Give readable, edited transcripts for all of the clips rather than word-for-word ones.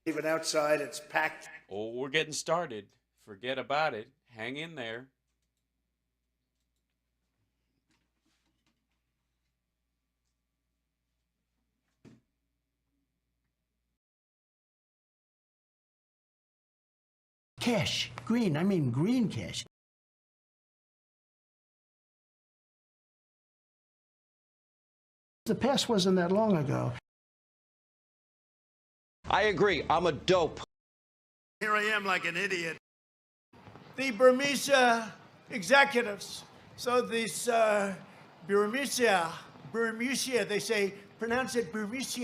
Even outside, it's packed. Oh, we're getting started. Forget about it. Hang in there. Cash. Green. I mean green cash. The past wasn't that long ago. I agree. I'm a dope. Here I am like an idiot. The Burmese executives. So this Burmese, they say, pronounce it Burmese.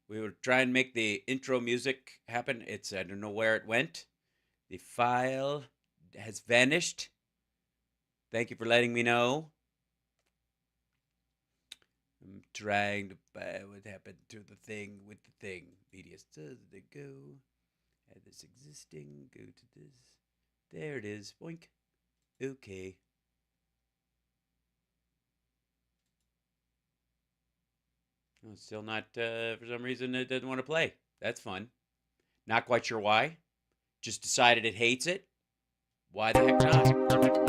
We were trying to make the intro music happen. I don't know where it went. The file has vanished. Thank you for letting me know. I'm trying to find what happened to the thing with the thing. Media does they go? Add this existing. Go to this. There it is. Boink. Okay. Oh, still not, for some reason, it doesn't want to play. That's fun. Not quite sure why. Just decided it hates it. Why the heck not?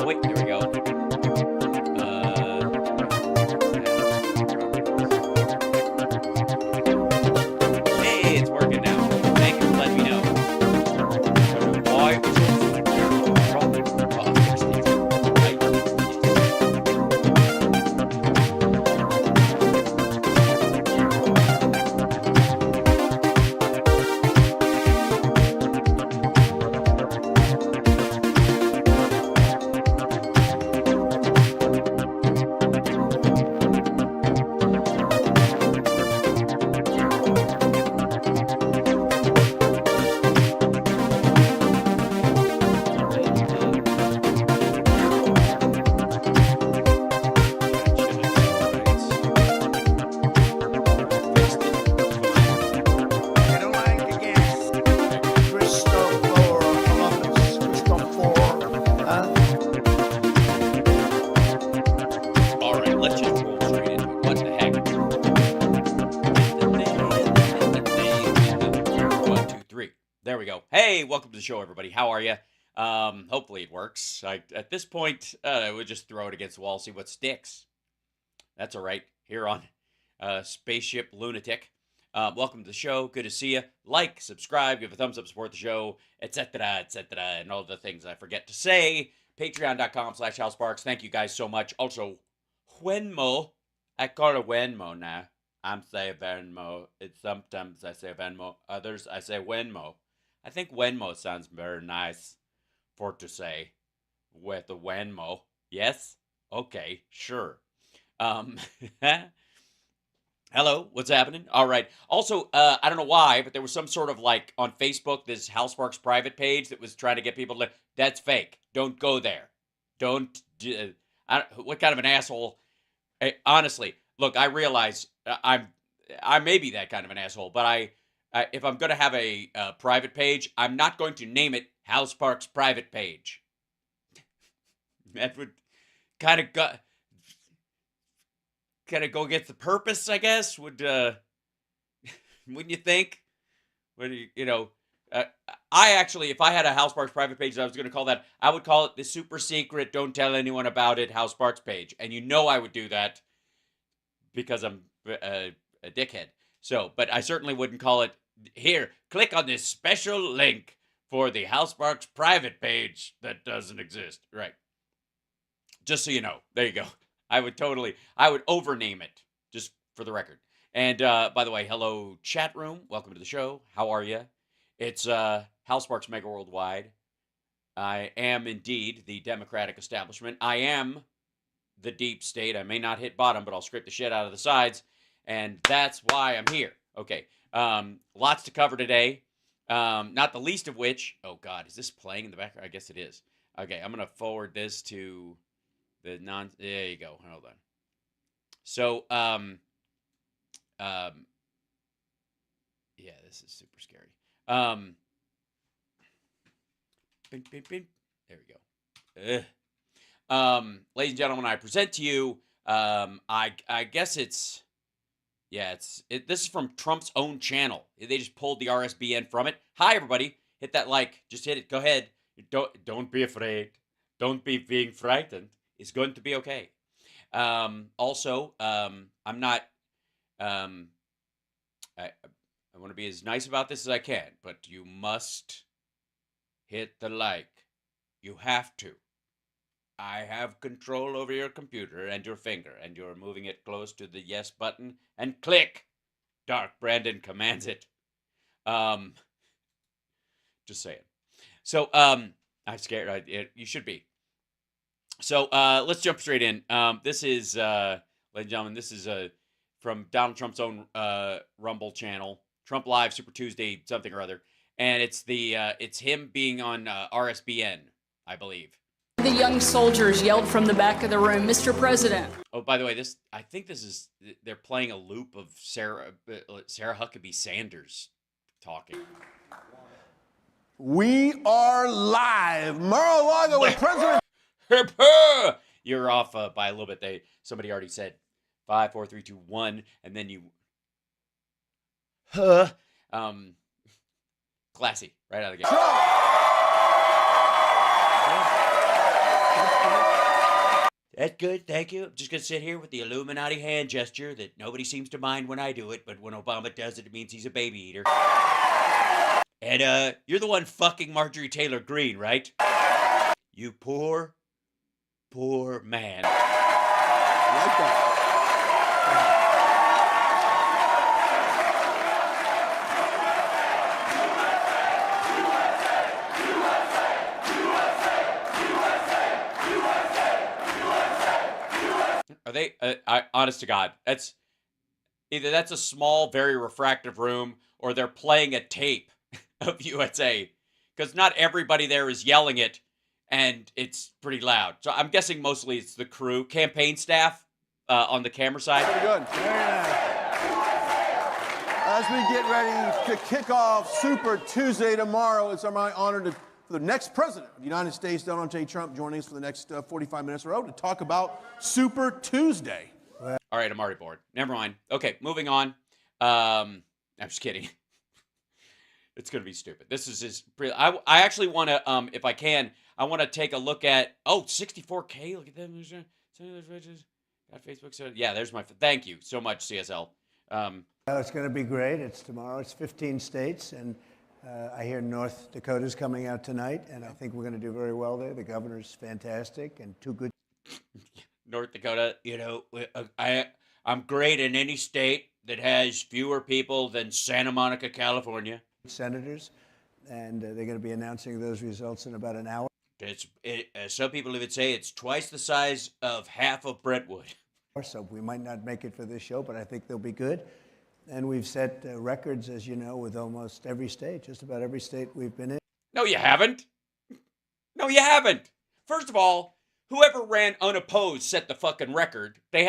Oh, wait, there we go. Hey, it's working now. Thank you for letting me know. Why was it problem? Oh, fix these. Right. I don't like the gas. Christopher Columbus, Christopher. All right, let's just roll straight into it. What the heck? 1, 2, 3. There we go. Hey, welcome to the show, everybody. How are you? Hopefully it works. At this point, I would just throw it against the wall, see what sticks. That's all right. Here on Spaceship Lunatic. Welcome to the show. Good to see you. Like, subscribe, give a thumbs up, support the show, etc., and all the things I forget to say. Patreon.com/HalSparks. Thank you guys so much. Also, Venmo. I call it Venmo now. I'm saying Venmo. Sometimes I say Venmo. Others I say Venmo. I think Venmo sounds very nice for to say with the Venmo. Yes? Okay, sure. Hello, what's happening? All right. Also, I don't know why, but there was some sort of like on Facebook, this Houseparks private page that was trying to get people to. That's fake. Don't go there. Don't. What kind of an asshole? Honestly, look, I realize I may be that kind of an asshole, but if I'm going to have a private page, I'm not going to name it Houseparks private page. That would kind of go against the purpose, I guess. Wouldn't you think? I actually, if I had a Houseparks private page, I was going to call that. I would call it the super secret, don't tell anyone about it Houseparks page, and I would do that because I'm a dickhead. So, but I certainly wouldn't call it here. Click on this special link for the Houseparks private page that doesn't exist. Right. Just so you know. There you go. I would overname it, just for the record. And by the way, hello chat room. Welcome to the show. How are you? It's Hal Sparks Megaworldwide. I am indeed the Democratic establishment. I am the deep state. I may not hit bottom, but I'll scrape the shit out of the sides. And that's why I'm here. Okay. Lots to cover today. Not the least of which, oh God, is this playing in the background? I guess it is. Okay, I'm going to forward this to the there you go. Hold on. So, yeah, this is super scary. Bing, bing, bing. There we go. Ladies and gentlemen, I present to you, I guess it's, yeah, this is from Trump's own channel. They just pulled the RSBN from it. Hi, everybody. Hit that like. Just hit it. Go ahead. Don't be afraid. Don't be being frightened. It's going to be okay. Also, I'm not, I want to be as nice about this as I can, but you must hit the like. You have to. I have control over your computer and your finger, and you're moving it close to the yes button, and click. Dark Brandon commands it. Just saying. So, I'm scared. You should be. So, let's jump straight in. This is, ladies and gentlemen, this is from Donald Trump's own Rumble channel, Trump Live Super Tuesday something or other, and it's him being on RSBN, I believe. The young soldiers yelled from the back of the room, "Mr. President." Oh, by the way, I think they're playing a loop of Sarah Huckabee Sanders talking. We are live. Mar-a-Lago with President. You're off by a little bit. Somebody already said 5, 4, 3, 2, 1, and then you. Classy, right out of the gate. That's good, thank you. I'm just gonna sit here with the Illuminati hand gesture that nobody seems to mind when I do it, but when Obama does it, it means he's a baby eater. And you're the one fucking Marjorie Taylor Greene, right? You poor, poor man. I like that. Are they, honest to God, that's a small, very refractive room, or they're playing a tape of USA, because not everybody there is yelling it, and it's pretty loud. So I'm guessing mostly it's the crew, campaign staff on the camera side. Very good. Very nice. As we get ready to kick off Super Tuesday tomorrow, it's my honor for the next president of the United States, Donald J. Trump, joining us for the next 45 minutes or so to talk about Super Tuesday. All right, I'm already bored. Never mind. Okay, moving on. I'm just kidding. It's going to be stupid. This is just... I actually want to, if I can, I want to take a look at... Oh, 64K. Look at that. Got Facebook. So yeah, there's my... Thank you so much, CSL. It's going to be great. It's tomorrow. It's 15 states, and I hear North Dakota's coming out tonight, and I think we're going to do very well there. The governor's fantastic and too good. North Dakota, you know, I'm great in any state that has fewer people than Santa Monica, California. Senators, and they're going to be announcing those results in about an hour. Some people even say it's twice the size of half of Brentwood. So we might not make it for this show, but I think they'll be good. And we've set records, as you know, with almost every state, just about every state we've been in. No, you haven't. No, you haven't. First of all, whoever ran unopposed set the fucking record. They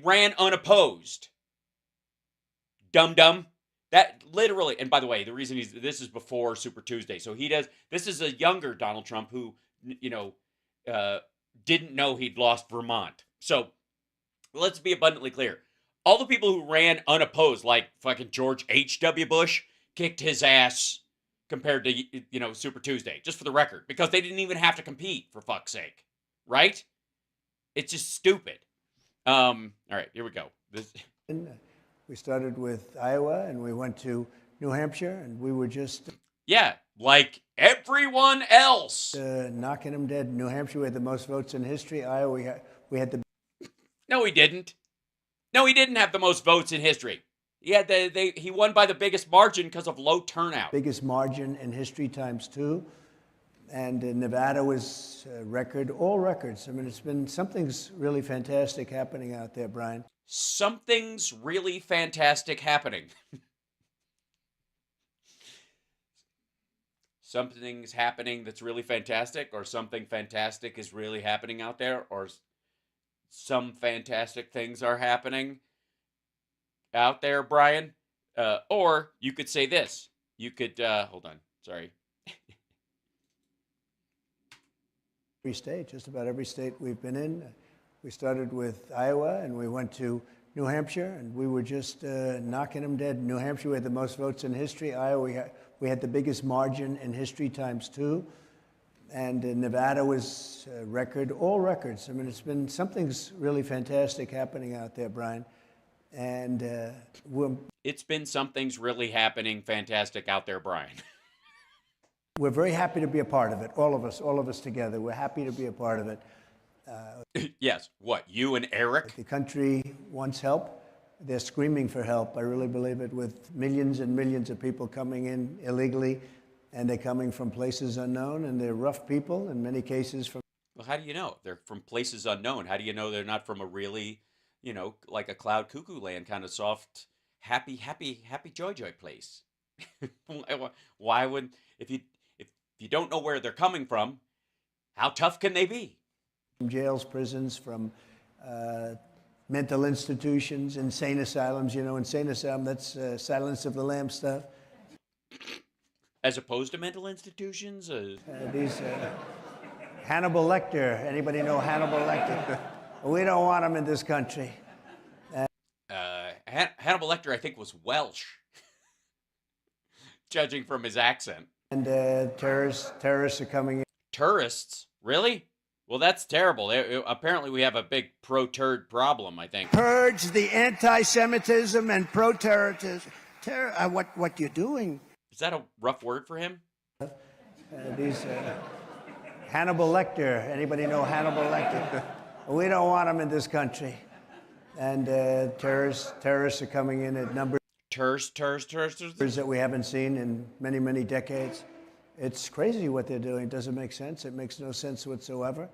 ran unopposed. Dum-dum. That literally, and by the way, the reason this is before Super Tuesday. So this is a younger Donald Trump who, you know, didn't know he'd lost Vermont. So let's be abundantly clear. All the people who ran unopposed, like fucking George H.W. Bush, kicked his ass compared to, you know, Super Tuesday, just for the record, because they didn't even have to compete, for fuck's sake. Right? It's just stupid. All right, here we go. We started with Iowa, and we went to New Hampshire, and we were just... Yeah, like everyone else. knocking them dead. New Hampshire, we had the most votes in history. Iowa, we had the... No, he didn't. No, he didn't have the most votes in history. He won by the biggest margin because of low turnout. Biggest margin in history times 2. And Nevada was record, all records. I mean, it's been, something's really fantastic happening out there, Brian. Something's really fantastic happening. Something's happening that's really fantastic, or something fantastic is really happening out there, or some fantastic things are happening out there, Brian. Or you could say this. You could, hold on, sorry. Every state, just about every state we've been in. We started with Iowa, and we went to New Hampshire, and we were just knocking them dead. New Hampshire, we had the most votes in history. Iowa, we had the biggest margin in history times 2. And Nevada was record, all records. I mean, it's been, something's really fantastic happening out there, Brian. And it's been something's really happening fantastic out there, Brian. We're very happy to be a part of it, all of us together. We're happy to be a part of it. Yes, what, you and Eric? The country wants help. They're screaming for help. I really believe it, with millions and millions of people coming in illegally, and they're coming from places unknown, and they're rough people, in many cases from... Well, how do you know? They're from places unknown. How do you know they're not from a really, you know, like a cloud cuckoo land kind of soft, happy joy place? Why would, if you don't know where they're coming from, how tough can they be? From jails, prisons, from mental institutions, insane asylums. You know, insane asylum, that's Silence of the Lambs stuff. As opposed to mental institutions? These Hannibal Lecter. Anybody know Hannibal Lecter? We don't want him in this country. Hannibal Lecter, I think, was Welsh, judging from his accent. And terrorists are coming in. Tourists? Really? Well, that's terrible. Apparently, we have a big pro-turd problem, I think. Purge the anti-Semitism and pro-terrorism. What you're doing? Is that a rough word for him? These Hannibal Lecter. Anybody know Hannibal Lecter? We don't want him in this country. And terrorists are coming in at numbers that we haven't seen in many, many decades. It's crazy what they're doing. It doesn't make sense. It makes no sense whatsoever.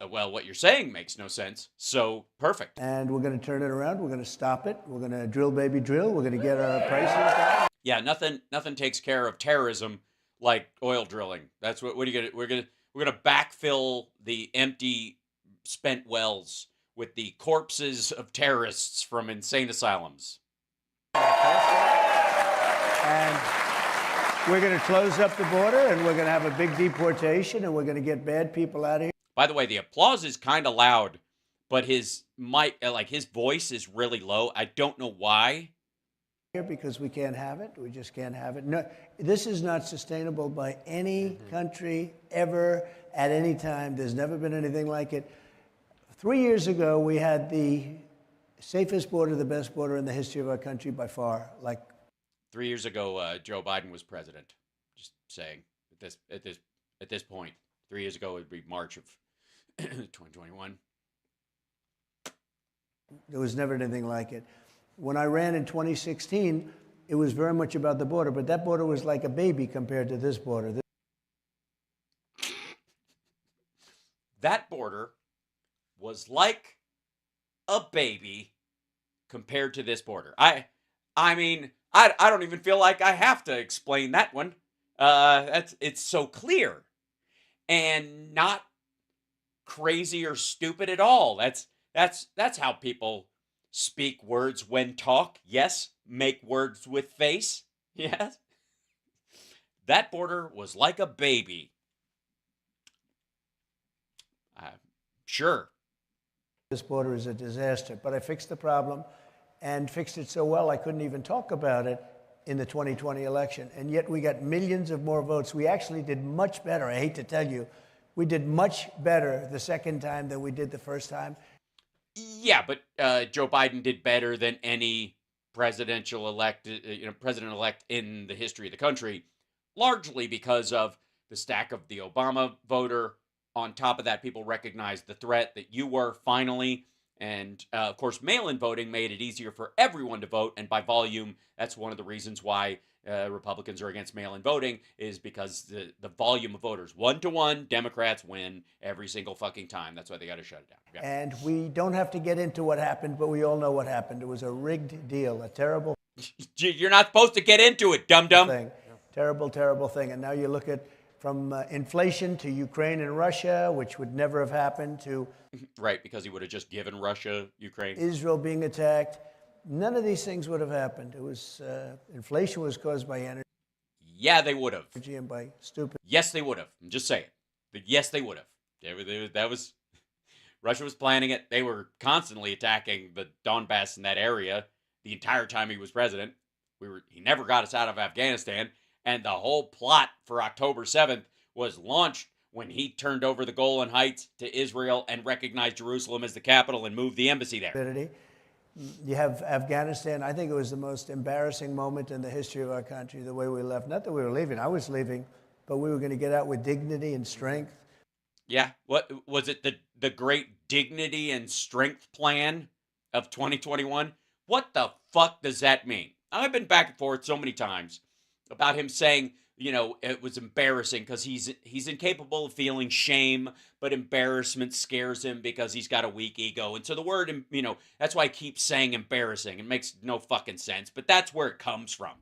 Well, what you're saying makes no sense. So, perfect. And we're going to turn it around. We're going to stop it. We're going to drill, baby, drill. We're going to get our prices down. Yeah, nothing takes care of terrorism like oil drilling. That's what are you gonna? We're gonna backfill the empty, spent wells with the corpses of terrorists from insane asylums. And we're going to close up the border, and we're going to have a big deportation, and we're going to get bad people out of here. By the way, the applause is kind of loud, but his his voice is really low. I don't know why. Because we can't have it. We just can't have it. No, this is not sustainable by any country ever, at any time. There's never been anything like it. 3 years ago, we had the safest border, the best border in the history of our country by far. 3 years ago, Joe Biden was president. Just saying, at this point, 3 years ago would be March of 2021. There was never anything like it. When I ran in 2016, it was very much about the border, but that border was like a baby compared to this border. That border was like a baby compared to this border. I mean, I don't even feel like I have to explain that one. It's so clear and not crazy or stupid at all. That's how people speak words when talk. Yes. Make words with face. Yes. That border was like a baby. Sure. This border is a disaster, but I fixed the problem and fixed it so well I couldn't even talk about it in the 2020 election. And yet we got millions of more votes. We actually did much better. I hate to tell you, we did much better the second time than we did the first time. Yeah, but Joe Biden did better than any president-elect in the history of the country, largely because of the stack of the Obama voter on top of that, people recognized the threat that you were finally. And of course, mail-in voting made it easier for everyone to vote. And by volume, that's one of the reasons why Republicans are against mail-in voting, is because the volume of voters, 1-to-1, Democrats win every single fucking time. That's why they got to shut it down. Yeah. And we don't have to get into what happened, but we all know what happened. It was a rigged deal, a terrible You're not supposed to get into it, dum-dum. thing. Terrible, terrible thing. And now you look at from inflation to Ukraine and Russia, which would never have happened, to Right, because he would have just given Russia Ukraine. Israel being attacked. None of these things would have happened. It was inflation was caused by energy Yeah, they would have. and by stupid. Yes, they would have. I'm just saying. But yes, they would have. That was Russia was planning it. They were constantly attacking the Donbass in that area the entire time he was president. He never got us out of Afghanistan, and the whole plot for October 7th was launched when he turned over the Golan Heights to Israel and recognized Jerusalem as the capital and moved the embassy there. You have Afghanistan. I think it was the most embarrassing moment in the history of our country, the way we left. Not that we were leaving. I was leaving, but we were going to get out with dignity and strength. Yeah. What was it? The great dignity and strength plan of 2021? What the fuck does that mean? I've been back and forth so many times about him saying, you know, it was embarrassing because he's incapable of feeling shame, but embarrassment scares him because he's got a weak ego. And so the word, you know, that's why I keep saying embarrassing. It makes no fucking sense, but that's where it comes from.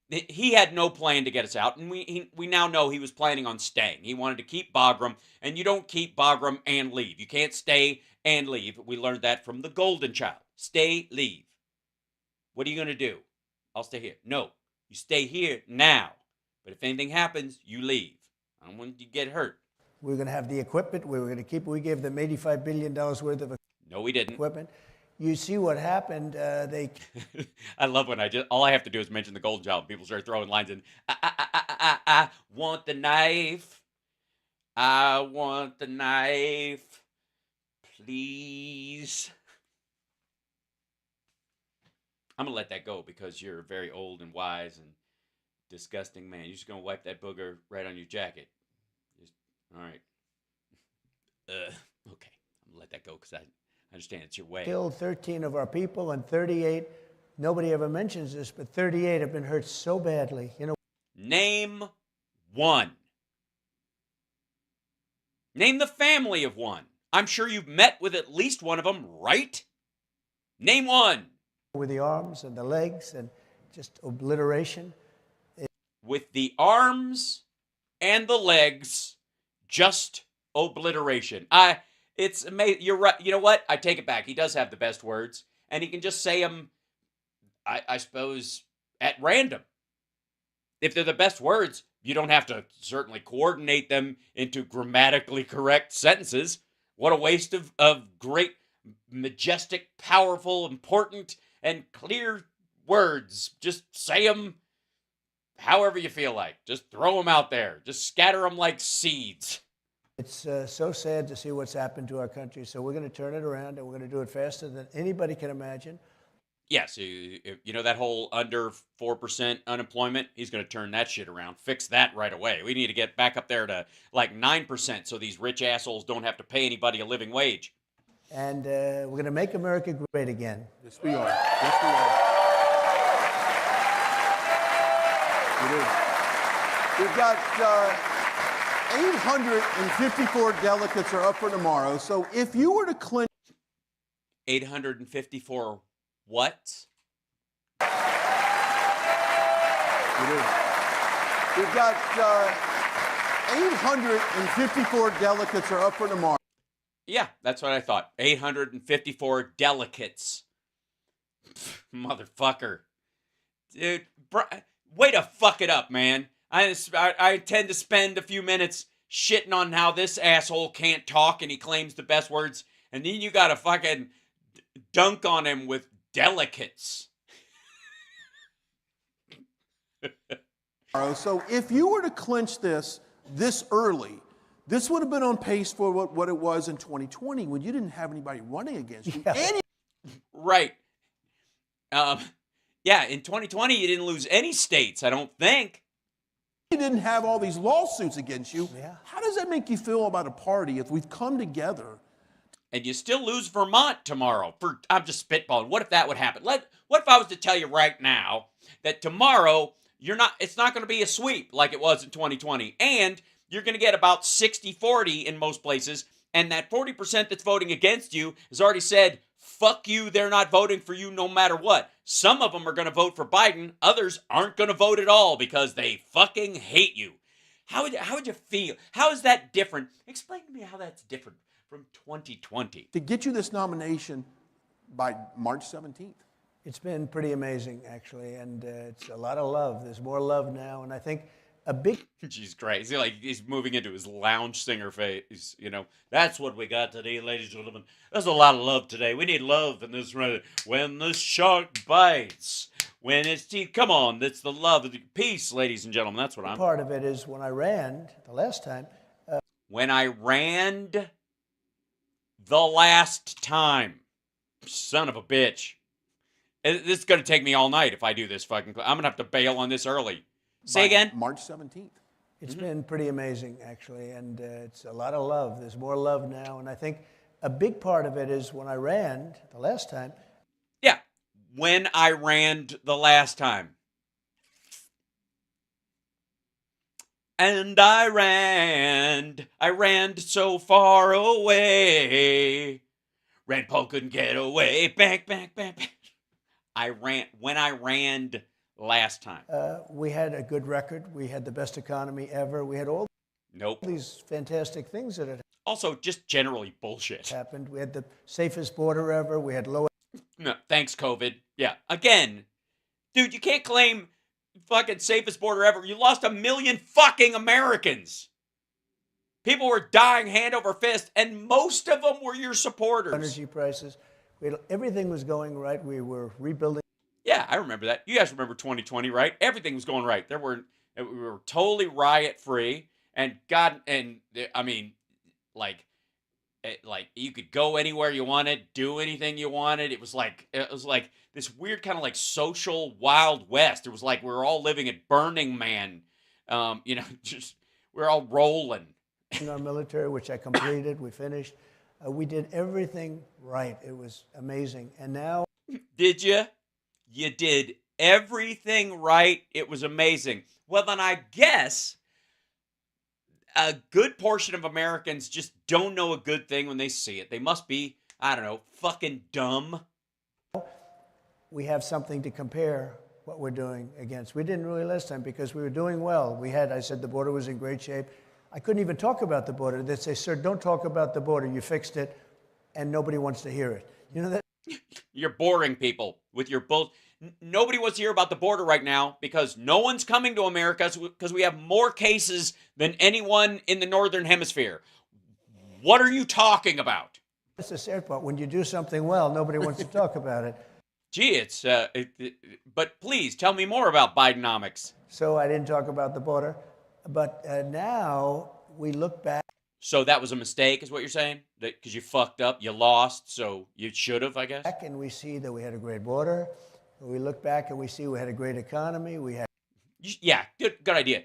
He had no plan to get us out, and we now know he was planning on staying. He wanted to keep Bagram, and you don't keep Bagram and leave. You can't stay and leave. We learned that from the Golden Child. Stay, leave. What are you going to do? I'll stay here. No, you stay here now. But if anything happens, you leave. I don't want you to get hurt. We were going to have the equipment. We were going to keep it. We gave them $85 billion worth of No, we didn't. equipment. You see what happened. They I love when all I have to do is mention the Golden Child. People start throwing lines in. I want the knife. I want the knife. Please. I'm going to let that go because you're very old and wise and disgusting man. You're just going to wipe that booger right on your jacket. All right. Okay. I'm going to let that go because I understand it's your way. killed 13 of our people, and 38, nobody ever mentions this, but 38 have been hurt so badly. You know, Name one. Name the family of one. I'm sure you've met with at least one of them, right? Name one. with the arms and the legs and just obliteration. With the arms and the legs, just obliteration. It's amazing. You're right. You know what? I take it back. He does have the best words, and he can just say them, I suppose, at random. If they're the best words, you don't have to certainly coordinate them into grammatically correct sentences. What a waste of great, majestic, powerful, important, and clear words. Just say them however you feel like. Just throw them out there. Just scatter them like seeds. It's so sad to see what's happened to our country. So we're going to turn it around, and we're going to do it faster than anybody can imagine. Yes, you know that whole under 4% unemployment? He's going to turn that shit around. Fix that right away. We need to get back up there to like 9% so these rich assholes don't have to pay anybody a living wage. And we're going to make America great again. Yes, we are. Yes, we are. We do. We've got 854 delegates are up for tomorrow. So if you were to clinch 854 what? We do. We've got 854 delegates are up for tomorrow. Yeah, that's what I thought. 854 delegates. Motherfucker. Dude, way to fuck it up, man. I tend to spend a few minutes shitting on how this asshole can't talk and he claims the best words, and then you gotta fucking dunk on him with delegates. So if you were to clinch this early, this would have been on pace for what it was in 2020 when you didn't have anybody running against you. Yeah. Right. Yeah, in 2020 you didn't lose any states, I don't think. you didn't have all these lawsuits against you, Yeah. how does that make you feel about a party if we've come together? And you still lose Vermont tomorrow. I'm just spitballing. What if that would happen? What if I was to tell you right now that tomorrow it's not going to be a sweep like it was in 2020, and you're going to get about 60-40 in most places, and that 40% that's voting against you has already said, fuck you, they're not voting for you no matter what. Some of them are going to vote for Biden. Others aren't going to vote at all because they fucking hate you. How would you feel? How is that different? Explain to me how that's different from 2020. To get you this nomination by March 17th. It's been pretty amazing, actually, and it's a lot of love. There's more love now, and I think a big... She's crazy. Like, he's moving into his lounge singer phase, you know. That's what we got today, ladies and gentlemen. There's a lot of love today. We need love in this. When the shark bites, when it's teeth. Come on, that's the love of the peace, ladies and gentlemen. That's what I'm... Part of it is when I ran the last time... When I ran the last time. Son of a bitch. This is going to take me all night if I do this fucking... I'm going to have to bail on this early. Say again? March 17th. It's been pretty amazing, actually, and it's a lot of love. There's more love now, and I think a big part of it is when I ran the last time. Yeah, when I ran the last time. And I ran so far away. Rand Paul couldn't get away. Back. When I ran last time. We had a good record. We had the best economy ever. We had all Nope. these fantastic things that had Also, just generally bullshit. happened. We had the safest border ever. We had low... No, thanks, COVID. Yeah, again. Dude, you can't claim fucking safest border ever. You lost 1 million fucking Americans. People were dying hand over fist, and most of them were your supporters. energy prices. Everything was going right. We were rebuilding. Yeah, I remember that. You guys remember 2020, right? Everything was going right. We were totally riot free, and I mean, like you could go anywhere you wanted, do anything you wanted. It was like this weird kind of like social Wild West. It was like we were all living at Burning Man. Just we're all rolling. Our military, which I completed, we finished. We did everything right. It was amazing. And now... Did you? You did everything right. It was amazing. Well, then I guess a good portion of Americans just don't know a good thing when they see it. They must be, I don't know, fucking dumb. We have something to compare what we're doing against. We didn't really last time because we were doing well. I said the border was in great shape. I couldn't even talk about the border. They'd say, sir, don't talk about the border. You fixed it, and nobody wants to hear it. You know that? You're boring people with your bull. Nobody wants to hear about the border right now because no one's coming to America because we have more cases than anyone in the Northern Hemisphere. What are you talking about? That's the sad part. When you do something well, nobody wants to talk about it. Gee, but please tell me more about Bidenomics. So I didn't talk about the border. But now we look back. So that was a mistake, is what you're saying? Because you fucked up, you lost, so you should have, I guess? And we see that we had a great border. We look back and we see we had a great economy. Yeah, good idea.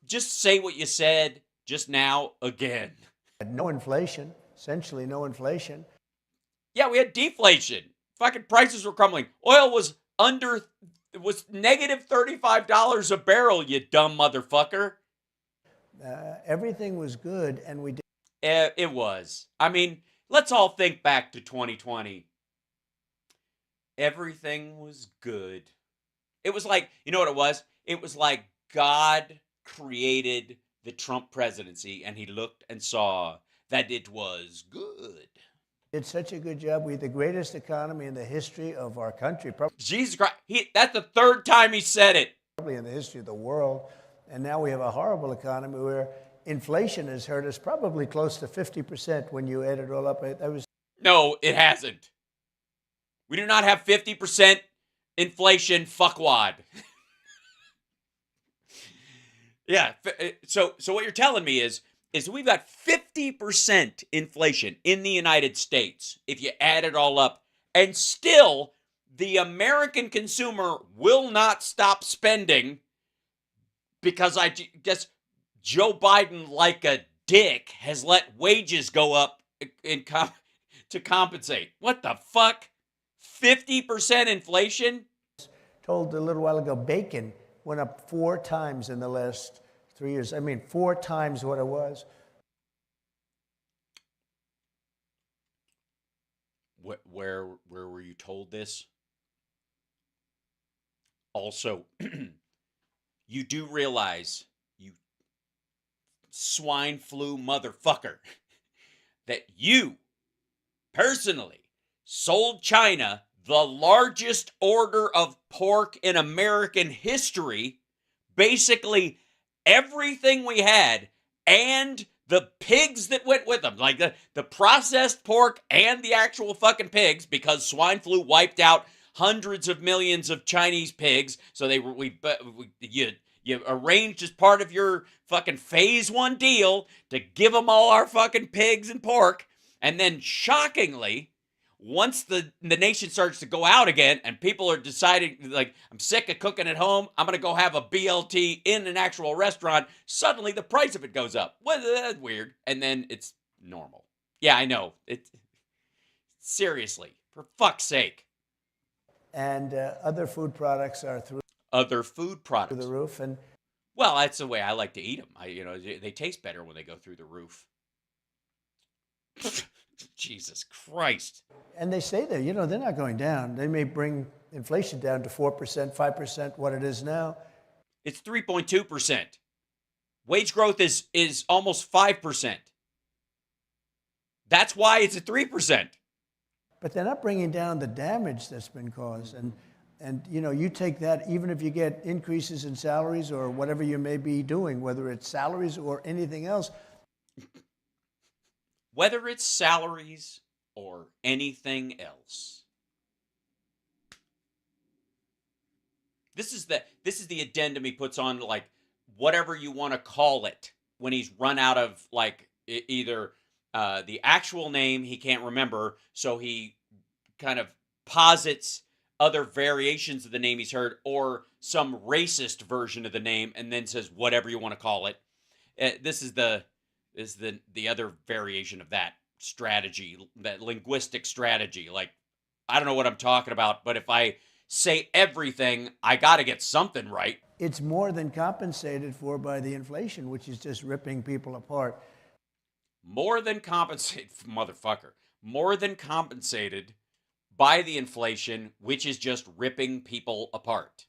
Just say what you said just now again. Had no inflation, essentially no inflation. Yeah, we had deflation. Fucking prices were crumbling. Oil was negative $35 a barrel, you dumb motherfucker. Everything was good, and we did. It was. I mean, let's all think back to 2020. Everything was good. It was like, you know what it was? It was like God created the Trump presidency, and he looked and saw that it was good. Did such a good job. We had the greatest economy in the history of our country. Jesus Christ. That's the third time he said it. Probably in the history of the world. And now we have a horrible economy where inflation has hurt us probably close to 50% when you add it all up. No, it hasn't. We do not have 50% inflation, fuckwad. Yeah, so what you're telling me is we've got 50% inflation in the United States, if you add it all up, and still the American consumer will not stop spending because I guess Joe Biden, like a dick, has let wages go up to compensate. What the fuck? 50% inflation? Told a little while ago, bacon went up 4 times in the last 3 years. I mean, 4 times what it was. Where were you told this? Also, you do realize, you swine flu motherfucker, that you personally sold China the largest order of pork in American history, basically everything we had, and the pigs that went with them, like the processed pork and the actual fucking pigs, because swine flu wiped out hundreds of millions of Chinese pigs. So you arranged as part of your fucking phase 1 deal to give them all our fucking pigs and pork. And then shockingly, once the nation starts to go out again and people are deciding, like, I'm sick of cooking at home, I'm going to go have a BLT in an actual restaurant, suddenly the price of it goes up. Well, that's weird. And then it's normal. Yeah, I know. Seriously, for fuck's sake. And other food products are through Other food products. the roof. And Well, that's the way I like to eat them. They taste better when they go through the roof. Jesus Christ. And they say they're not going down. They may bring inflation down to 4%, 5%, what it is now. It's 3.2%. Wage growth is almost 5%. That's why it's at 3%. But they're not bringing down the damage that's been caused. And you take that, even if you get increases in salaries or whatever you may be doing, whether it's salaries or anything else. Whether it's salaries or anything else. This is the addendum he puts on, like, whatever you want to call it, when he's run out of, like, either the actual name he can't remember, so he kind of posits other variations of the name he's heard, or some racist version of the name, and then says whatever you want to call it. This is the other variation of that strategy, that linguistic strategy. Like, I don't know what I'm talking about, but if I say everything, I got to get something right. It's more than compensated for by the inflation, which is just ripping people apart. More than compensated, motherfucker. More than compensated by the inflation, which is just ripping people apart.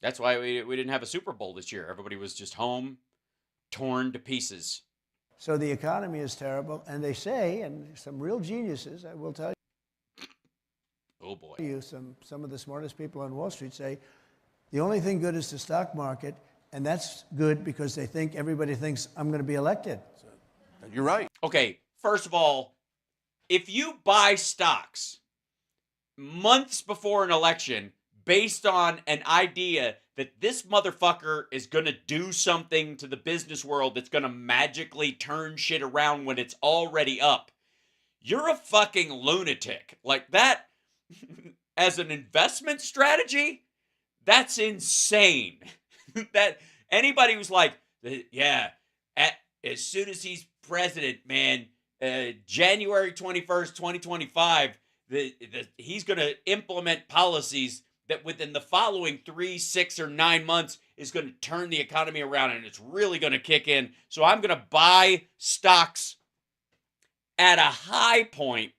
That's why we didn't have a Super Bowl this year. Everybody was just home, torn to pieces. So the economy is terrible, and they say, and some real geniuses, I will tell Oh boy. you, some of the smartest people on Wall Street say, the only thing good is the stock market, and that's good because everybody thinks I'm going to be elected. You're right. Okay, first of all, if you buy stocks months before an election based on an idea that this motherfucker is going to do something to the business world that's going to magically turn shit around when it's already up, you're a fucking lunatic. Like, that, as an investment strategy, that's insane. That anybody who's like, yeah, as soon as he's president, man, January 21st, 2025, he's going to implement policies that within the following 3, 6, or 9 months is going to turn the economy around, and it's really going to kick in. So I'm going to buy stocks at a high point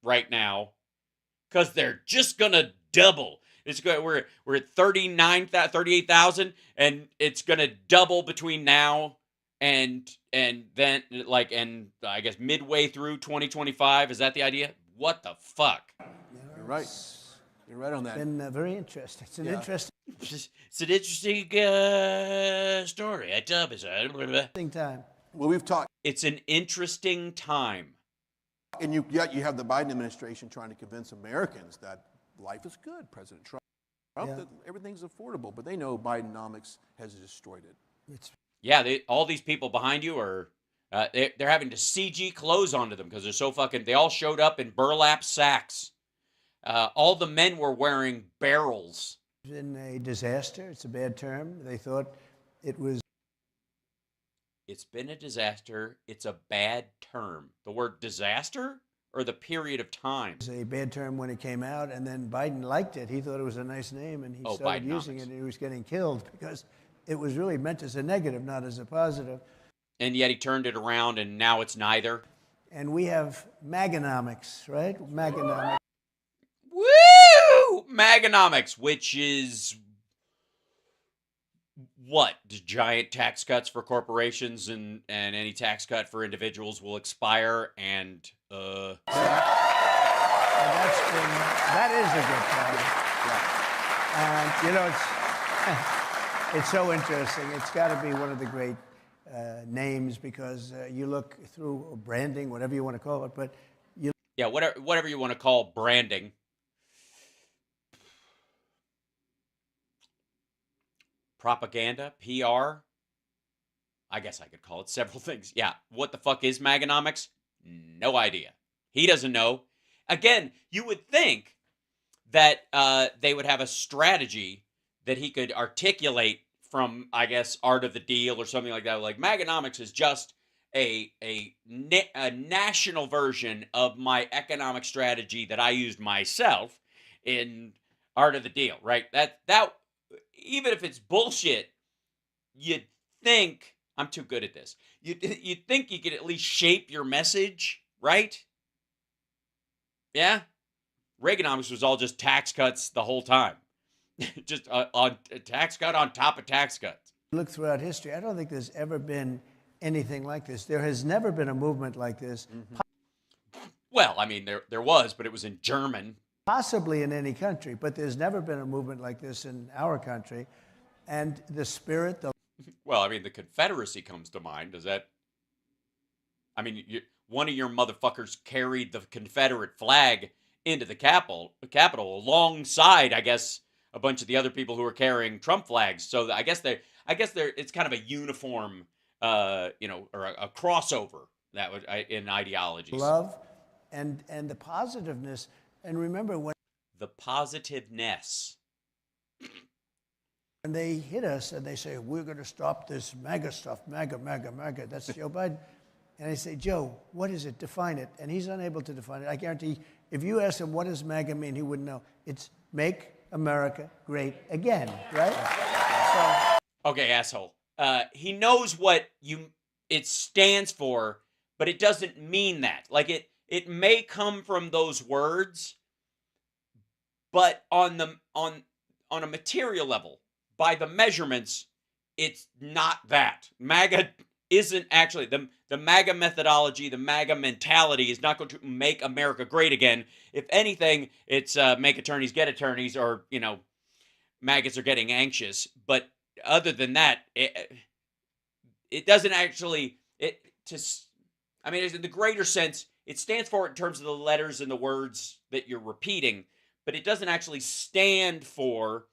right now because they're just going to double. We're at 38,000, and it's going to double between now and then, like, and I guess midway through 2025. Is that the idea? What the fuck? You're right. You're right on that. It's been very interesting. It's an interesting It's an interesting story. time. Well, we've talked, It's an interesting time. and yet you have the Biden administration trying to convince Americans that life is good. President Trump, that everything's affordable, but they know Bidenomics has destroyed it. Yeah, all these people behind you are, they're having to CG clothes onto them because they're so fucking, they all showed up in burlap sacks. all the men were wearing barrels. been a disaster. It's a bad term. They thought it was. It's been a disaster. It's a bad term. The word disaster or the period of time? It was a bad term when it came out, and then Biden liked it. He thought it was a nice name, and he started using it, and he was getting killed because it was really meant as a negative, not as a positive. And yet he turned it around, and now it's neither. And we have Maganomics, right? Maganomics. Woo! Maganomics, which is what? Giant tax cuts for corporations and any tax cut for individuals will expire, and That is a good time. It's so interesting. It's got to be one of the great names because you look through branding, whatever you want to call it, but whatever you want to call branding. Propaganda, PR. I guess I could call it several things. Yeah. What the fuck is Maganomics? No idea. He doesn't know. Again, you would think that they would have a strategy that he could articulate from, I guess, Art of the Deal or something like that. Like, Maganomics is just a national version of my economic strategy that I used myself in Art of the Deal, right? That even if it's bullshit, you'd think, I'm too good at this. You'd think you could at least shape your message, right? Yeah? Reaganomics was all just tax cuts the whole time. Just on a tax cut on top of tax cuts. Look throughout history, I don't think there's ever been anything like this. There has never been a movement like this. Mm-hmm. Well, I mean, there was, but it was in German. Possibly in any country, but there's never been a movement like this in our country. And the spirit, Well, I mean, the Confederacy comes to mind. Does that... I mean, one of your motherfuckers carried the Confederate flag into the Capitol alongside, I guess, a bunch of the other people who were carrying Trump flags. So I guess it's kind of a uniform, or a crossover that would in ideologies. love and the positiveness. And remember when The positiveness. they hit us and they say, we're going to stop this MAGA stuff, MAGA, that's Joe Biden. And I say, Joe, what is it? Define it. And he's unable to define it. I guarantee if you ask him, what does MAGA mean? He wouldn't know. It's Make America Great Again, right? Okay, asshole. He knows what it stands for, but it doesn't mean that. Like, it may come from those words, but on a material level, by the measurements, it's not that. MAGA isn't actually the MAGA methodology, the MAGA mentality is not going to make America great again. If anything, it's make attorneys get attorneys, or maggots are getting anxious. But other than that, it doesn't actually. In the greater sense, it stands for it in terms of the letters and the words that you're repeating, but it doesn't actually stand for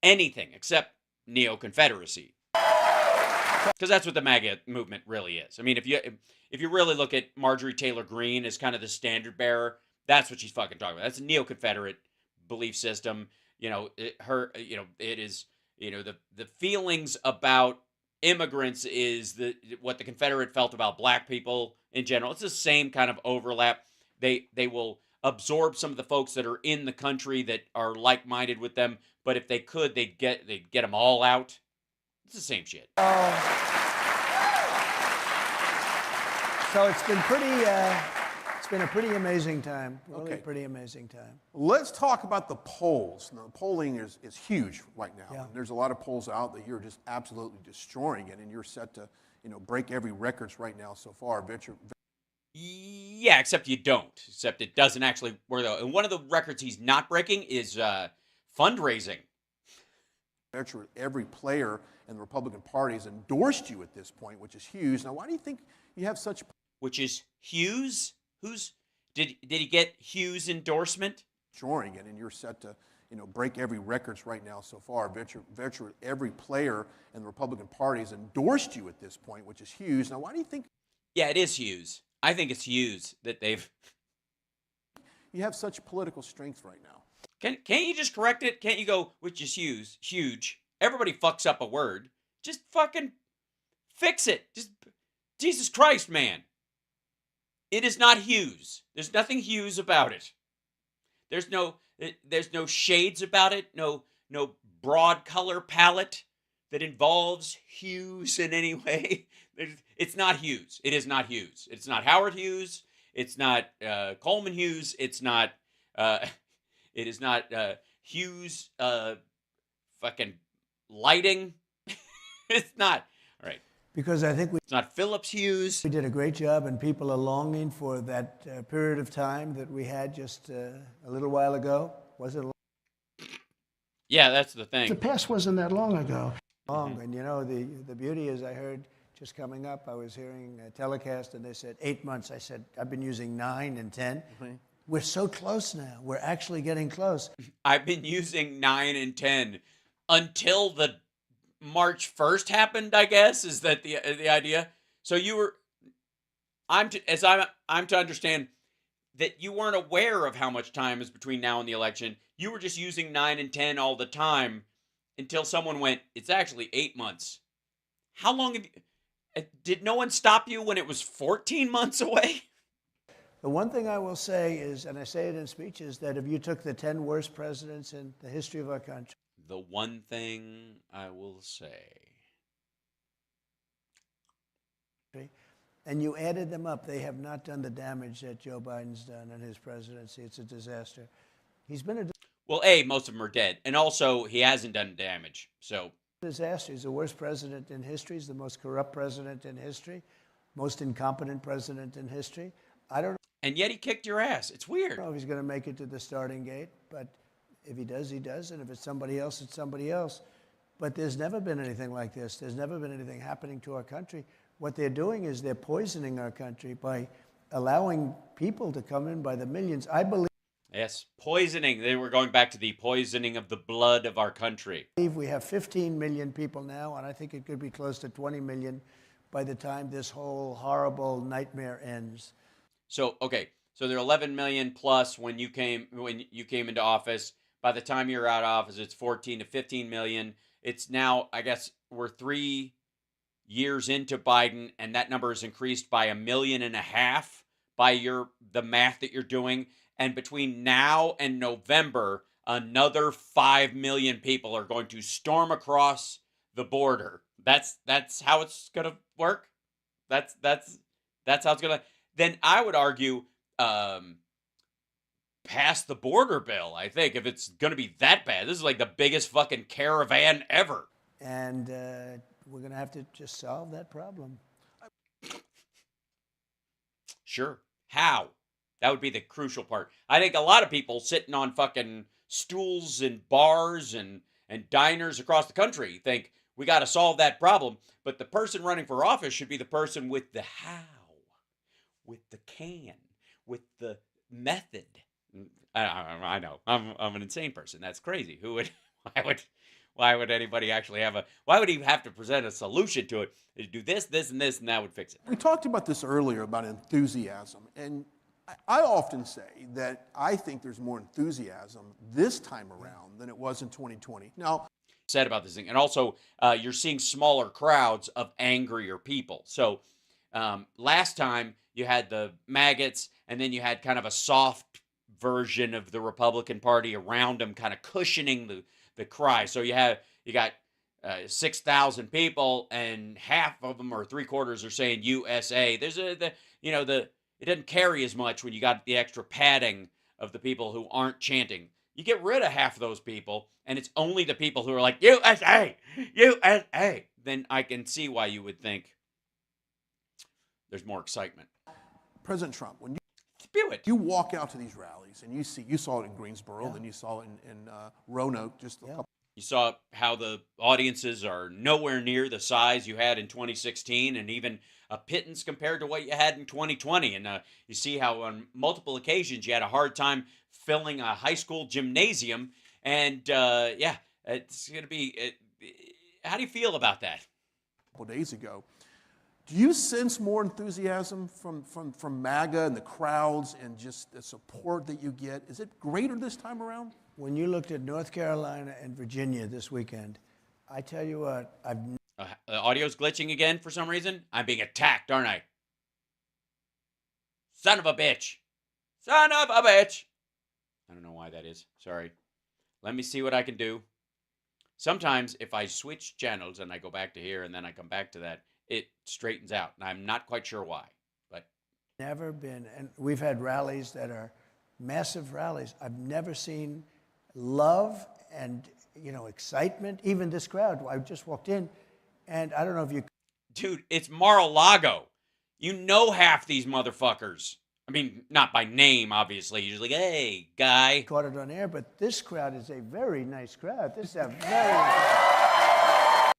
anything except neo-Confederacy. Because that's what the MAGA movement really is. I mean, if you really look at Marjorie Taylor Greene as kind of the standard bearer, that's what she's fucking talking about. That's a neo-Confederate belief system. It is, the feelings about immigrants is what the Confederate felt about black people in general. It's the same kind of overlap. They will absorb some of the folks that are in the country that are like-minded with them, but if they could, they'd get them all out. It's the same shit. So it's been a pretty amazing time. Really pretty amazing time. Let's talk about the polls. Now, the polling is huge right now. Yeah. There's a lot of polls out that you're just absolutely destroying it, and you're set to, break every records right now so far. Yeah, except you don't. Except it doesn't actually work though. And one of the records he's not breaking is fundraising. Virtually every player in the Republican Party has endorsed you at this point, which is huge. Now, why do you think you have such... Which is Hughes? Did he get Hughes' endorsement? Destroying it, and you're set to, break every records right now so far. Virtually every player in the Republican Party has endorsed you at this point, which is huge. Now, why do you think... Yeah, it is Hughes. I think it's Hughes that they've... You have such political strength right now. Can't you just correct it? Can't you go, which is huge? Everybody fucks up a word. Just fucking fix it. Just, Jesus Christ, man. It is not hues. There's nothing hues about it. There's no shades about it. No broad color palette that involves hues in any way. It's not Hughes. It is not Hughes. It's not Howard Hughes. It's not Coleman Hughes. It's not. It is not Hughes. Fucking lighting. It's not. All right. Because I think It's not Phillips Hughes. we did a great job, and people are longing for that period of time that we had just a little while ago. Was it Yeah, that's the thing. The past wasn't that long ago. long? And you know, the beauty is, I heard just coming up, I was hearing a telecast, and they said 8 months. I said, I've been using 9 and 10. We're so close now. We're actually getting close. I've been using 9 and 10 until the March 1st happened, I guess. Is that the idea? So you were, I'm to understand that you weren't aware of how much time is between now and the election. You were just using 9 and 10 all the time until someone went, it's actually 8 months. How long have you, did no one stop you when it was 14 months away? The one thing I will say is, and I say it in speeches, that if you took the 10 worst presidents in the history of our country, The one thing I will say. and you added them up, they have not done the damage that Joe Biden's done in his presidency. It's a disaster. He's been a Well, A, most of them are dead. And also, he hasn't done damage. So, disaster. He's the worst president in history. He's the most corrupt president in history, most incompetent president in history. I don't and yet he kicked your ass. It's weird. know if he's going to make it to the starting gate, but if he does, he does. And if it's somebody else, it's somebody else. But there's never been anything like this. There's never been anything happening to our country. What they're doing is they're poisoning our country by allowing people to come in by the millions. I believe Yes, poisoning. They were going back to the poisoning of the blood of our country. we have 15 million people now, and I think it could be close to 20 million by the time this whole horrible nightmare ends. So, okay, so there are 11 million plus when you came into office. By the time you're out of office, it's 14 to 15 million. It's now, I guess, we're 3 years into Biden, and that number has increased by 1.5 million by the math that you're doing. And between now and November, another 5 million people are going to storm across the border. That's how it's gonna work. That's how it's gonna. Then I would argue pass the border bill. I think if it's gonna be that bad, this is like the biggest fucking caravan ever. And we're going to have to just solve that problem. Sure. How? That would be the crucial part. I think a lot of people sitting on fucking stools in bars and diners across the country think we got to solve that problem. But the person running for office should be the person with the how, with the can, with the method. I know. I'm an insane person. That's crazy. Why would anybody actually why would he have to present a solution to it? Do this, and this, and that would fix it. We talked about this earlier about enthusiasm, and I often say that I think there's more enthusiasm this time around than it was in 2020. Now, said about this thing, and also you're seeing smaller crowds of angrier people. So last time you had the maggots, and then you had kind of a soft version of the Republican Party around them, kind of cushioning the cry. So you got 6,000 people, and half of them or 3/4 are saying USA. There's it doesn't carry as much when you got the extra padding of the people who aren't chanting. You get rid of half of those people, and it's only the people who are like, USA, USA. Then I can see why you would think there's more excitement. President Trump, when Spew it. you walk out to these rallies and you saw it in Greensboro, then you saw it in Roanoke just a couple. You saw how the audiences are nowhere near the size you had in 2016, and even a pittance compared to what you had in 2020. And you see how on multiple occasions you had a hard time filling a high school gymnasium. And it's going to be, how do you feel about that? Days ago, Do you sense more enthusiasm from MAGA and the crowds and just the support that you get? Is it greater this time around? When you looked at North Carolina and Virginia this weekend, I tell you what, The audio's glitching again for some reason. I'm being attacked, aren't I? Son of a bitch. Son of a bitch. I don't know why that is. Sorry. Let me see what I can do. Sometimes if I switch channels and I go back to here and then I come back to that, it straightens out. And I'm not quite sure why. But never been, and we've had rallies that are massive rallies. I've never seen love and, excitement. Even this crowd, I just walked in, and I don't know if you... Dude, it's Mar-a-Lago. You know half these motherfuckers. I mean, not by name, obviously. You're just like, hey, guy. Caught it on air, but this crowd is a very nice crowd. This is a very...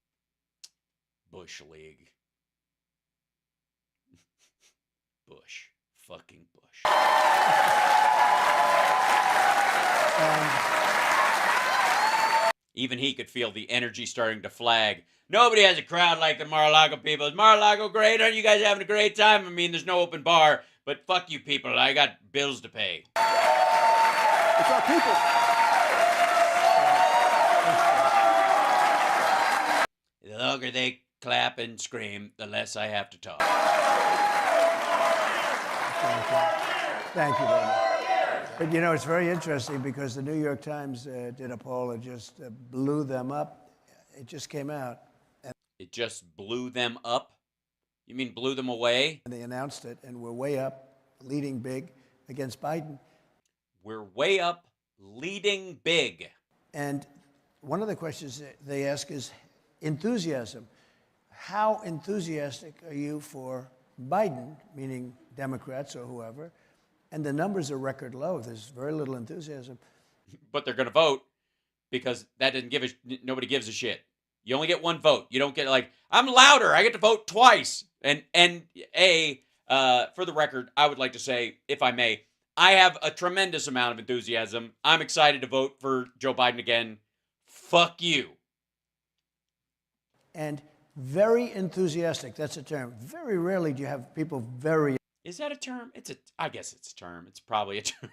Bush League. Bush. Fucking Bush. Even he could feel the energy starting to flag. Nobody has a crowd like the Mar-a-Lago people. Is Mar-a-Lago great? Aren't you guys having a great time? I mean, there's no open bar, but fuck you people. I got bills to pay. It's our people. The longer they clap and scream, the less I have to talk. Thank you very much. But it's very interesting because the New York Times did a poll and just blew them up. It just came out. It just blew them up? You mean blew them away? And they announced it, and we're way up, leading big against Biden. We're way up, leading big. And one of the questions they ask is enthusiasm. How enthusiastic are you for Biden, meaning Democrats or whoever? And the numbers are record low. There's very little enthusiasm. But they're going to vote because nobody gives a shit. You only get one vote. You don't get I'm louder. I get to vote twice. And for the record, I would like to say, if I may, I have a tremendous amount of enthusiasm. I'm excited to vote for Joe Biden again. Fuck you. And very enthusiastic. That's a term. Very rarely do you have people very... Is that a term? I guess it's a term. It's probably a term.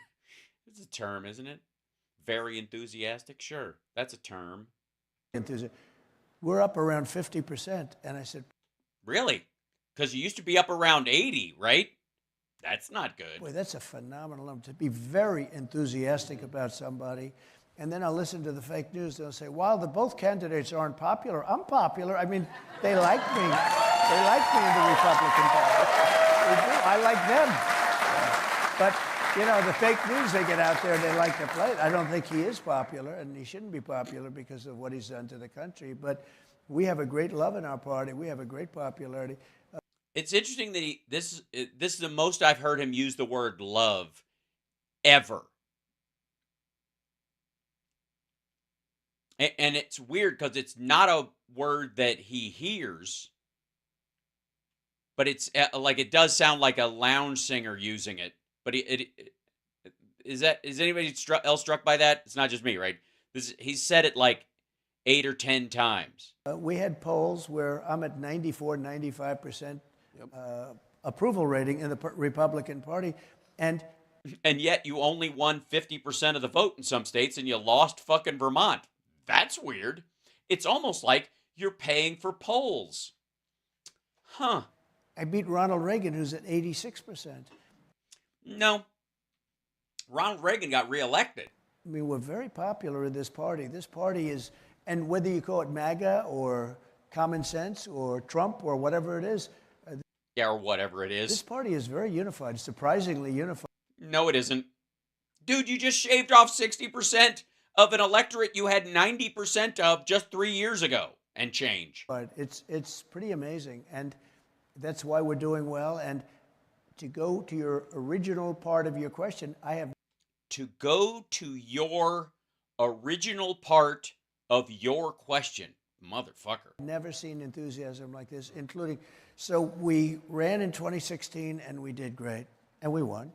It's a term, isn't it? Very enthusiastic? Sure. That's a term. Enthusiastic. We're up around 50%. And I said... Really? Because you used to be up around 80, right? That's not good. Boy, that's a phenomenal number. To be very enthusiastic about somebody. And then I'll listen to the fake news. They'll say, while both candidates aren't popular, I'm popular. I mean, they like me. They like me in the Republican Party. They do. I like them. But, the fake news they get out there, they like to play it. I don't think he is popular, and he shouldn't be popular because of what he's done to the country. But we have a great love in our party. We have a great popularity. It's interesting that this is the most I've heard him use the word love ever. And it's weird because it's not a word that he hears, but it's it does sound like a lounge singer using it. But is anybody else struck by that? It's not just me, right? He's said it 8 or 10 times. We had polls where I'm at 94, 95% approval rating in the Republican Party, and yet you only won 50% of the vote in some states, and you lost fucking Vermont. That's weird. It's almost like you're paying for polls. Huh. I beat Ronald Reagan, who's at 86%. No. Ronald Reagan got reelected. I mean, we're very popular in this party. This party is, and whether you call it MAGA or Common Sense or Trump or whatever it is. Yeah, or whatever it is. This party is very unified, surprisingly unified. No, it isn't. Dude, you just shaved off 60% of an electorate you had 90% of just 3 years ago and change. But it's pretty amazing, and that's why we're doing well. And to go to your original part of your question, To go to your original part of your question, motherfucker. Never seen enthusiasm like this, including... So we ran in 2016, and we did great, and we won.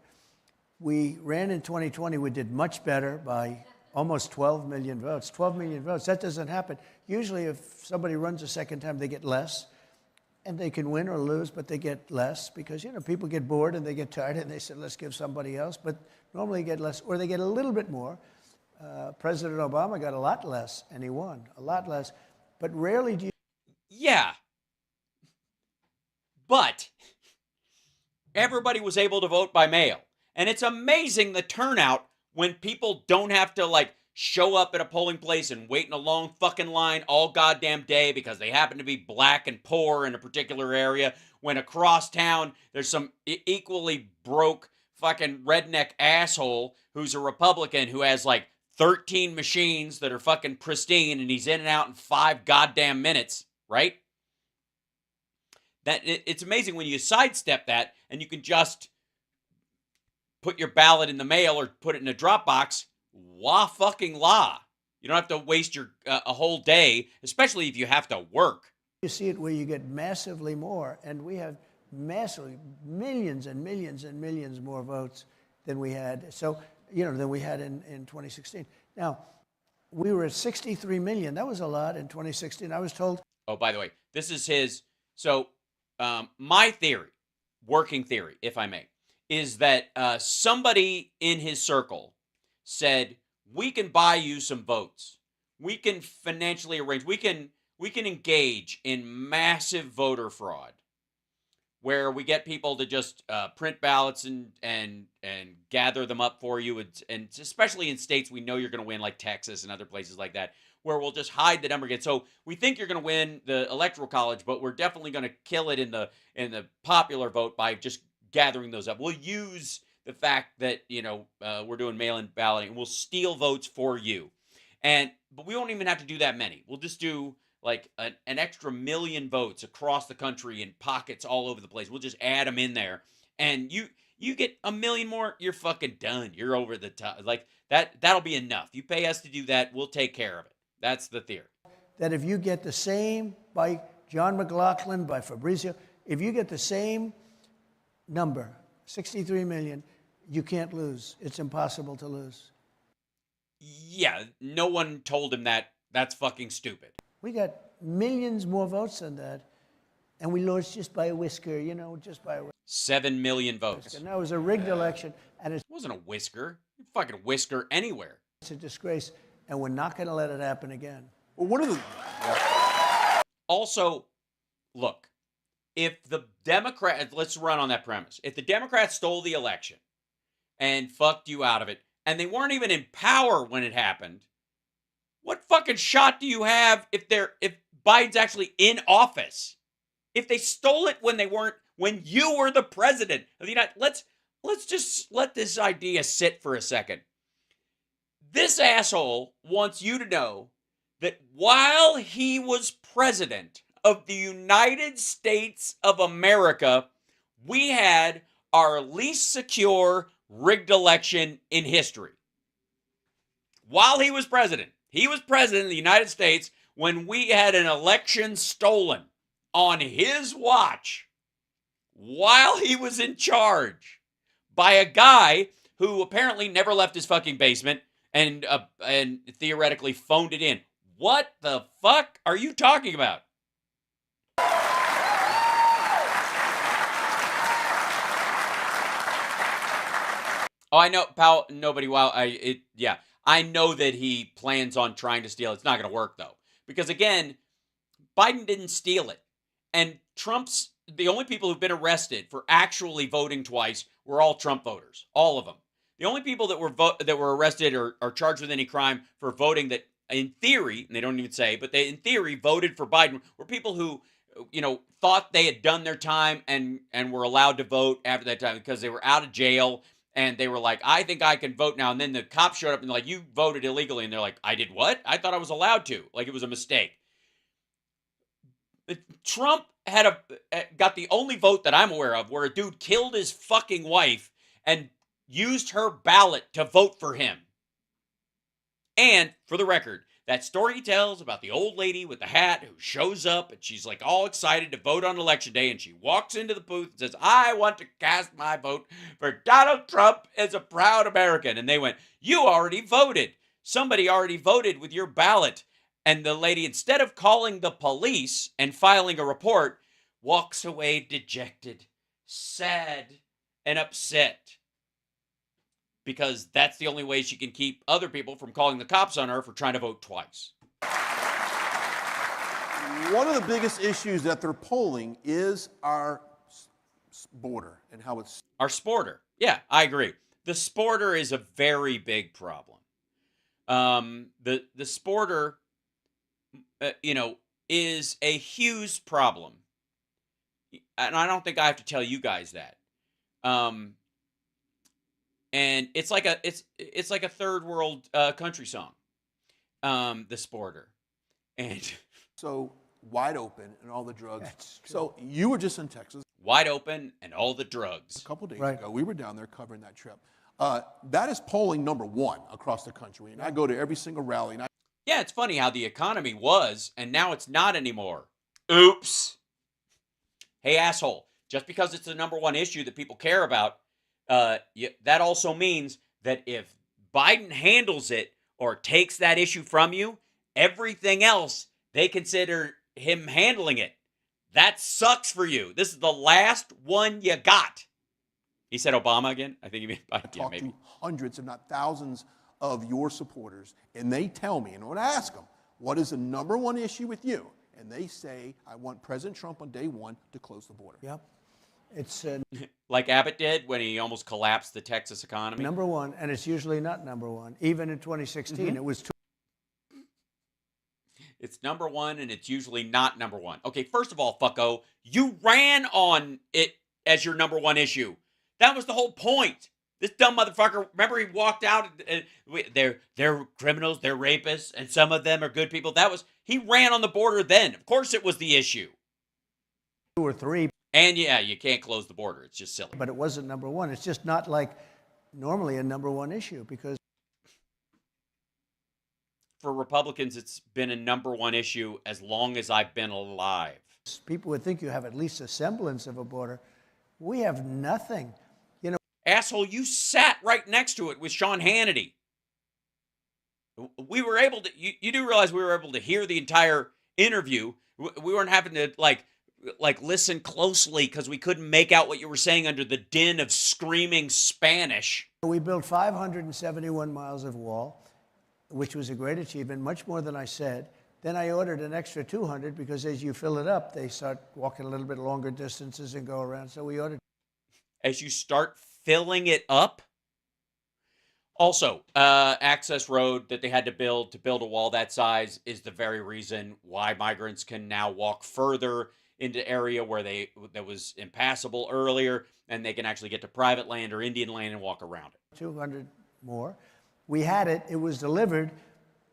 We ran in 2020, we did much better by almost 12 million votes. 12 million votes, that doesn't happen. Usually if somebody runs a second time, they get less. and they can win or lose, but they get less because, you know, people get bored and they get tired and they say, let's give somebody else. But normally you get less, or they get a little bit more. President Obama got a lot less, and he won, a lot less. But rarely do you... Yeah. But everybody was able to vote by mail. And it's amazing the turnout when people don't have to, like, show up at a polling place and wait in a long fucking line all goddamn day because they happen to be black and poor in a particular area, when across town there's some equally broke fucking redneck asshole who's a Republican who has like 13 machines that are fucking pristine and he's in and out in 5 goddamn minutes, right? It's amazing when you sidestep that and you can just put your ballot in the mail or put it in a drop box. Wah fucking la. You don't have to waste your a whole day, especially if you have to work. You see it where you get massively more, and we have massively millions and millions and millions more votes than we had. So, you know, than we had in 2016. Now, we were at 63 million. That was a lot in 2016. I was told. Oh, by the way, this is his. So, my theory, working theory, if I may, is that somebody in his circle said, we can buy you some votes. We can financially arrange. We can engage in massive voter fraud where we get people to just print ballots and gather them up for you. And especially in states we know you're going to win, like Texas and other places like that, where we'll just hide the number again. So we think you're going to win the electoral college, but we're definitely going to kill it in the popular vote by just gathering those up. We'll use the fact that, you know, we're doing mail-in balloting, and we'll steal votes for you. But we won't even have to do that many. We'll just do like an extra million votes across the country in pockets all over the place. We'll just add them in there. And you get a million more, you're fucking done. You're over the top. Like that'll be enough. You pay us to do that, we'll take care of it. That's the theory. That if you get the same by John McLaughlin, by Fabrizio, if you get the same number, 63 million, you can't lose. It's impossible to lose. Yeah, no one told him that. That's fucking stupid. We got millions more votes than that, and we lost just by a whisker, you know, just by a whisker. 7 million votes. And that was a rigged election, and it wasn't a whisker. You fucking whisker anywhere. It's a disgrace, and we're not going to let it happen again. Well, one of the... Also, look, if the Democrats, let's run on that premise. If the Democrats stole the election and fucked you out of it, and they weren't even in power when it happened, what fucking shot do you have if Biden's actually in office? If they stole it when you were the president of the United States, let's just let this idea sit for a second. This asshole wants you to know that while he was president of the United States of America, we had our least secure rigged election in history. While he was president of the United States when we had an election stolen on his watch while he was in charge by a guy who apparently never left his fucking basement and theoretically phoned it in. What the fuck are you talking about? Oh, I know, pal. Nobody. Wow. I know that he plans on trying to steal. It's not going to work though, because again, Biden didn't steal it, and the only people who've been arrested for actually voting twice were all Trump voters, all of them. The only people that were arrested or charged with any crime for voting that, in theory, and they don't even say, but they in theory voted for Biden, were people who, you know, thought they had done their time and were allowed to vote after that time because they were out of jail. And they were like, I think I can vote now. And then the cops showed up and they're like, you voted illegally. And they're like, I did what? I thought I was allowed to. Like it was a mistake. Trump got the only vote that I'm aware of where a dude killed his fucking wife and used her ballot to vote for him. And for the record, that story he tells about the old lady with the hat who shows up and she's like all excited to vote on election day, and she walks into the booth and says, I want to cast my vote for Donald Trump as a proud American. And they went, you already voted. Somebody already voted with your ballot. And the lady, instead of calling the police and filing a report, walks away dejected, sad, and upset. Because that's the only way she can keep other people from calling the cops on her for trying to vote twice. One of the biggest issues that they're polling is our border and how it's... Our sporter. Yeah, I agree. The sporter is a very big problem. The sporter, is a huge problem. And I don't think I have to tell you guys that. And it's like a third world country song. The sporter. And so wide open and all the drugs. So you were just in Texas. Wide open and all the drugs. A couple days ago, we were down there covering that trip. That is polling #1 across the country. And I go to every single rally. And yeah, it's funny how the economy was, and now it's not anymore. Oops. Hey, asshole. Just because it's the #1 issue that people care about, that also means that if Biden handles it or takes that issue from you, everything else, they consider him handling it. That sucks for you. This is the last one you got. He said Obama again? I think he meant Biden. I talked to hundreds, if not thousands, of your supporters, and they tell me, and when I ask them, what is the #1 issue with you? And they say, I want President Trump on day 1 to close the border. Yep. It's like Abbott did when he almost collapsed the Texas economy. #1, and it's usually not #1. Even in 2016, it was It's #1, and it's usually not #1. Okay, first of all, fucko, you ran on it as your #1 issue. That was the whole point. This dumb motherfucker, remember he walked out, they're criminals, they're rapists, and some of them are good people. He ran on the border then. Of course it was the issue. 2 or 3. And yeah, you can't close the border. It's just silly. But it wasn't #1. It's just not like normally a #1 issue because for Republicans, it's been a #1 issue as long as I've been alive. People would think you have at least a semblance of a border. We have nothing. Asshole, you sat right next to it with Sean Hannity. We were able to, you do realize we were able to hear the entire interview. We weren't having to like listen closely because we couldn't make out what you were saying under the din of screaming Spanish. We built 571 miles of wall, which was a great achievement, much more than I said. Then I ordered an extra 200 because as you fill it up, they start walking a little bit longer distances and go around. So we ordered. As you start filling it up. Also, access road that they had to build a wall that size is the very reason why migrants can now walk further into area where that was impassable earlier, and they can actually get to private land or Indian land and walk around it. 200 more. We had it. It was delivered.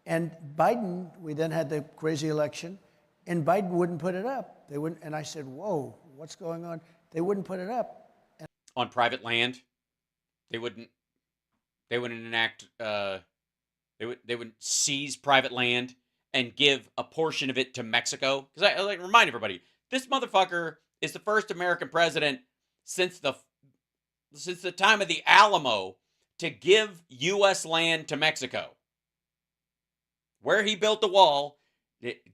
And Biden, we then had the crazy election, and Biden wouldn't put it up. They wouldn't. And I said, whoa, what's going on? They wouldn't put it up. On private land, they wouldn't enact. They would seize private land and give a portion of it to Mexico. Because I remind everybody, this motherfucker is the first American president since the time of the Alamo to give U.S. land to Mexico. Where he built the wall,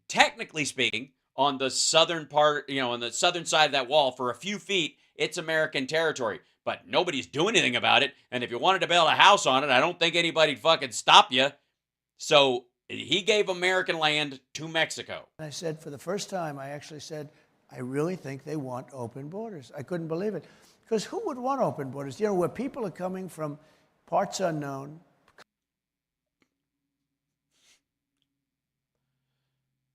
technically speaking, on the southern part, on the southern side of that wall for a few feet, it's American territory, but nobody's doing anything about it. And if you wanted to build a house on it, I don't think anybody'd fucking stop you. So he gave American land to Mexico. I said, for the first time, I actually said, I really think they want open borders. I couldn't believe it. Because who would want open borders? Where people are coming from parts unknown.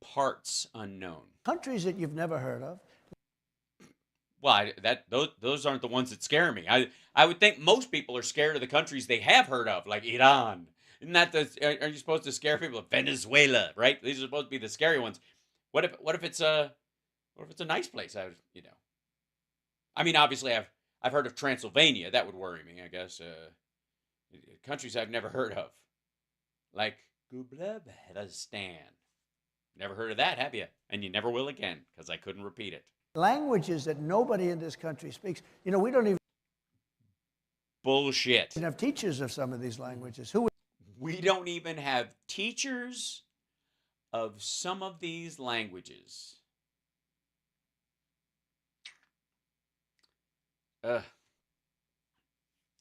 Parts unknown. Countries that you've never heard of. Well, those aren't the ones that scare me. I would think most people are scared of the countries they have heard of, like Iran. Isn't that are you supposed to scare people of Venezuela, right? These are supposed to be the scary ones. What if it's a nice place? I mean, obviously I've heard of Transylvania. That would worry me, I guess. Countries I've never heard of, like Afghanistan. Never heard of that, have you? And you never will again, because I couldn't repeat it. Languages that nobody in this country speaks. We don't even bullshit. have teachers of some of these languages. We don't even have teachers of some of these languages.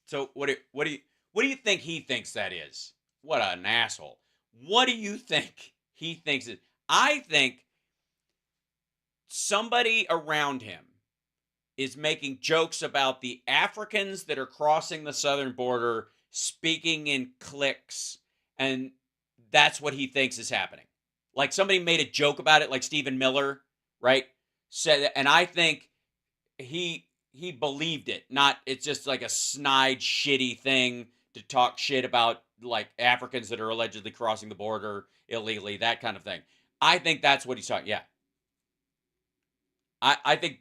So what do you think he thinks that is? What an asshole. What do you think he thinks it? I think somebody around him is making jokes about the Africans that are crossing the southern border speaking in cliques, and that's what he thinks is happening. Like somebody made a joke about it, like Stephen Miller, right? Said, and I think he believed it. Not it's just like a snide, shitty thing to talk shit about like Africans that are allegedly crossing the border illegally, that kind of thing. I think that's what he's talking. Yeah, I think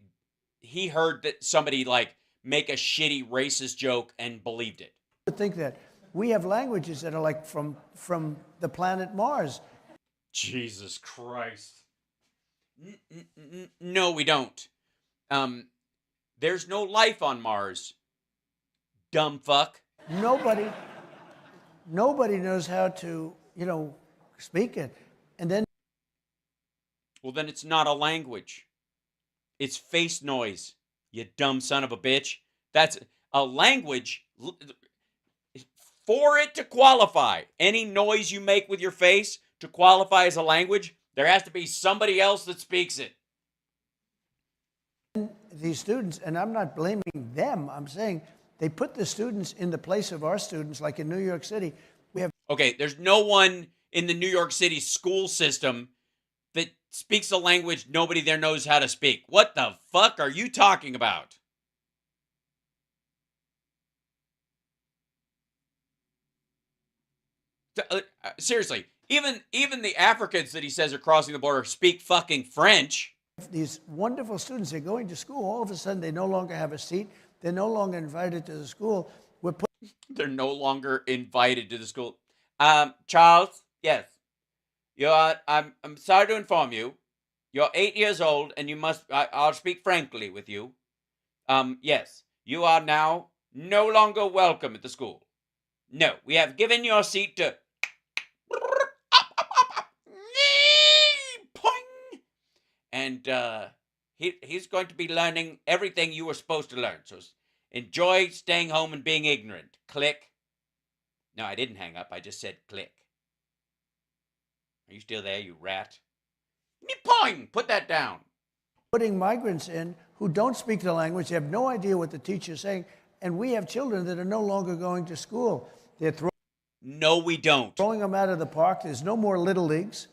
he heard that somebody like make a shitty racist joke and believed it. To think that we have languages that are like from the planet Mars. Jesus Christ. No, we don't. There's no life on Mars. Dumb fuck. Nobody knows how to, speak it. And then Well, then it's not a language. It's face noise, you dumb son of a bitch. That's a language. For it to qualify, any noise you make with your face to qualify as a language, there has to be somebody else that speaks it. these students, and I'm not blaming them, I'm saying they put the students in the place of our students, like in New York City. We have Okay, there's no one in the New York City school system that speaks a language nobody there knows how to speak. What the fuck are you talking about? Seriously, even the Africans that he says are crossing the border speak fucking French. these wonderful students, they're going to school, all of a sudden they no longer have a seat, they're no longer invited to the school. They're no longer invited to the school. Charles, yes. I'm sorry to inform you. You're 8 years old and you must, I'll speak frankly with you. Yes, you are now no longer welcome at the school. No, we have given your seat to and he's going to be learning everything you were supposed to learn. So enjoy staying home and being ignorant. Click. No, I didn't hang up. I just said click. Are you still there, you rat? Poing! Put that down. Putting migrants in who don't speak the language, they have no idea what the teacher's saying, and we have children that are no longer going to school. They're No, we don't. throwing them out of the park. There's no more little leagues.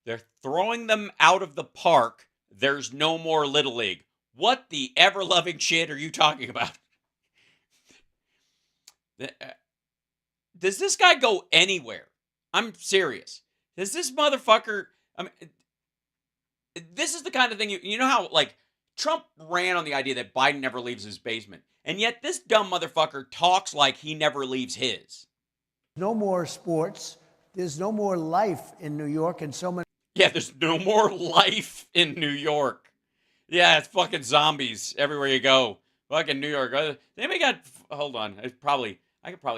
They're throwing them out of the park. There's no more Little League. What the ever-loving shit are you talking about? Does this guy go anywhere? I'm serious. Does this motherfucker... I mean, this is the kind of thing... You know how, like, Trump ran on the idea that Biden never leaves his basement. And yet this dumb motherfucker talks like he never leaves his. No more sports. There's no more life in New York, and so many... Yeah, there's no more life in New York. Yeah, it's fucking zombies everywhere you go. Fucking New York. Anybody got... Hold on. I could probably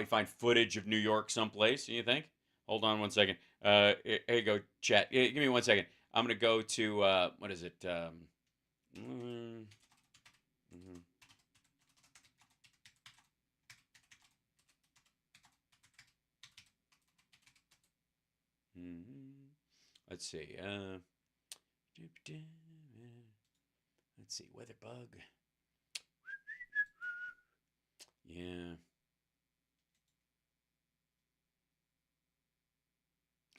find footage of New York someplace, you think? Hold on one second. Here you go, chat. Give me 1 second. I'm going to go to... what is it? Let's see. Let's see. Weather bug. Yeah.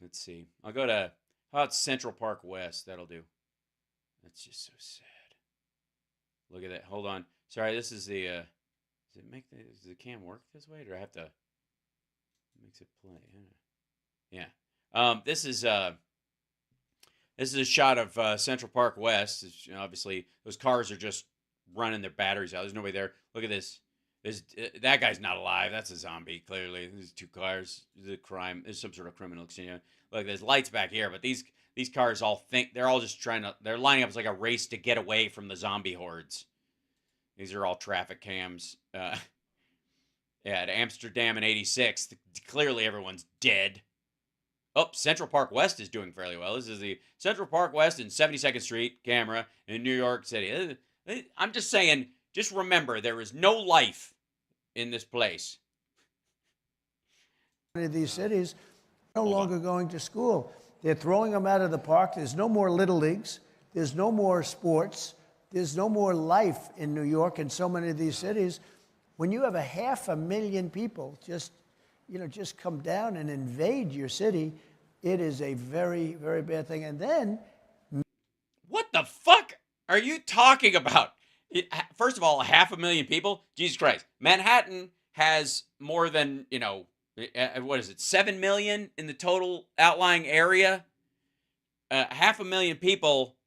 Let's see. I'll go to, how about Central Park West? That'll do. That's just so sad. Look at that. Hold on. Sorry, this is the, does the cam work this way? Or do I have to, makes it play? Yeah. This is a shot of Central Park West. It's, obviously, those cars are just running their batteries out. There's nobody there. Look at this. That guy's not alive. That's a zombie, clearly. There's two cars. There's a crime. There's some sort of criminal exchange. Look, there's lights back here, but these cars all think, they're all just trying to, they're lining up as like a race to get away from the zombie hordes. These are all traffic cams. Yeah, at Amsterdam in 86, clearly everyone's dead. Oh, Central Park West is doing fairly well. This is the Central Park West and 72nd Street camera in New York City. I'm just saying, Just remember, there is no life in this place. Many of these cities no longer going to school. They're throwing them out of the park. There's no more little leagues. There's no more sports. There's no more life in New York and so many of these cities. When you have 500,000 people just come down and invade your city, it is a very, very bad thing. And then, what the fuck are you talking about? First of all, 500,000 people? Jesus Christ. Manhattan has more than, what is it, 7 million in the total outlying area? 500,000 people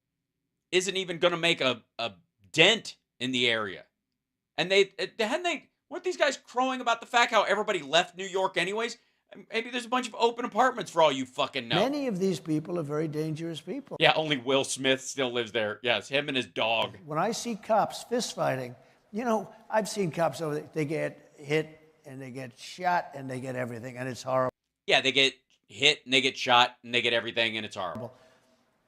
isn't even going to make a dent in the area. And weren't these guys crowing about the fact how everybody left New York anyways? Maybe there's a bunch of open apartments for all you fucking know. many of these people are very dangerous people. Yeah, only Will Smith still lives there. Yes, him and his dog. When I see cops fist fighting, I've seen cops over there, they get hit and they get shot and they get everything, and it's horrible. Yeah, they get hit and they get shot and they get everything, and it's horrible.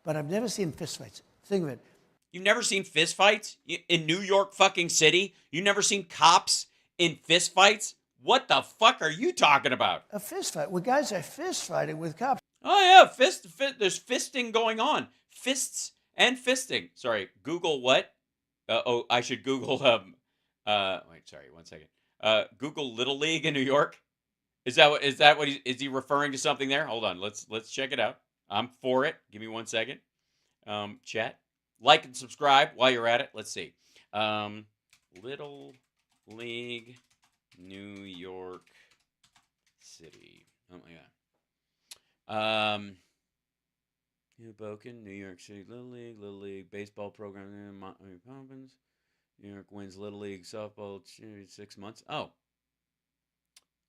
But I've never seen fist fights. Think of it. You've never seen fist fights in New York fucking city? You've never seen cops in fist fights? What the fuck are you talking about? A fist fight. Well, guys are fist fighting with cops. Oh yeah, there's fisting going on. Fists and fisting. Sorry, Google what? I should Google wait, sorry, 1 second. Google Little League in New York. Is that what is he referring to something there? Hold on, let's check it out. I'm for it. Give me 1 second. Chat. Like and subscribe while you're at it. Let's see. Little League New York City. Something like that. Hoboken, New York City Little League baseball program in Montgomery Poppins. New York wins Little League softball 6 months. Oh.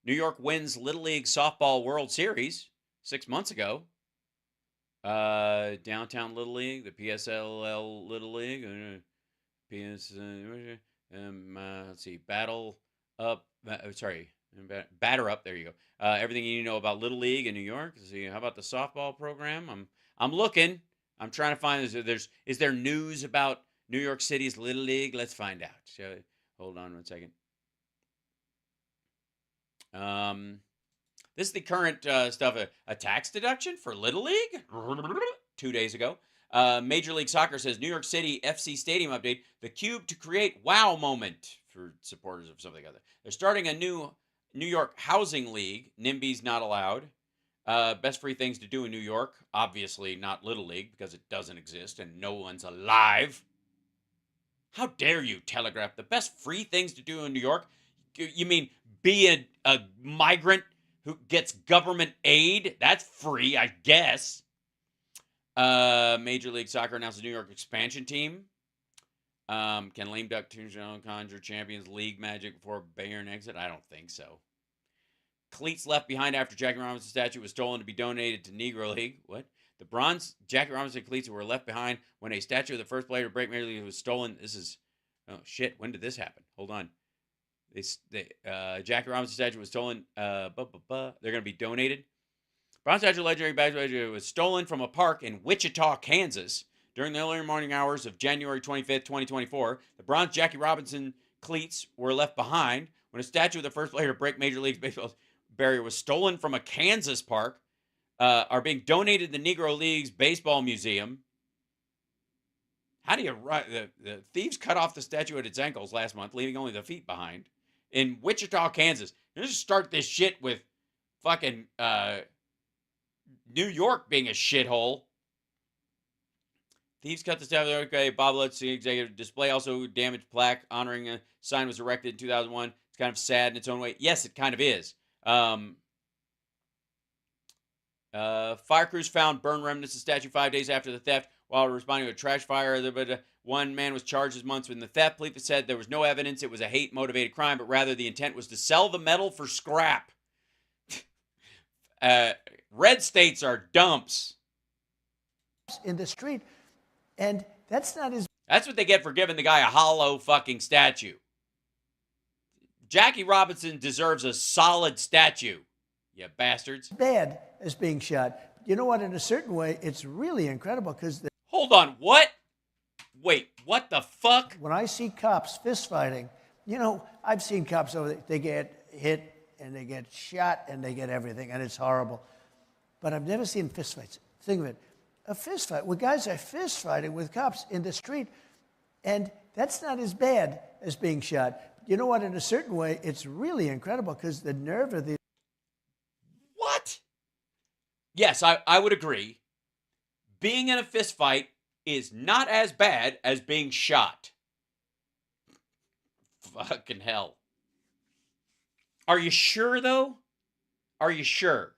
New York wins Little League softball World Series 6 months ago. Downtown Little League, the PSLL Little League, let's see, Batter Up. There you go. Everything you need to know about Little League in New York. Let's see, how about the softball program? I'm looking. I'm trying to find. Is there news about New York City's Little League? Let's find out. Hold on 1 second. This is the current stuff. A tax deduction for Little League 2 days ago. Major League Soccer says New York City FC Stadium update. The cube to create wow moment for supporters of something other. They're starting a new New York housing league. NIMBY's not allowed. Best free things to do in New York. Obviously not Little League because it doesn't exist and no one's alive. How dare you, Telegraph? The best free things to do in New York? You mean be a migrant who gets government aid? That's free, I guess. Major League Soccer announces a New York expansion team. Can lame duck conjure Champions League magic before Bayern exit? I don't think so. Cleats left behind after Jackie Robinson statue was stolen to be donated to Negro League. What? The bronze Jackie Robinson cleats were left behind when a statue of the first player to break Major League was stolen. This is, oh shit, when did this happen? Hold on. Jackie Robinson statue was stolen. They're going to be donated. Bronze statue of legendary badge was stolen from a park in Wichita, Kansas. During the early morning hours of January 25th, 2024, the bronze Jackie Robinson cleats were left behind when a statue of the first player to break Major League Baseball's barrier was stolen from a Kansas park. Are being donated to the Negro League's Baseball Museum. How do you write? The thieves cut off the statue at its ankles last month, leaving only the feet behind. In Wichita, Kansas. Let's just start this shit with fucking New York being a shithole. Thieves cut the statue. Okay, Bob Lutz, the executive display, also damaged plaque honoring a sign was erected in 2001. It's kind of sad in its own way. Yes, it kind of is. Fire crews found burned remnants of the statue 5 days after the theft while responding to a trash fire. One man was charged this month in the theft. Police said there was no evidence it was a hate-motivated crime, but rather the intent was to sell the metal for scrap. Red states are dumps. In the street, and that's not as That's what they get for giving the guy a hollow fucking statue. Jackie Robinson deserves a solid statue, you bastards. bad as being shot. You know what? In a certain way, it's really incredible because Hold on, what? Wait, what the fuck? When I see cops fist fighting, you know, I've seen cops over there, they get hit and they get shot and they get everything, and it's horrible. But I've never seen fist fights. Think of it. A fist fight, where guys are fist fighting with cops in the street, and that's not as bad as being shot. You know what? In a certain way, it's really incredible because the nerve of the... What? Yes, I would agree. Being in a fist fight is not as bad as being shot. Fucking hell. Are you sure, though? Are you sure?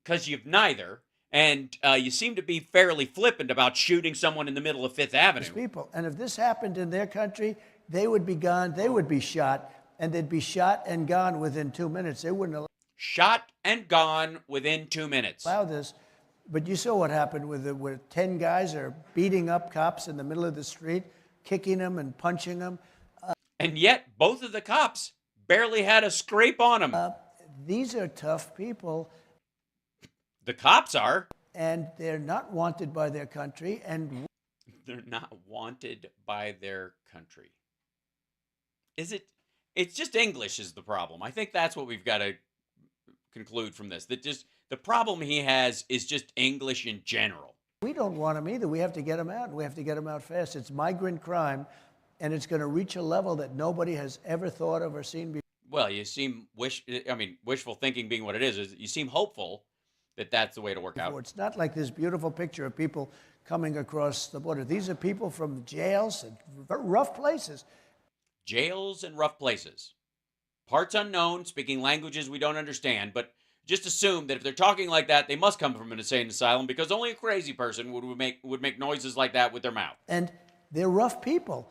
Because you've neither, and you seem to be fairly flippant about shooting someone in the middle of Fifth Avenue. People. And if this happened in their country, they would be gone, they would be shot, and they'd be shot and gone within 2 minutes. They wouldn't Shot and gone within 2 minutes. allow this. But you saw what happened where 10 guys are beating up cops in the middle of the street, kicking them and punching them. And yet, both of the cops barely had a scrape on them. These are tough people. The cops are. And they're not wanted by their country. And They're not wanted by their country. It's just English is the problem. I think that's what we've got to conclude from this. That just the problem he has is just English in general. we don't want them either. We have to get them out, and we have to get them out fast. It's migrant crime, and it's going to reach a level that nobody has ever thought of or seen before. Well, you seem wishful thinking being what it is you seem hopeful that that's the way to work out. It's not like this beautiful picture of people coming across the border. These are people from jails and rough places. Jails and rough places. Parts unknown, speaking languages we don't understand, but just assume that if they're talking like that, they must come from an insane asylum because only a crazy person would make noises like that with their mouth. And they're rough people,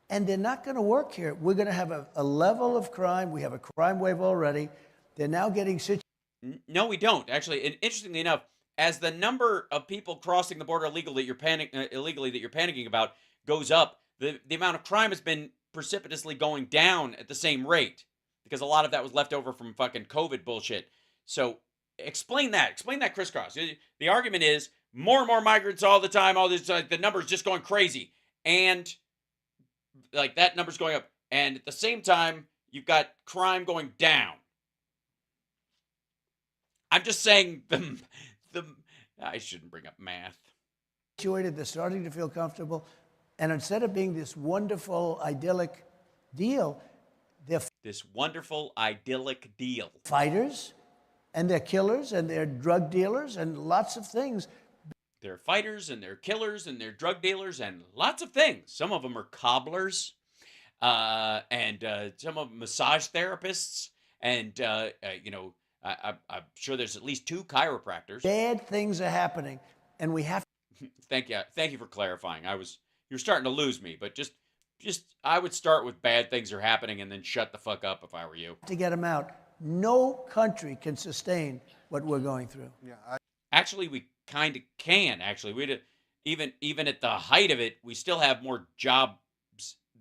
and they're not going to work here. We're going to have a level of crime. We have a crime wave already. They're now getting situated. No, we don't. Actually, and interestingly enough, as the number of people crossing the border illegally that you're panicking about goes up, the amount of crime has been precipitously going down at the same rate because a lot of that was left over from fucking COVID bullshit. So explain that. Explain that crisscross. The argument is more and more migrants all the time. All this, the number's just going crazy, and like that number's going up, and at the same time you've got crime going down. I'm just saying I shouldn't bring up math. They're starting to feel comfortable, and instead of being this wonderful, idyllic deal, they're fighters, and they're killers, and they're drug dealers, and lots of things. They're fighters, and they're killers, and they're drug dealers, and lots of things. Some of them are cobblers, and some of them massage therapists, and I'm sure there's at least 2 chiropractors. Bad things are happening, and we have Thank you for clarifying. You're starting to lose me, but just I would start with bad things are happening and then shut the fuck up if I were you. to get them out. No country can sustain what we're going through. Actually, we kind of can. Actually, even at the height of it, we still have more jobs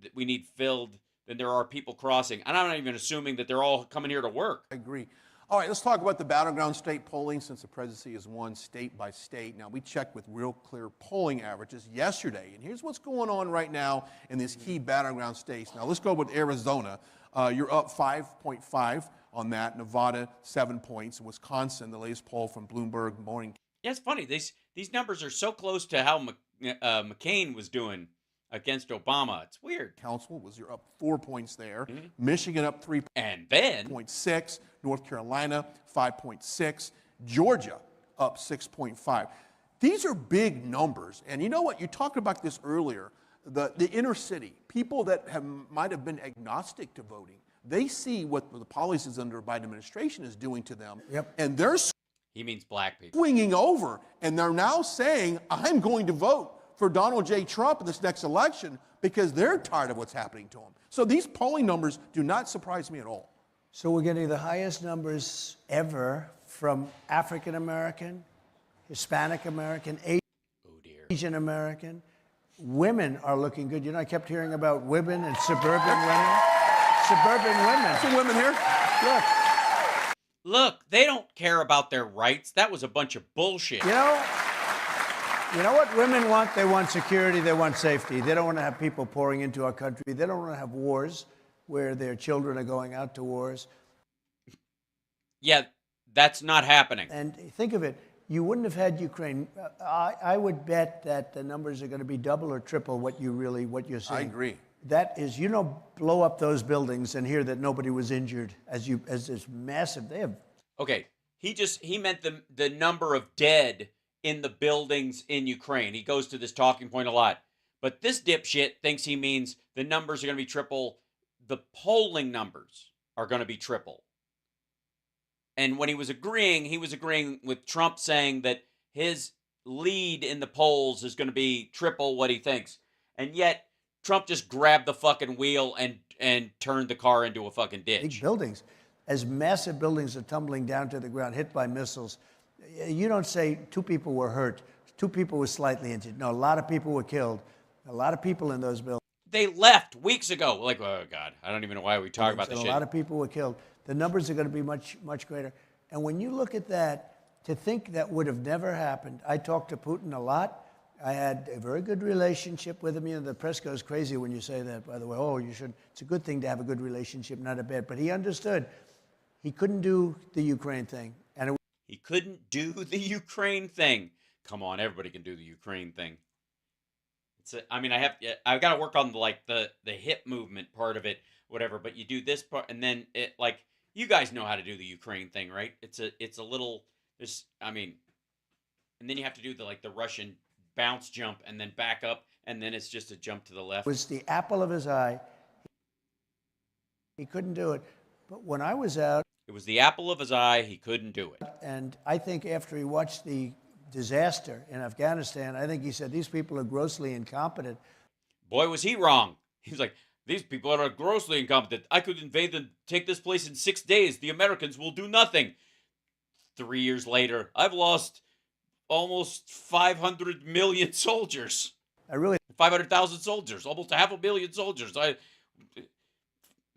that we need filled than there are people crossing. And I'm not even assuming that they're all coming here to work. I agree. All right, let's talk about the battleground state polling since the presidency is won state by state. Now, we checked with Real Clear polling averages yesterday, and here's what's going on right now in these key battleground states. Now, let's go with Arizona. You're up 5.5 on that. Nevada, 7 points. Wisconsin, the latest poll from Bloomberg Morning. Yeah, it's funny. These numbers are so close to how McCain was doing against Obama. It's weird. Council you're up 4 points there. Mm-hmm. Michigan up 3. And then 0.6. North Carolina 5.6. Georgia up 6.5. These are big numbers. And you know what? You talked about this earlier. The inner city, people that might have been agnostic to voting, they see what the policies under the Biden administration is doing to them. Yep. And they're he means black people. swinging over. And they're now saying, I'm going to vote for Donald J. Trump in this next election because they're tired of what's happening to them. So these polling numbers do not surprise me at all. So we're getting the highest numbers ever from African American, Hispanic American, Asian American. Women are looking good. You know, I kept hearing about women and suburban women. Suburban women. Some women here. Look, they don't care about their rights. That was a bunch of bullshit. You know, You know what women want? They want security. They want safety. They don't want to have people pouring into our country. They don't want to have wars where their children are going out to wars. Yeah, that's not happening. And think of it. You wouldn't have had Ukraine. I would bet that the numbers are going to be double or triple what you're seeing. I agree. That is, blow up those buildings and hear that nobody was injured as this massive. They have. Okay, he meant the number of dead in the buildings in Ukraine. He goes to this talking point a lot. But this dipshit thinks he means the numbers are going to be triple. The polling numbers are going to be triple. And when he was agreeing with Trump saying that his lead in the polls is going to be triple what he thinks. And yet Trump just grabbed the fucking wheel and turned the car into a fucking ditch. Big buildings. As massive buildings are tumbling down to the ground, hit by missiles, you don't say 2 people were hurt, 2 people were slightly injured. No, a lot of people were killed. A lot of people in those buildings. They left weeks ago. Like, oh, God, I don't even know why we talk about this shit. A lot of people were killed. The numbers are going to be much, much greater. And when you look at that, to think that would have never happened. I talked to Putin a lot. I had a very good relationship with him. You know, the press goes crazy when you say that, by the way. Oh, you should. It's a good thing to have a good relationship, not a bad. But he understood. He couldn't do the Ukraine thing. He couldn't do the Ukraine thing. Come on, everybody can do the Ukraine thing. I've got to work on the hip movement part of it, whatever. But you do this part, and then it you guys know how to do the Ukraine thing, right? It's a little and then you have to do the Russian bounce jump and then back up, and then it's just a jump to the left. It was the apple of his eye. He couldn't do it. But when I was out, it was the apple of his eye. He couldn't do it. And I think after he watched the disaster in Afghanistan, I think he said, these people are grossly incompetent. Boy, was he wrong. He was like, these people are grossly incompetent. I could invade and take this place in 6 days. The Americans will do nothing. 3 years later, I've lost almost 500 million soldiers. 500,000 soldiers, almost 500 million soldiers.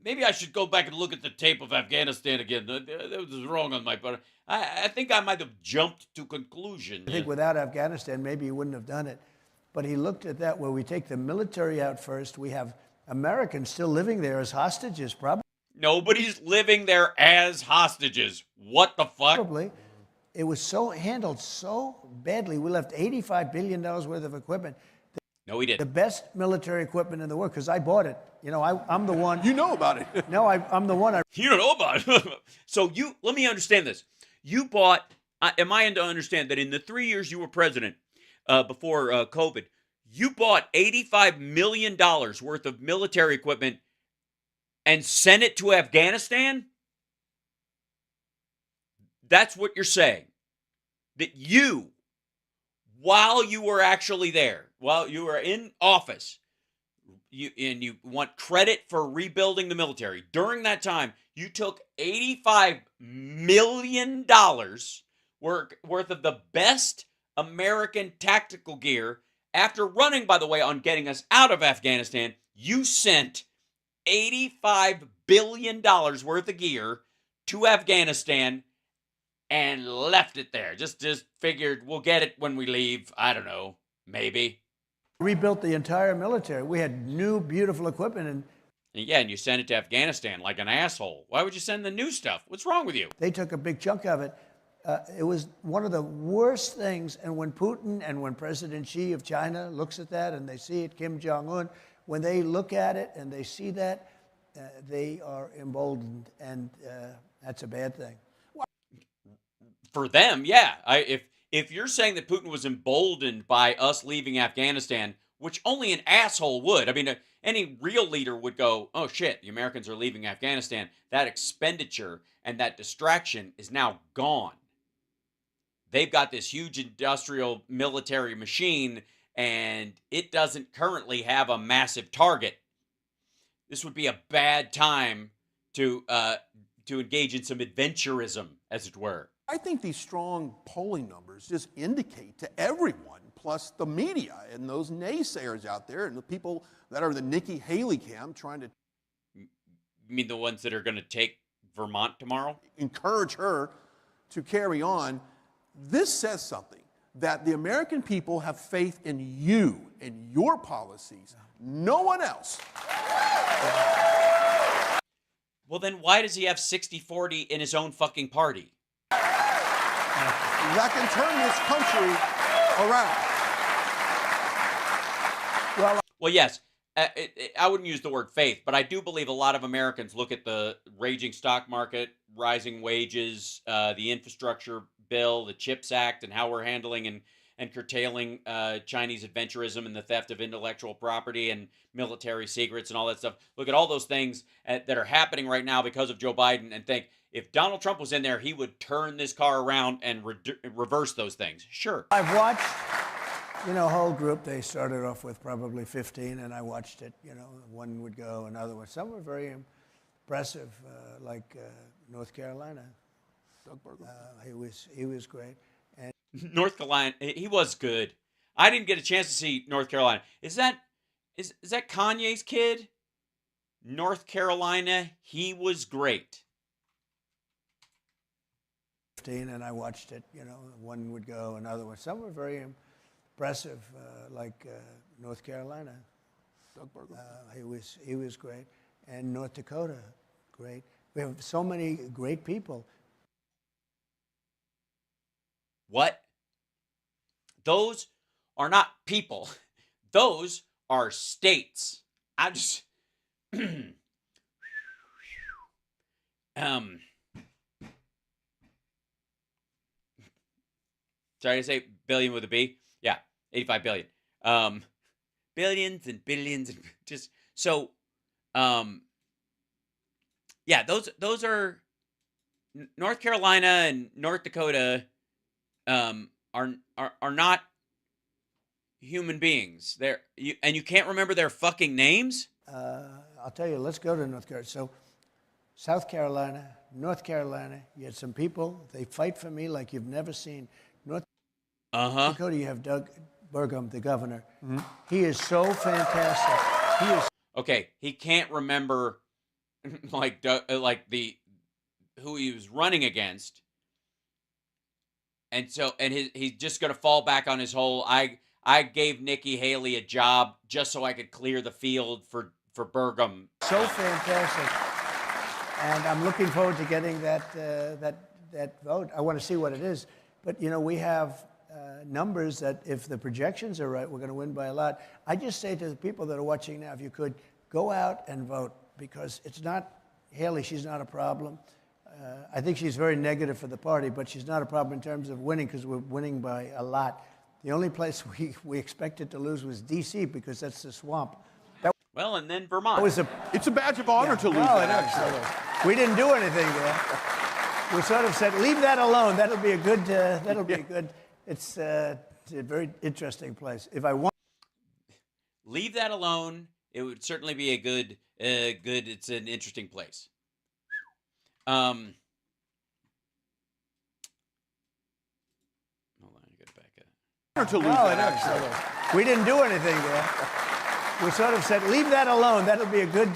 Maybe I should go back and look at the tape of Afghanistan again. That was wrong on my part. I think I might have jumped to conclusion. I think without Afghanistan, maybe he wouldn't have done it. But he looked at that where we take the military out first. We have Americans still living there as hostages, probably. Nobody's living there as hostages. What the fuck? Probably. It was handled so badly. We left $85 billion worth of equipment. No, we didn't. The best military equipment in the world, because I bought it. You know, I'm the one. You know about it. No, I'm the one. You don't know about it. So let me understand this. You bought, am I to understand that in the 3 years you were president before COVID, you bought $85 million worth of military equipment and sent it to Afghanistan? That's what you're saying. That you, while you were actually there, while you were in office, you want credit for rebuilding the military. During that time, you took $85 million worth of the best American tactical gear. After running, by the way, on getting us out of Afghanistan, you sent $85 billion worth of gear to Afghanistan and left it there. Just figured we'll get it when we leave. I don't know, maybe. Rebuilt the entire military. We had new, beautiful equipment. And you sent it to Afghanistan like an asshole. Why would you send the new stuff? What's wrong with you? They took a big chunk of it. It was one of the worst things. And when Putin and when President Xi of China looks at that and they see it, Kim Jong-un, when they look at it and they see that, they are emboldened. And that's a bad thing. For them, yeah. If you're saying that Putin was emboldened by us leaving Afghanistan, which only an asshole would. I mean, any real leader would go, oh shit, the Americans are leaving Afghanistan. That expenditure and that distraction is now gone. They've got this huge industrial military machine, and it doesn't currently have a massive target. This would be a bad time to engage in some adventurism, as it were. I think these strong polling numbers just indicate to everyone, plus the media and those naysayers out there and the people that are the Nikki Haley camp trying to... You mean the ones that are going to take Vermont tomorrow? Encourage her to carry on. This says something. that the American people have faith in you and your policies, no one else. Well, then why does he have 60-40 in his own fucking party? That can turn this country around. Well, yes, I wouldn't use the word faith, but I do believe a lot of Americans look at the raging stock market, rising wages, the infrastructure bill, the CHIPS Act, and how we're handling and curtailing Chinese adventurism and the theft of intellectual property and military secrets and all that stuff. Look at all those things that are happening right now because of Joe Biden and think, if Donald Trump was in there, he would turn this car around and reverse those things. Sure. I've watched, a whole group. They started off with probably 15, and I watched it. One would go, another one. Some were very impressive, like North Carolina. Doug Burgum. He was great. And North Carolina, he was good. I didn't get a chance to see North Carolina. Is that Kanye's kid? North Carolina, he was great. And I watched it. One would go, another one. Some were very impressive, like North Carolina. Doug Burgum. He was great, and North Dakota, great. We have so many great people. What? Those are not people. Those are states. I just sorry to say billion with a B. Yeah, 85 billion. Billions and billions and just so yeah, those are North Carolina and North Dakota are not human beings. You can't remember their fucking names? I'll tell you, let's go to North Carolina. So South Carolina, North Carolina, you had some people, they fight for me like you've never seen. North Dakota, you have Doug Burgum, the governor. He is so fantastic. He is. Okay, he can't remember like who he was running against, and he's just gonna fall back on his whole. I gave Nikki Haley a job just so I could clear the field for Burgum. So fantastic, and I'm looking forward to getting that vote. I want to see what it is, but we have numbers that if the projections are right, we're going to win by a lot. I just say to the people that are watching now, if you could go out and vote, because it's not Haley. She's not a problem. I think she's very negative for the party, but she's not a problem in terms of winning because we're winning by a lot. The only place we expected to lose was D.C. because that's the swamp. Well, and then Vermont. It's a badge of honor to lose No, that, it is. actually. We didn't do anything there. We sort of said, leave that alone. That'll be a good. It's a very interesting place. If I want, leave that alone. It would certainly be a good. It's an interesting place. Hold on, I got to back up. To lose no, that, it actually. is. We didn't do anything there. We sort of said, leave that alone. That'll be a good.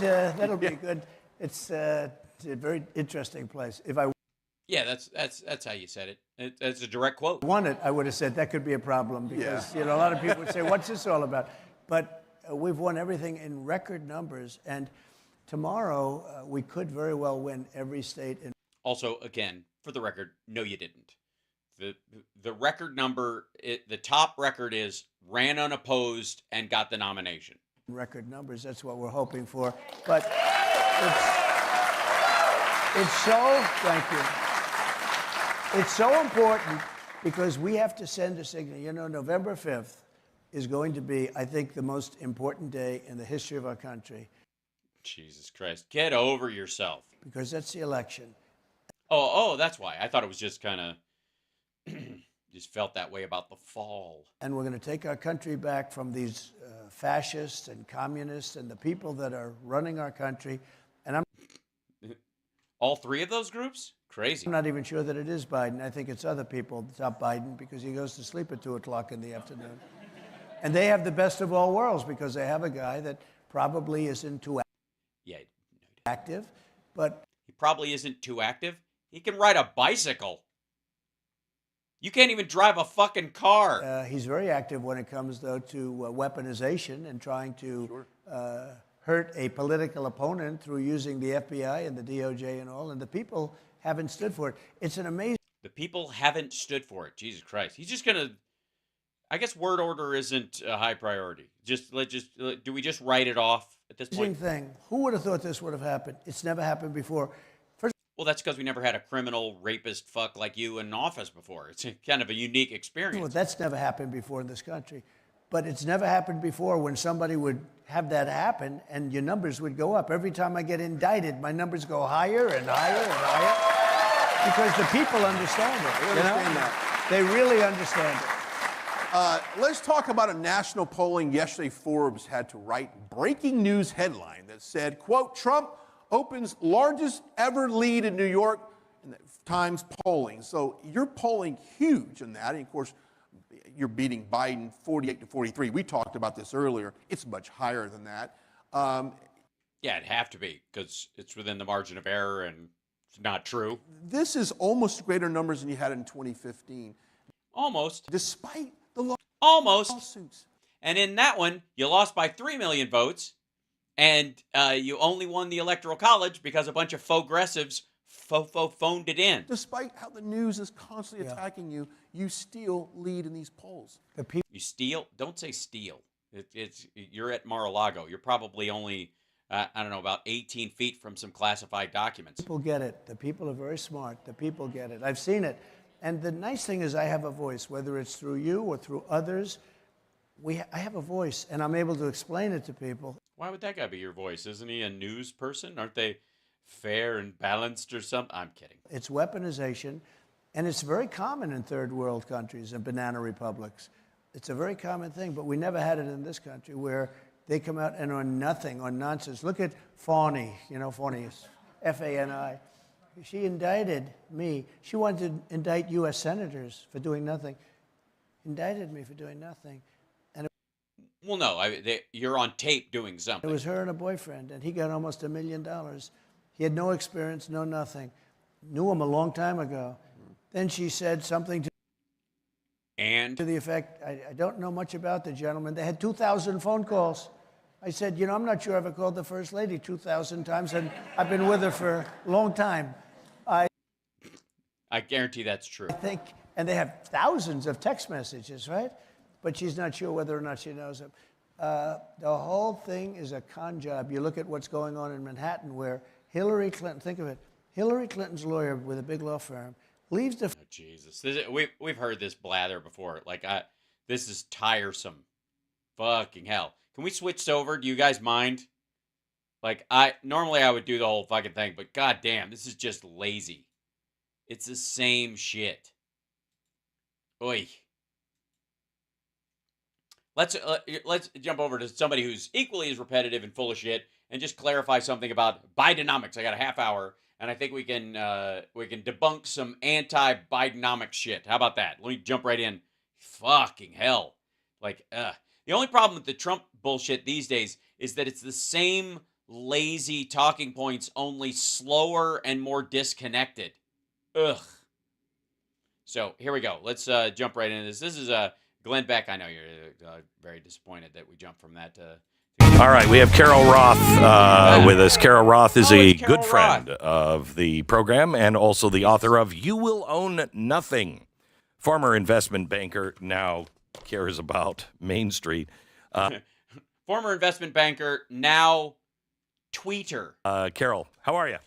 It's a very interesting place. If I Yeah, that's how you said it. That's a direct quote. won it, I would have said that could be a problem because a lot of people would say, "What's this all about?" But we've won everything in record numbers, and tomorrow we could very well win every state. Also, again, for the record, no, you didn't. The record number, the top record is ran unopposed and got the nomination. Record numbers. That's what we're hoping for. But it's so. Thank you. It's so important because we have to send a signal. November 5th is going to be, I think, the most important day in the history of our country. Jesus Christ. Get over yourself. Because that's the election. Oh, that's why. I thought it was just kind of, just felt that way about the fall. And we're going to take our country back from these fascists and communists and the people that are running our country. And All three of those groups? Crazy. I'm not even sure that it is Biden. I think it's other people. It's not Biden because he goes to sleep at 2 o'clock in the afternoon. And they have the best of all worlds because they have a guy that probably isn't too active, but he probably isn't too active. He can ride a bicycle. You can't even drive a fucking car. He's very active when it comes, though, to weaponization and trying to hurt a political opponent through using the FBI and the DOJ and all. And the people haven't stood for it. It's an amazing. The people haven't stood for it. Jesus Christ. He's just going to. I guess word order isn't a high priority. Do we just write it off at this point? Thing. Who would have thought this would have happened? It's never happened before. Well, that's because we never had a criminal rapist fuck like you in office before. It's kind of a unique experience. Well, that's never happened before in this country. But it's never happened before when somebody would have that happen and your numbers would go up. Every time I get indicted, my numbers go higher and higher and higher because the people understand it. They understand that. They really understand it. Let's talk about a national polling. Yesterday, Forbes had to write breaking news headline that said, quote, Trump opens largest ever lead in New York in the Times polling. So you're polling huge in that. And of course, you're beating Biden 48 to 43. We talked about this earlier. It's much higher than that. Yeah, it'd have to be because it's within the margin of error and it's not true. This is almost greater numbers than you had in 2015. Almost. Despite the lawsuits. And in that one, you lost by 3 million votes, and you only won the Electoral College because a bunch of faux-gressives phoned it in. Despite how the news is constantly attacking you, you still lead in these polls. You steal? Don't say steal. You're at Mar-a-Lago. You're probably only, I don't know, about 18 feet from some classified documents. People get it. The people are very smart. The people get it. I've seen it. And the nice thing is I have a voice, whether it's through you or through others. I have a voice, and I'm able to explain it to people. Why would that guy be your voice? Isn't he a news person? Aren't they fair and balanced or something? I'm kidding. It's weaponization, and it's very common in third world countries and banana republics. It's a very common thing, but we never had it in this country where they come out and on nothing, on nonsense. Look at Fani, Fani is F-A-N-I. She indicted me. She wanted to indict U.S. senators for doing nothing. Indicted me for doing nothing. Well, no, you're on tape doing something. It was her and a boyfriend, and he got almost $1 million. He had no experience, no nothing. Knew him a long time ago. Then she said something to the effect, I don't know much about the gentleman. They had 2,000 phone calls. I said, I'm not sure I ever called the First Lady 2,000 times, and I've been with her for a long time. I guarantee that's true. I think, and they have thousands of text messages, right? But she's not sure whether or not she knows him. The whole thing is a con job. You look at what's going on in Manhattan where Hillary Clinton, think of it, Hillary Clinton's lawyer with a big law firm leaves the... Oh, Jesus. We've heard this blather before. This is tiresome. Fucking hell. Can we switch over? Do you guys mind? Normally I would do the whole fucking thing, but goddamn, this is just lazy. It's the same shit. Oy. Let's jump over to somebody who's equally as repetitive and full of shit and just clarify something about Bidenomics. I got a half hour, and I think we can debunk some anti-Bidenomics shit. How about that? Let me jump right in. Fucking hell. The only problem with the Trump bullshit these days is that it's the same lazy talking points, only slower and more disconnected. Ugh. So here we go. Let's jump right into this. This is Glenn Beck. I know you're very disappointed that we jumped from that to... All right, we have Carol Roth with us. Carol Roth is a good friend of the program and also the author of You Will Own Nothing. Former investment banker, now cares about Main Street. Former investment banker, now tweeter. Carol, how are you?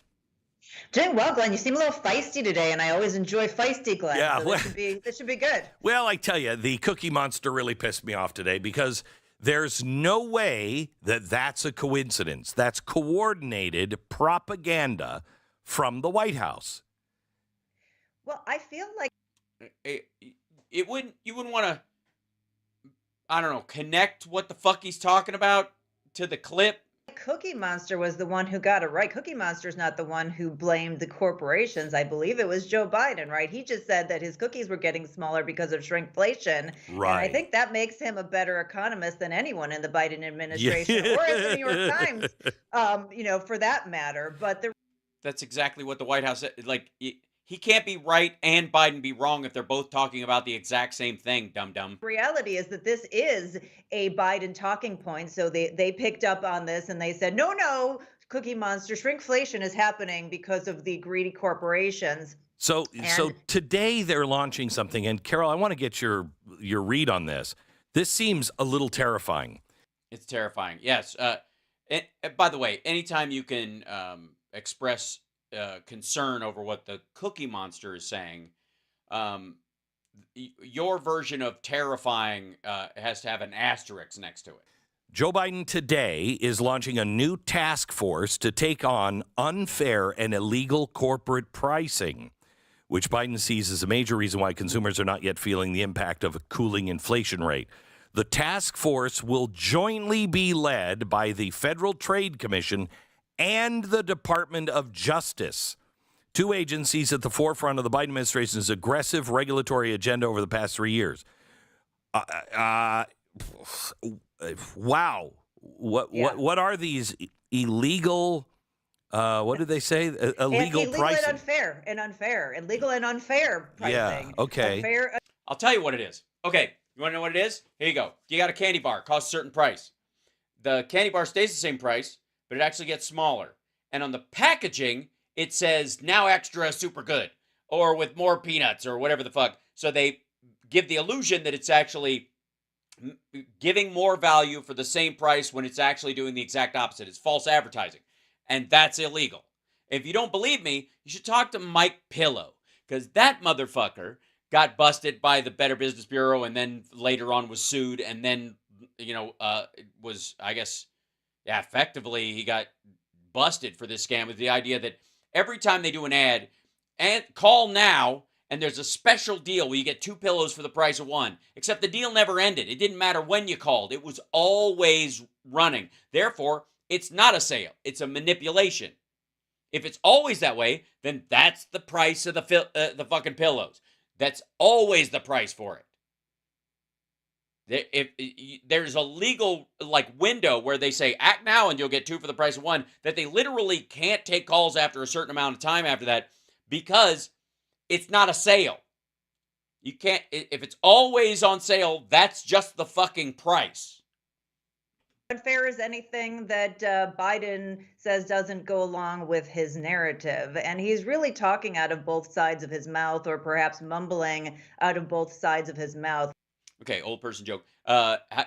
Doing well, Glenn. You seem a little feisty today, and I always enjoy feisty, Glenn. Yeah, so this should be good. Well, I tell you, the Cookie Monster really pissed me off today because there's no way that that's a coincidence. That's coordinated propaganda from the White House. Well, I feel like you wouldn't want to, I don't know, connect what the fuck he's talking about to the clip. Cookie Monster was the one who got it right. Cookie Monster's not the one who blamed the corporations. I believe it was Joe Biden, right? He just said that his cookies were getting smaller because of shrinkflation. Right. And I think that makes him a better economist than anyone in the Biden administration or in the New York Times, for that matter. But that's exactly what the White House said. He can't be right and Biden be wrong if they're both talking about the exact same thing, dum-dum. Reality is that this is a Biden talking point. So they picked up on this and they said, no, Cookie Monster, shrinkflation is happening because of the greedy corporations. So today they're launching something, and Carol, I want to get your read on this. This seems a little terrifying. It's terrifying. Yes. And by the way, anytime you can express concern over what the Cookie Monster is saying, your version of terrifying has to have an asterisk next to it. Joe Biden today is launching a new task force to take on unfair and illegal corporate pricing, which Biden sees as a major reason why consumers are not yet feeling the impact of a cooling inflation rate. The task force will jointly be led by the Federal Trade Commission and the Department of Justice, two agencies at the forefront of the Biden administration's aggressive regulatory agenda over the past 3 years. Wow. What are these illegal, what did they say? Illegal pricing. Illegal and unfair pricing. Yeah, okay. Unfair, I'll tell you what it is. Okay, you want to know what it is? Here you go. You got a candy bar, costs a certain price. The candy bar stays the same price, but it actually gets smaller. And on the packaging, it says now extra super good, or with more peanuts, or whatever the fuck. So they give the illusion that it's actually giving more value for the same price when it's actually doing the exact opposite. It's false advertising, and that's illegal. If you don't believe me, you should talk to Mike Pillow, because that motherfucker got busted by the Better Business Bureau and then later on was sued and then, was, I guess, effectively he got busted for this scam with the idea that every time they do an ad, and call now, and there's a special deal where you get 2 pillows for the price of 1. Except the deal never ended. It didn't matter when you called. It was always running. Therefore, it's not a sale. It's a manipulation. If it's always that way, then that's the price of the fucking pillows. That's always the price for it. If there's a legal window where they say act now and you'll get 2 for the price of 1, that they literally can't take calls after a certain amount of time after that because it's not a sale. You can't, if it's always on sale, that's just the fucking price. unfair is anything that Biden says doesn't go along with his narrative. And he's really talking out of both sides of his mouth, or perhaps mumbling out of both sides of his mouth. Okay, old person joke.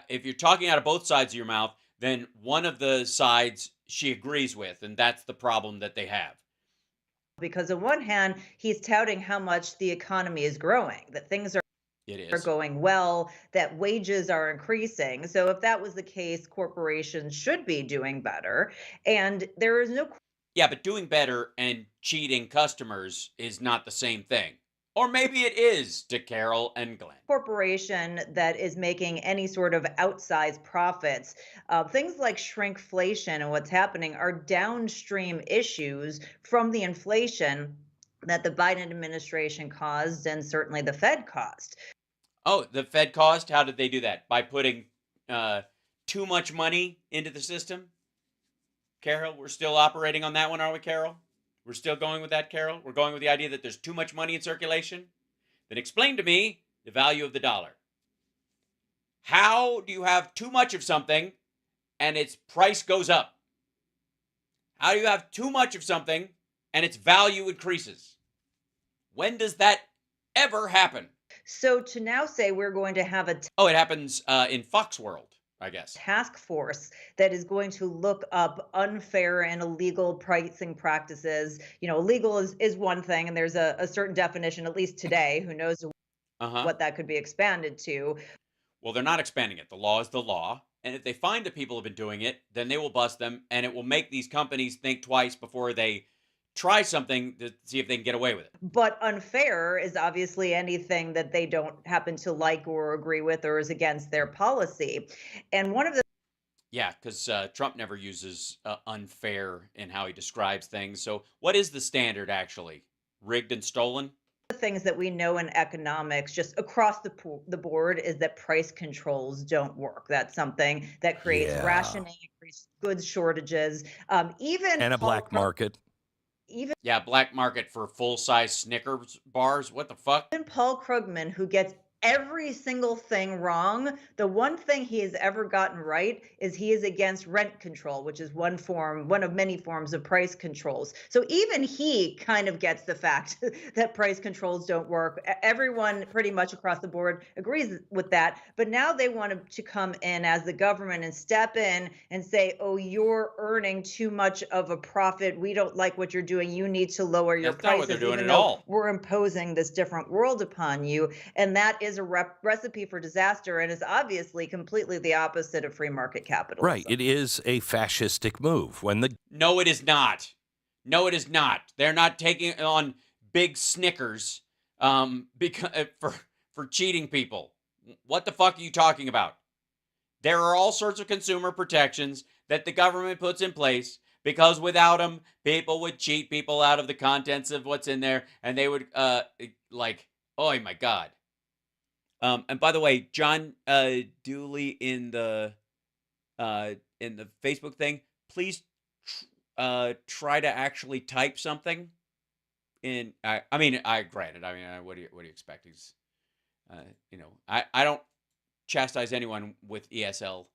If you're talking out of both sides of your mouth, then one of the sides she agrees with, and that's the problem that they have. Because on one hand, he's touting how much the economy is growing, that things are going well, that wages are increasing. So if that was the case, corporations should be doing better. And there is no... Yeah, but doing better and cheating customers is not the same thing. Or maybe it is to Carol and Glenn. Corporation that is making any sort of outsized profits. Things like shrinkflation and what's happening are downstream issues from the inflation that the Biden administration caused, and certainly the Fed caused. Oh, the Fed caused? How did they do that? By putting too much money into the system? Carol, we're still operating on that one, are we, Carol? We're still going with that, Carol? We're going with the idea that there's too much money in circulation? Then explain to me the value of the dollar. How do you have too much of something and its price goes up? How do you have too much of something and its value increases? When does that ever happen? So to now say we're going to have a... it happens in Fox World, I guess. Task force that is going to look up unfair and illegal pricing practices. You know, illegal is one thing, and there's a certain definition, at least today. Who knows what that could be expanded to? Well, they're not expanding it. The law is the law. And if they find that people have been doing it, then they will bust them, and it will make these companies think twice before they try something to see if they can get away with it. But unfair is obviously anything that they don't happen to like or agree with or is against their policy. And one of the... Yeah, because Trump never uses unfair in how he describes things. So what is the standard, actually? Rigged and stolen? The things that we know in economics, just across the board, is that price controls don't work. That's something that creates rationing, increased goods shortages, even... And a black market. even Yeah, black market for full-size Snickers bars. What the fuck? Paul Krugman, who gets every single thing wrong, the one thing he has ever gotten right is he is against rent control, which is one of many forms of price controls. So even he kind of gets the fact that price controls don't work. Everyone pretty much across the board agrees with that. But now they want to come in as the government and step in and say, oh, you're earning too much of a profit. We don't like what you're doing. You need to lower your That's not what prices, they're doing even at though all. we're imposing this different world upon you. And that is a recipe for disaster, and is obviously completely the opposite of free market capitalism. Right. It is a fascistic move. When the No, it is not. No, it is not. They're not taking on big Snickers because for cheating people. What the fuck are you talking about? There are all sorts of consumer protections that the government puts in place because without them, people would cheat people out of the contents of what's in there, and they would like, oh my god. And by the way, John Dooley in the Facebook thing, please try to actually type something in. I mean, granted, I mean, what do you expect? He's, I don't chastise anyone with ESL,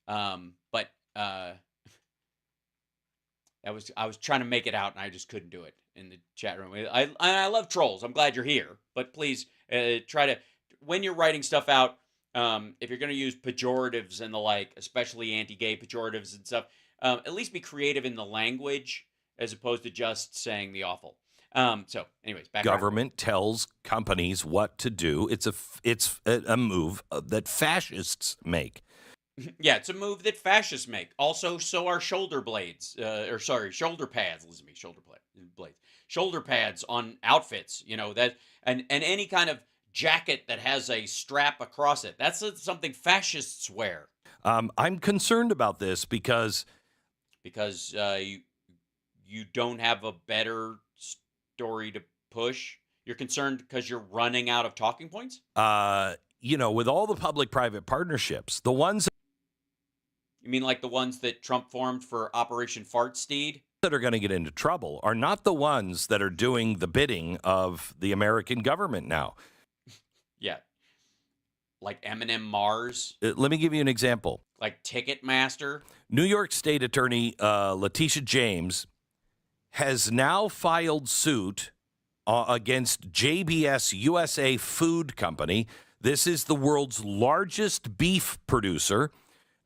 but I was trying to make it out and I just couldn't do it in the chat room. I love trolls. I'm glad you're here, but please try to, when you're writing stuff out, if you're going to use pejoratives and the like, especially anti-gay pejoratives and stuff, at least be creative in the language as opposed to just saying the awful. So, anyways, back government tells companies what to do. It's a move that fascists make. Yeah, it's a move that fascists make. Also, so are shoulder blades, shoulder pads. Listen to me, blades, shoulder pads on outfits. You know that, and any kind of jacket that has a strap across it. That's something fascists wear. I'm concerned about this because you don't have a better story to push. You're concerned because you're running out of talking points. With all the public-private partnerships, the ones. You mean like the ones that Trump formed for Operation Fartsteed? That are going to get into trouble are not the ones that are doing the bidding of the American government now. Yeah. Like M&M Mars. Let me give you an example. Like Ticketmaster. New York State Attorney Letitia James has now filed suit against JBS USA Food Company. This is the world's largest beef producer,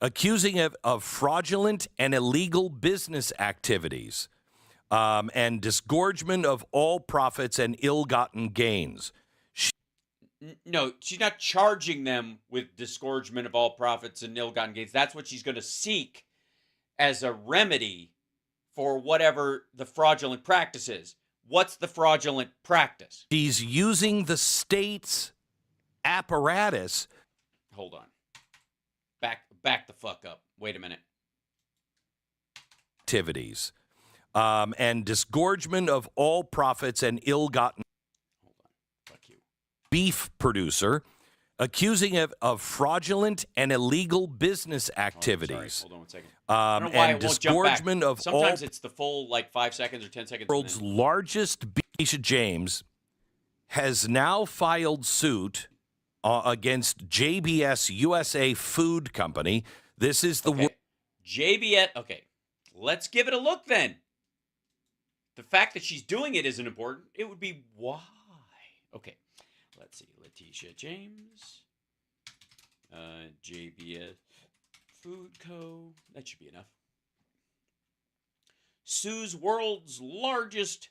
accusing it of fraudulent and illegal business activities and disgorgement of all profits and ill-gotten gains. No, she's not charging them with disgorgement of all profits and ill-gotten gains. That's what she's going to seek as a remedy for whatever the fraudulent practice is. What's the fraudulent practice? She's using the state's apparatus. Hold on. Back the fuck up. Wait a minute. Activities and disgorgement of all profits and ill-gotten. Hold on. Fuck you. Beef producer, accusing it of fraudulent and illegal business activities. Hold on 1 second. And disgorgement of all. Sometimes it's the full 5 seconds or 10 seconds. World's largest beef. James has now filed suit against JBS USA Food Company. This is the JBS. Okay, let's give it a look then. The fact that she's doing it isn't important. It would be why. Okay, let's see. Letitia James, JBS Food Co. That should be enough. Sues world's largest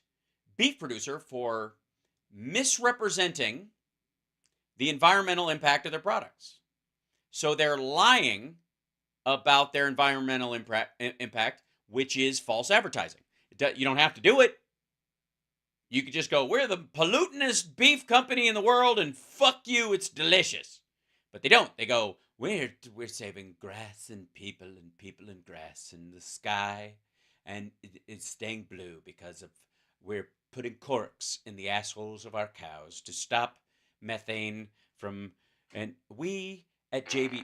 beef producer for misrepresenting the environmental impact of their products. So they're lying about their environmental impact, which is false advertising. You don't have to do it. You could just go, we're the pollutinest beef company in the world, and fuck you, it's delicious. But they don't. They go, we're saving grass and people and grass and the sky, and it's staying blue because of we're putting corks in the assholes of our cows to stop methane from, and we at JB,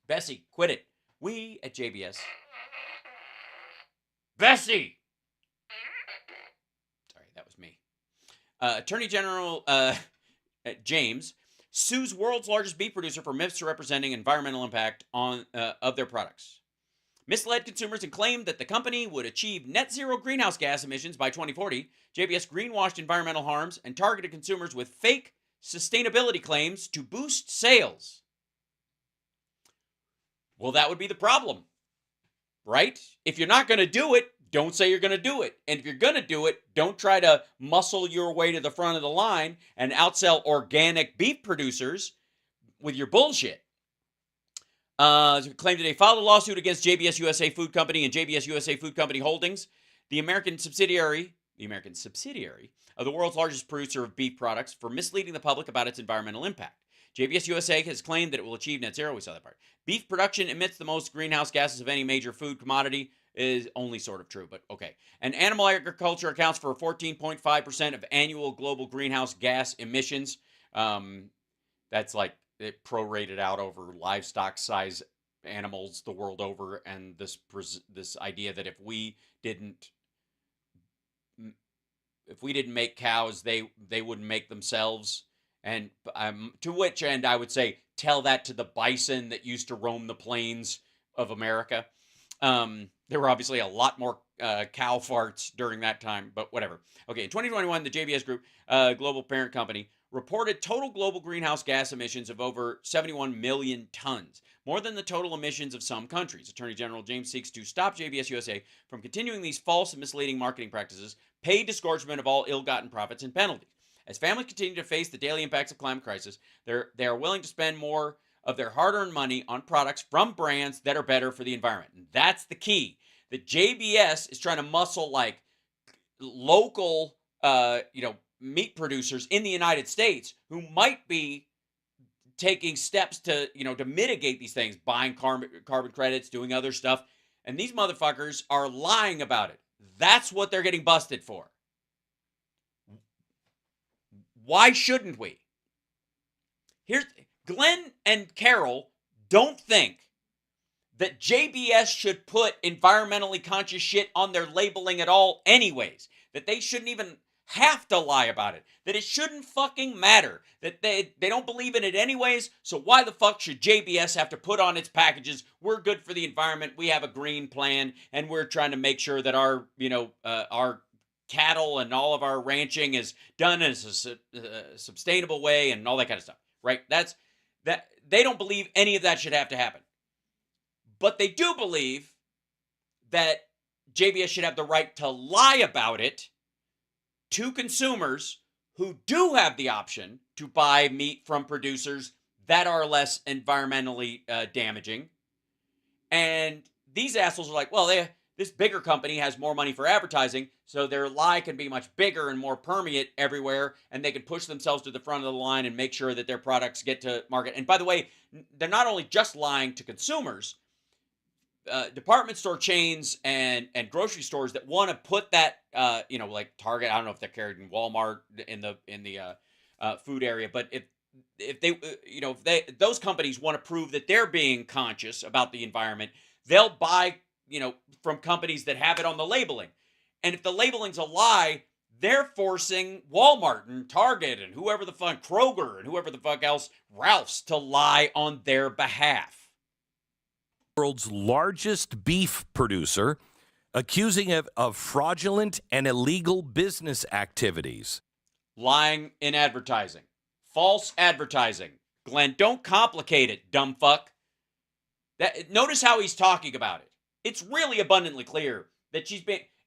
Bessie, quit it. We at JBS, Bessie, Attorney General James sues world's largest beef producer for misrepresenting environmental impact on of their products. Misled consumers and claimed that the company would achieve net zero greenhouse gas emissions by 2040. JBS greenwashed environmental harms and targeted consumers with fake sustainability claims to boost sales. Well, that would be the problem, right? If you're not going to do it, don't say you're going to do it. And if you're going to do it, don't try to muscle your way to the front of the line and outsell organic beef producers with your bullshit. Claimed today filed a lawsuit against JBS USA Food Company and JBS USA Food Company Holdings, the American subsidiary of the world's largest producer of beef products, for misleading the public about its environmental impact. JBS USA has claimed that it will achieve net zero. We saw that part. Beef production emits the most greenhouse gases of any major food commodity. Is only sort of true, but okay. And animal agriculture accounts for 14.5% of annual global greenhouse gas emissions. That's like it prorated out over livestock size animals the world over, and this idea that if we didn't make cows, they wouldn't make themselves. And to which end I would say, tell that to the bison that used to roam the plains of America. There were obviously a lot more cow farts during that time, but whatever. Okay, in 2021, the JBS Group, global parent company, reported total global greenhouse gas emissions of over 71 million tons, more than the total emissions of some countries. Attorney General James seeks to stop JBS USA from continuing these false and misleading marketing practices, pay disgorgement of all ill-gotten profits, and penalties. As families continue to face the daily impacts of climate crisis, they are willing to spend more of their hard-earned money on products from brands that are better for the environment. And that's the key. That JBS is trying to muscle like local, meat producers in the United States who might be taking steps to mitigate these things, buying carbon credits, doing other stuff. And these motherfuckers are lying about it. That's what they're getting busted for. Why shouldn't we? Glenn and Carol don't think that JBS should put environmentally conscious shit on their labeling at all anyways. That they shouldn't even have to lie about it. That it shouldn't fucking matter. That they don't believe in it anyways, so why the fuck should JBS have to put on its packages, we're good for the environment, we have a green plan, and we're trying to make sure that our cattle and all of our ranching is done in a sustainable way and all that kind of stuff, right? That they don't believe any of that should have to happen. But they do believe that JBS should have the right to lie about it to consumers who do have the option to buy meat from producers that are less environmentally damaging. And these assholes are like, well, this bigger company has more money for advertising, so their lie can be much bigger and more permeate everywhere, and they can push themselves to the front of the line and make sure that their products get to market. And by the way, they're not only just lying to consumers. Department store chains and grocery stores that want to put that, like Target, I don't know if they're carried in Walmart in the food area, but if those companies want to prove that they're being conscious about the environment, they'll buy, from companies that have it on the labeling. And if the labeling's a lie, they're forcing Walmart and Target and whoever the fuck, Kroger and whoever the fuck else, Ralph's, to lie on their behalf. World's largest beef producer, accusing it of fraudulent and illegal business activities. Lying in advertising. False advertising. Glenn, don't complicate it, dumb fuck. Notice how he's talking about it. It's really abundantly clear that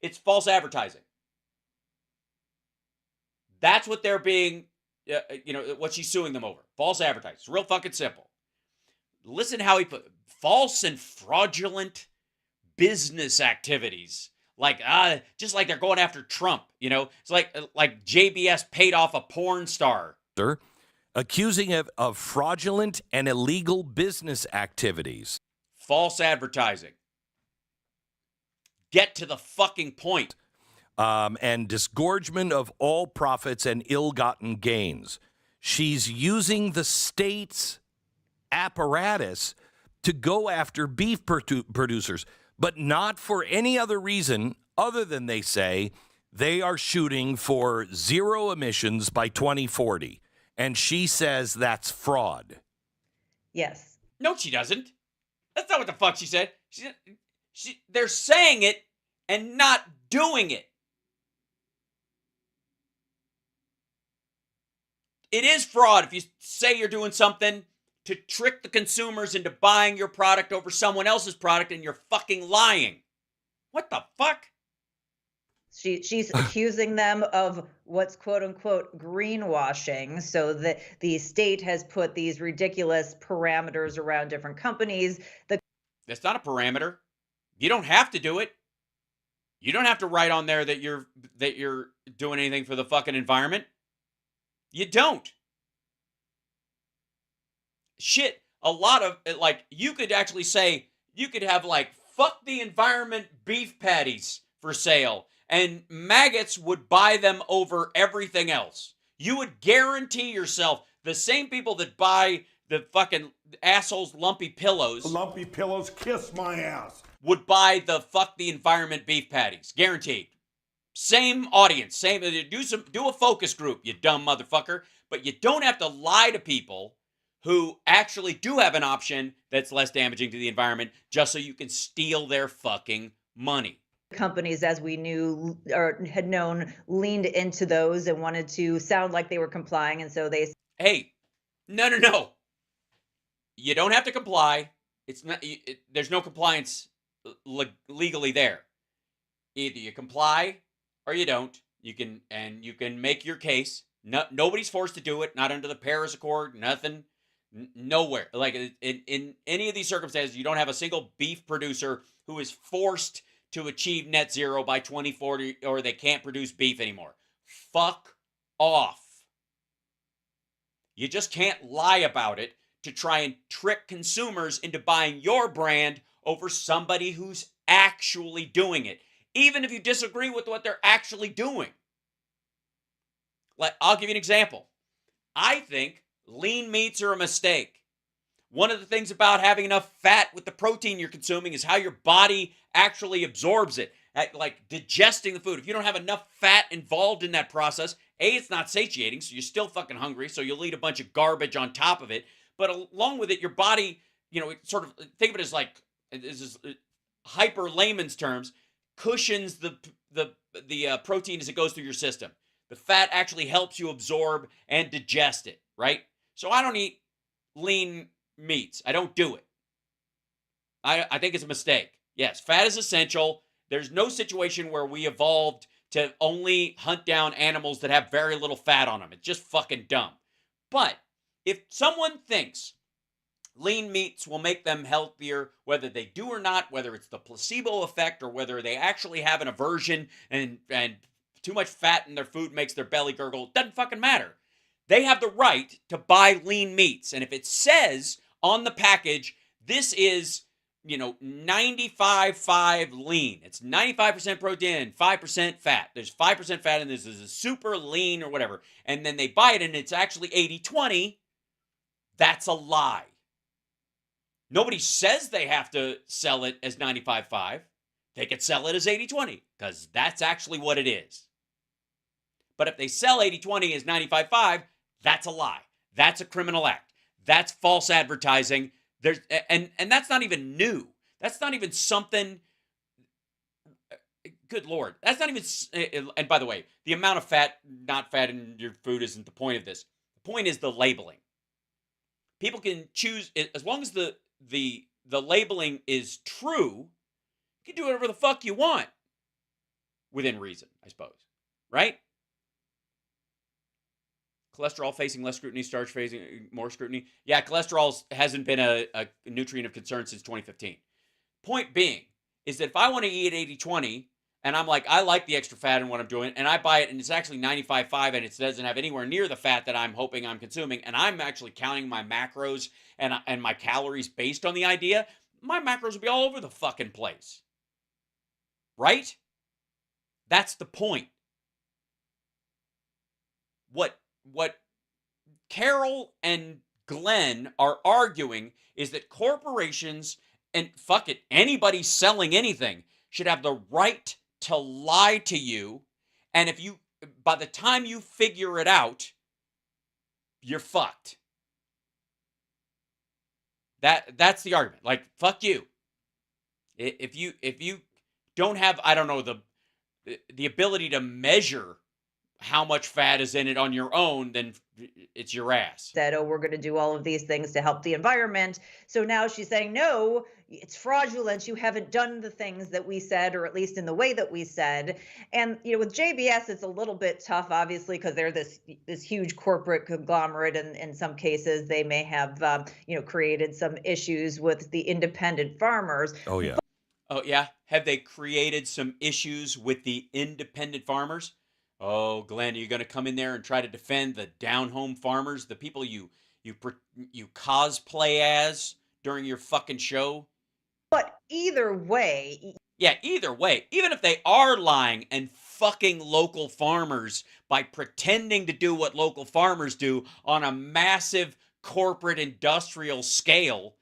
it's false advertising. That's what they're being, what she's suing them over. False advertising. It's real fucking simple. Listen how he put false and fraudulent business activities. Like, just like they're going after Trump, It's like JBS paid off a porn star. Accusing it of fraudulent and illegal business activities. False advertising. Get to the fucking point. And disgorgement of all profits and ill-gotten gains. She's using the state's apparatus to go after beef producers, but not for any other reason other than, they say, They are shooting for zero emissions by 2040. And she says that's fraud. Yes. No, she doesn't. That's not what the fuck she said. They're saying it and not doing it. It is fraud if you say you're doing something to trick the consumers into buying your product over someone else's product and you're fucking lying. What the fuck? She's accusing them of what's quote unquote greenwashing. So that the state has put these ridiculous parameters around different companies. That's not a parameter. You don't have to do it. You don't have to write on there that you're doing anything for the fucking environment. You don't. Shit, a lot of, like, you could actually say, you could have, like, fuck the environment beef patties for sale, and maggots would buy them over everything else. You would guarantee yourself, the same people that buy the fucking assholes lumpy pillows. Lumpy pillows, kiss my ass. Would buy the fuck the environment beef patties. Guaranteed. Same audience, do a focus group, you dumb motherfucker. But you don't have to lie to people who actually do have an option that's less damaging to the environment just so you can steal their fucking money. Companies, as we knew or had known, leaned into those and wanted to sound like they were complying, and so they. Hey, no. You don't have to comply. It's not. There's no compliance legally there. Either you comply or you don't. You can make your case. No, nobody's forced to do it. Not under the Paris Accord. Nothing. Nowhere. Like in any of these circumstances, you don't have a single beef producer who is forced to achieve net zero by 2040, or they can't produce beef anymore. Fuck off. You just can't lie about it to try and trick consumers into buying your brand over somebody who's actually doing it, even if you disagree with what they're actually doing. Like, I'll give you an example. I think lean meats are a mistake. One of the things about having enough fat with the protein you're consuming is how your body actually absorbs it, like digesting the food. If you don't have enough fat involved in that process, A, it's not satiating, so you're still fucking hungry, so you'll eat a bunch of garbage on top of it. But along with it, your body, it sort of, think of it as like, this is hyper layman's terms, cushions the protein as it goes through your system. The fat actually helps you absorb and digest it, right? So I don't eat lean meats. I don't do it. I think it's a mistake. Yes, fat is essential. There's no situation where we evolved to only hunt down animals that have very little fat on them. It's just fucking dumb. But if someone thinks lean meats will make them healthier, whether they do or not, whether it's the placebo effect or whether they actually have an aversion and too much fat in their food makes their belly gurgle, doesn't fucking matter. They have the right to buy lean meats. And if it says on the package, this is, 95.5 lean. It's 95% protein and 5% fat. There's 5% fat in this. This is super lean or whatever. And then they buy it and it's actually 80-20. That's a lie. Nobody says they have to sell it as 95.5. They could sell it as 80-20 because that's actually what it is. But if they sell 80-20 as 95.5, that's a lie. That's a criminal act. That's false advertising. And that's not even new. That's not even something. Good Lord. That's not even. And by the way, the amount of fat, not fat in your food isn't the point of this. The point is the labeling. People can choose, as long as the labeling is true, you can do whatever the fuck you want. Within reason, I suppose. Right? Cholesterol facing less scrutiny, starch facing more scrutiny. Yeah, cholesterol hasn't been a nutrient of concern since 2015. Point being is that if I want to eat 80-20 and I'm like, I like the extra fat in what I'm doing, and I buy it and it's actually 95.5 and it doesn't have anywhere near the fat that I'm hoping I'm consuming, and I'm actually counting my macros and my calories based on the idea, my macros will be all over the fucking place. Right? That's the point. What Carol and Glenn are arguing is that corporations and fuck it, anybody selling anything should have the right to lie to you And if you, by the time you figure it out, you're fucked. That's the argument. Like, fuck you. If you don't have, I don't know, the ability to measure how much fat is in it on your own, then it's your ass. Said, oh, we're going to do all of these things to help the environment. So now she's saying, no, it's fraudulent. You haven't done the things that we said, or at least in the way that we said. And, you know, with JBS, it's a little bit tough, obviously, because they're this huge corporate conglomerate. And in some cases, they may have, created some issues with the independent farmers. Oh, yeah. Oh, yeah? Have they created some issues with the independent farmers? Oh, Glenn, are you going to come in there and try to defend the down-home farmers, the people you cosplay as during your fucking show? But either way... Yeah, either way, even if they are lying and fucking local farmers by pretending to do what local farmers do on a massive corporate industrial scale,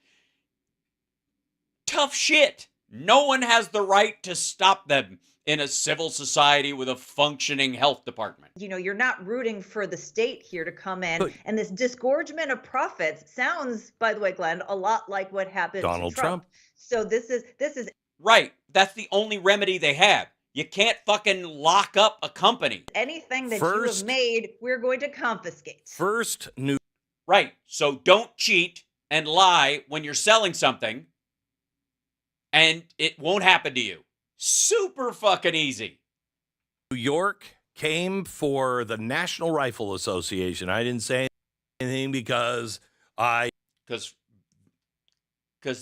tough shit. No one has the right to stop them in a civil society with a functioning health department. You know, you're not rooting for the state here to come in. And this disgorgement of profits sounds, by the way, Glenn, a lot like what happened Donald to Trump. So this is right. That's the only remedy they have. You can't fucking lock up a company. Anything that you have made, we're going to confiscate. Right. So don't cheat and lie when you're selling something, and it won't happen to you. Super fucking easy. New York came for the National Rifle Association. I didn't say anything because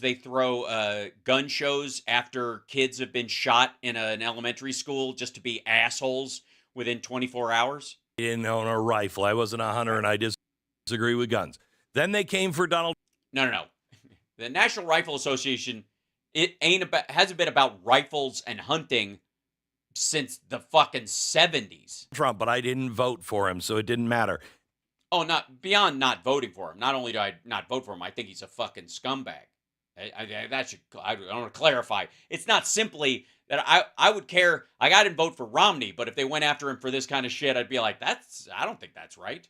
they throw gun shows after kids have been shot in an elementary school just to be assholes within 24 hours. I didn't own a rifle. I wasn't a hunter, and I disagree with guns. Then they came for Donald. No. The National Rifle Association, hasn't been about rifles and hunting since the fucking 70s. Trump, but I didn't vote for him, so it didn't matter. Oh, not beyond not voting for him. Not only do I not vote for him, I think he's a fucking scumbag. I want to clarify. It's not simply that I would care. I didn't vote for Romney, but if they went after him for this kind of shit, I'd be like, I don't think that's right.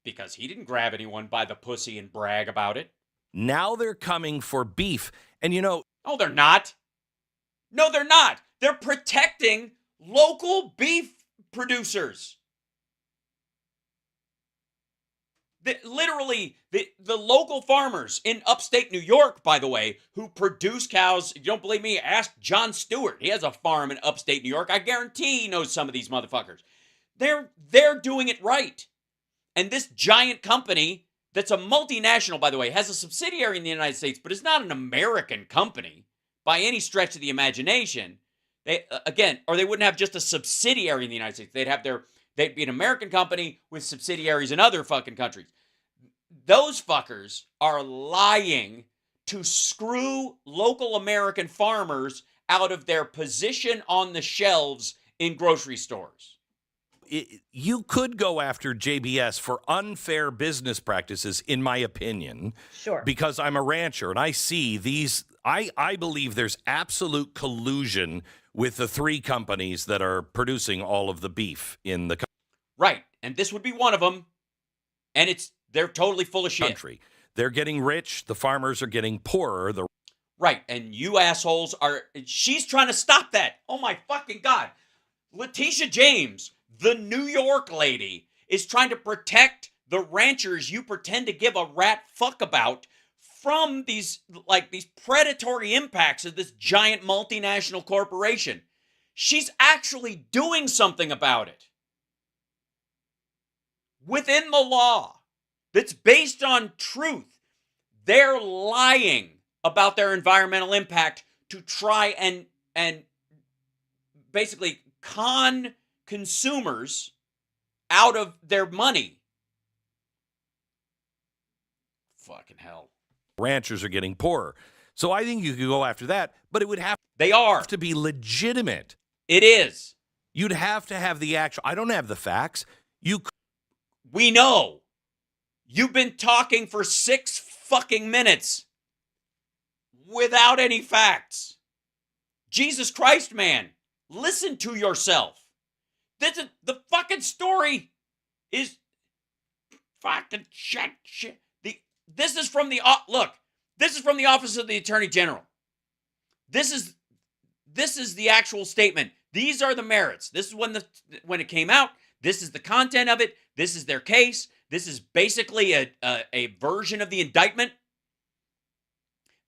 Because he didn't grab anyone by the pussy and brag about it. Now they're coming for beef. And you know... Oh, they're not. No, they're not. They're protecting local beef producers. Literally, the local farmers in upstate New York, by the way, who produce cows. If you don't believe me, ask Jon Stewart. He has a farm in upstate New York. I guarantee he knows some of these motherfuckers. They're doing it right. And this giant company that's a multinational, by the way, has a subsidiary in the United States, but is not an American company by any stretch of the imagination. They wouldn't have just a subsidiary in the United States. They'd be an American company with subsidiaries in other fucking countries. Those fuckers are lying to screw local American farmers out of their position on the shelves in grocery stores. You could go after JBS for unfair business practices, in my opinion. Sure. Because I'm a rancher and I see these. I believe there's absolute collusion with the three companies that are producing all of the beef in the country. Right. And this would be one of them. And they're totally full of shit. They're getting rich. The farmers are getting poorer. Right. And you assholes she's trying to stop that. Oh my fucking God. Letitia James, the New York lady, is trying to protect the ranchers you pretend to give a rat fuck about from these predatory impacts of this giant multinational corporation. She's actually doing something about it. Within the law that's based on truth. They're lying about their environmental impact to try and basically con consumers out of their money. Fucking hell. Ranchers are getting poorer. So I think you could go after that, but it would have to be legitimate. It is. You'd have to have the actual. I don't have the facts. We know. You've been talking for 6 fucking minutes without any facts. Jesus Christ, man. Listen to yourself. This is the fucking story is fucking shit. This is from the look. This is from the Office of the Attorney General. This is the actual statement. These are the merits. This is when it came out. This is the content of it. This is their case. This is basically a version of the indictment.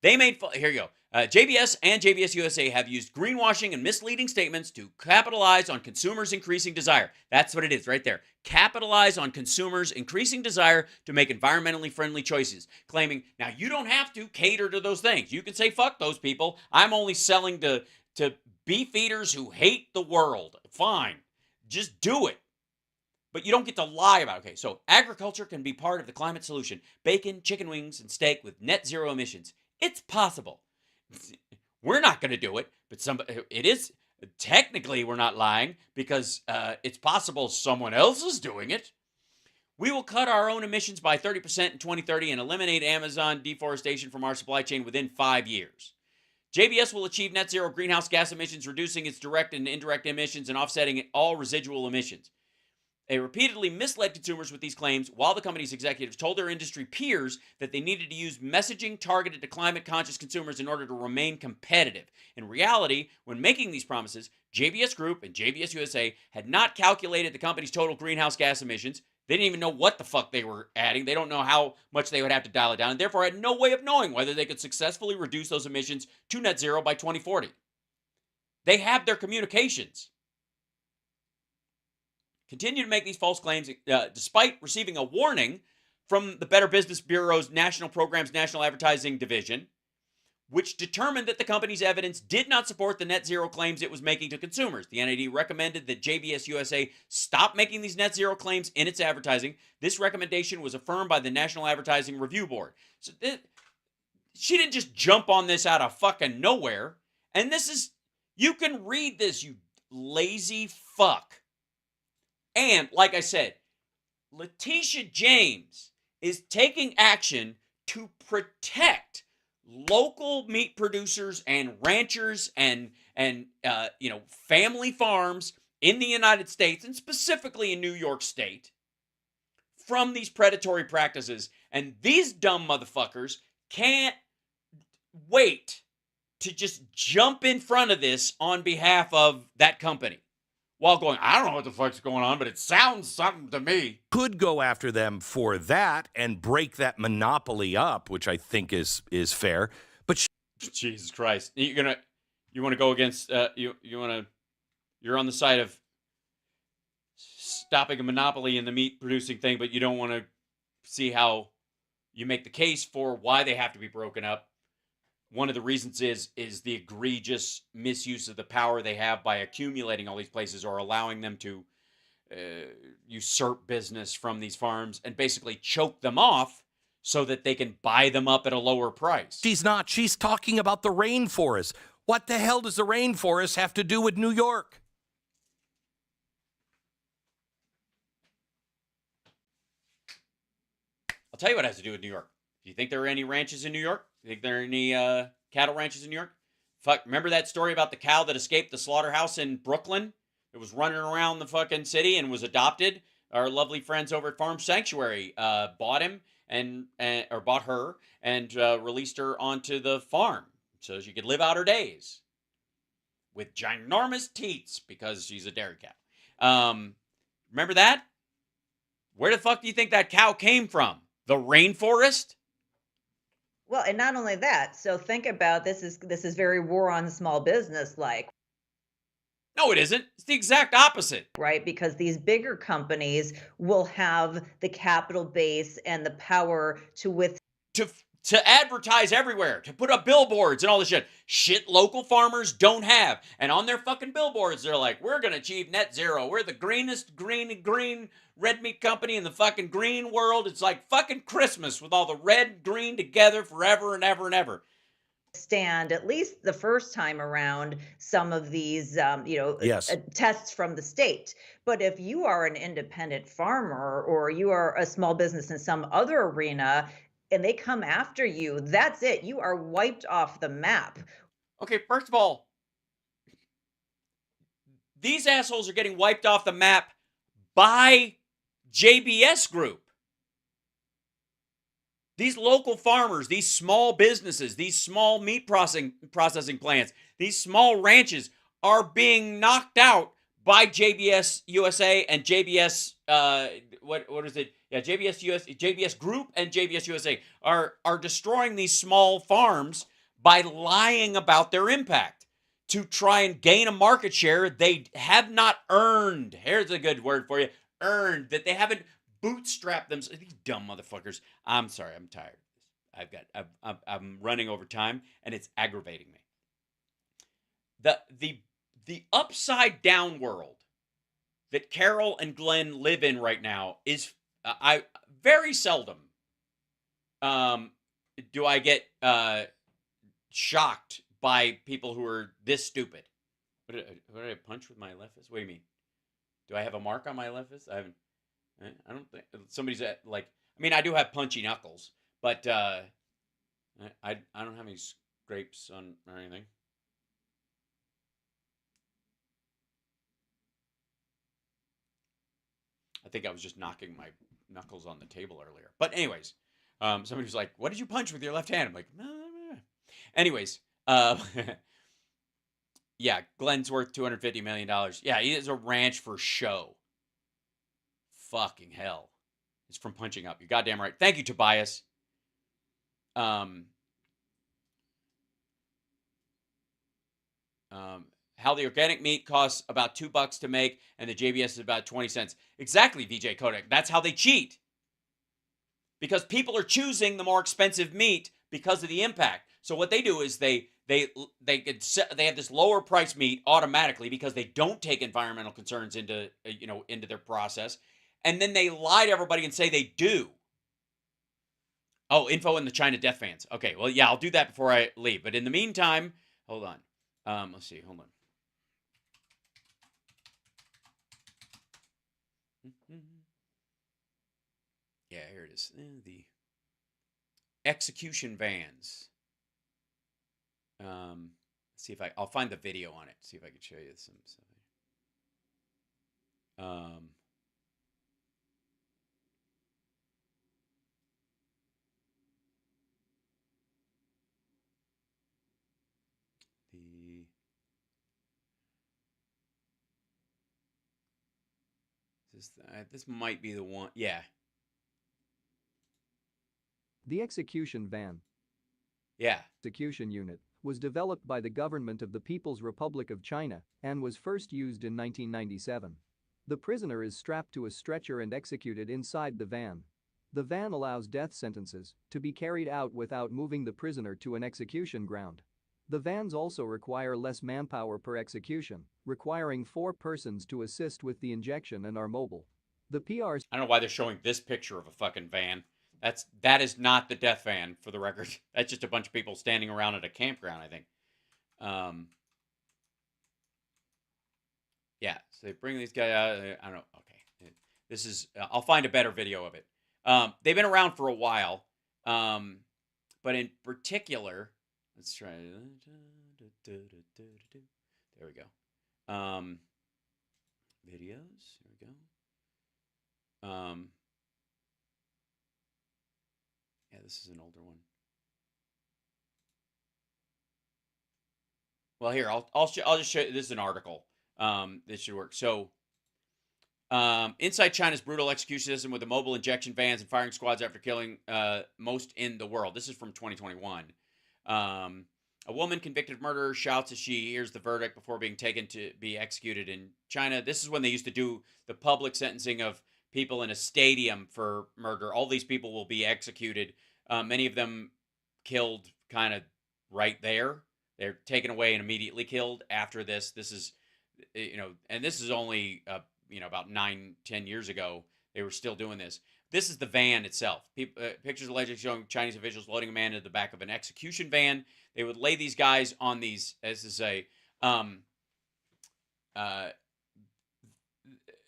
They made, here you go. JBS and JBS USA have used greenwashing and misleading statements to capitalize on consumers' increasing desire. That's what it is right there. Capitalize on consumers' increasing desire to make environmentally friendly choices. Claiming, now you don't have to cater to those things. You can say, fuck those people. I'm only selling to beef eaters who hate the world. Fine. Just do it. But you don't get to lie about it. Okay, so agriculture can be part of the climate solution. Bacon, chicken wings, and steak with net zero emissions. It's possible. We're not going to do it, but it is. Technically, we're not lying because it's possible someone else is doing it. We will cut our own emissions by 30% in 2030 and eliminate Amazon deforestation from our supply chain within 5 years. JBS will achieve net zero greenhouse gas emissions, reducing its direct and indirect emissions and offsetting all residual emissions. They repeatedly misled consumers with these claims, while the company's executives told their industry peers that they needed to use messaging targeted to climate-conscious consumers in order to remain competitive. In reality, when making these promises, JBS Group and JBS USA had not calculated the company's total greenhouse gas emissions. They didn't even know what the fuck they were adding. They don't know how much they would have to dial it down, and therefore had no way of knowing whether they could successfully reduce those emissions to net zero by 2040. They have their communications. Continue to make these false claims despite receiving a warning from the Better Business Bureau's National Programs National Advertising Division, which determined that the company's evidence did not support the net zero claims it was making to consumers. The NAD recommended that JBS USA stop making these net zero claims in its advertising. This recommendation was affirmed by the National Advertising Review Board. So she didn't just jump on this out of fucking nowhere. And this is, you can read this, you lazy fuck. And, like I said, Letitia James is taking action to protect local meat producers and ranchers and family farms in the United States, and specifically in New York State, from these predatory practices. And these dumb motherfuckers can't wait to just jump in front of this on behalf of that company. While going, I don't know what the fuck's going on, but it sounds something to me. Could go after them for that and break that monopoly up, which I think is fair. But Jesus Christ, you want to go against you're on the side of stopping a monopoly in the meat producing thing, but you don't want to see how you make the case for why they have to be broken up. One of the reasons is the egregious misuse of the power they have by accumulating all these places or allowing them to usurp business from these farms and basically choke them off so that they can buy them up at a lower price. she's not. She's talking about the rainforest. What the hell does the rainforest have to do with New York? I'll tell you what it has to do with New York. Do you think there are any ranches in New York? Do you think there are any cattle ranches in New York? Fuck, remember that story about the cow that escaped the slaughterhouse in Brooklyn? It was running around the fucking city and was adopted. Our lovely friends over at Farm Sanctuary bought him or bought her and released her onto the farm so she could live out her days with ginormous teats because she's a dairy cow. Remember that? Where the fuck do you think that cow came from? The rainforest? Well, and not only that, so think about this is very war on small business like. No, it isn't. It's the exact opposite. Right? Because these bigger companies will have the capital base and the power to advertise everywhere, to put up billboards and all this shit. Shit local farmers don't have. And on their fucking billboards, they're like, we're going to achieve net zero. We're the greenest green red meat company in the fucking green world. It's like fucking Christmas with all the red, green together forever and ever and ever. Stand at least the first time around some of these Yes. tests from the state. But if you are an independent farmer or you are a small business in some other arena and they come after you, that's it. You are wiped off the map. Okay, first of all, These assholes are getting wiped off the map by JBS Group. These local farmers, these small businesses, these small meat processing plants, these small ranches are being knocked out by JBS USA and JBS what is it? Yeah, JBS Group and JBS USA are destroying these small farms by lying about their impact to try and gain a market share they have not earned. Here's a good word for you. Earned, that they haven't bootstrapped themselves. These dumb motherfuckers. I'm sorry, I'm tired. I'm running over time and it's aggravating me. The upside down world that Carol and Glenn live in right now is I very seldom do I get shocked by people who are this stupid. What did I punch with my left fist? What do you mean? Do I have a mark on my left fist? I haven't. I don't think somebody's at like. I mean, I do have punchy knuckles, but I don't have any scrapes on or anything. I think I was just knocking my knuckles on the table earlier. But anyways, somebody was like, "What did you punch with your left hand?" I'm like, "No." Anyways, yeah, Glenn's worth $250 million. Yeah, he is a ranch for show. Fucking hell. It's from punching up. You're goddamn right. Thank you, Tobias. How the organic meat costs about $2 to make and the JBS is about 20 cents. Exactly, VJ Kodak. That's how they cheat. Because people are choosing the more expensive meat because of the impact. So what they do is they have this lower price meat automatically because they don't take environmental concerns into their process, and then they lie to everybody and say they do. Oh, info in the China death fans. Okay, well, yeah, I'll do that before I leave. But in the meantime, hold on. Let's see. Hold on. Yeah, here it is. The execution vans. Let's see if I'll find the video on it. See if I can show you some stuff. This might be the one. Yeah. The execution van. Yeah. Execution unit was developed by the government of the People's Republic of China and was first used in 1997. The prisoner is strapped to a stretcher and executed inside the van. The van allows death sentences to be carried out without moving the prisoner to an execution ground. The vans also require less manpower per execution, requiring 4 persons to assist with the injection and are mobile. The PRs. I don't know why they're showing this picture of a fucking van. That is not the death van, for the record. That's just a bunch of people standing around at a campground, I think. Yeah, so they bring these guys out. I don't know. Okay. This is, I'll find a better video of it. They've been around for a while. But in particular, let's try. There we go. Videos. Here we go. Yeah, this is an older one. Well, here I'll just show you. This is an article. This should work. So, inside China's brutal execution system with the mobile injection vans and firing squads after killing most in the world. This is from 2021. A woman convicted of murder shouts as she hears the verdict before being taken to be executed in China. This is when they used to do the public sentencing of people in a stadium for murder. All these people will be executed. Many of them killed kind of right there. They're taken away and immediately killed after this. This is, and this is only, about 9-10 years ago. They were still doing this. This is the van itself. Pictures allegedly showing Chinese officials loading a man into the back of an execution van. They would lay these guys on these, as to say,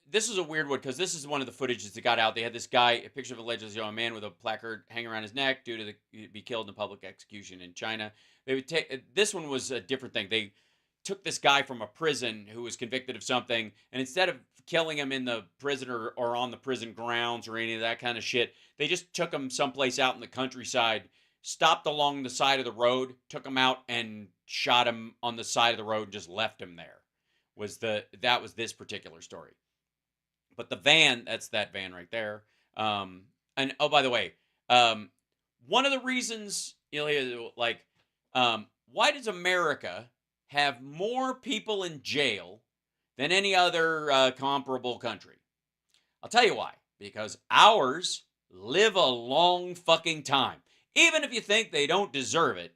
this is a weird one because this is one of the footages that got out. They had this guy, a picture of allegedly showing a man with a placard hanging around his neck due to be killed in a public execution in China. They would take, this one was a different thing. They took this guy from a prison who was convicted of something, and instead of killing him in the prison or on the prison grounds or any of that kind of shit, they just took him someplace out in the countryside, stopped along the side of the road, took him out and shot him on the side of the road and just left him there. That was this particular story. But the van, that's that van right there. And oh, by the way, one of the reasons, like, why does America have more people in jail than any other comparable country? I'll tell you why. Because ours live a long fucking time. Even if you think they don't deserve it,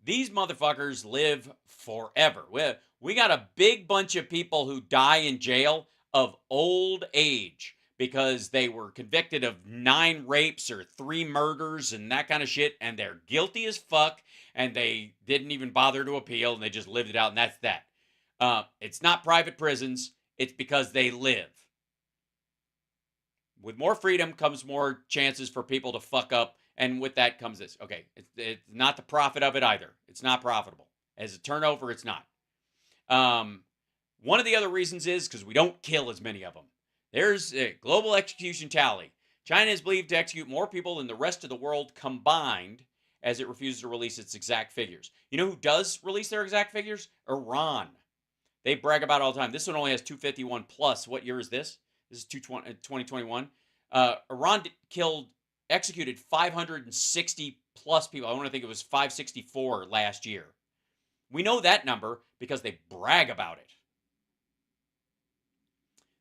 these motherfuckers live forever. We got a big bunch of people who die in jail of old age because they were convicted of 9 rapes or 3 murders and that kind of shit, and they're guilty as fuck, and they didn't even bother to appeal, and they just lived it out, and that's that. It's not private prisons. It's because they live. With more freedom comes more chances for people to fuck up, and with that comes this. Okay, it's not the profit of it either. It's not profitable. As a turnover, it's not. One of the other reasons is because we don't kill as many of them. There's a global execution tally. China is believed to execute more people than the rest of the world combined, as it refuses to release its exact figures. You know who does release their exact figures? Iran. They brag about it all the time. This one only has 251 plus. What year is this? This is 2021. Iran executed 560 plus people. I want to think it was 564 last year. We know that number because they brag about it.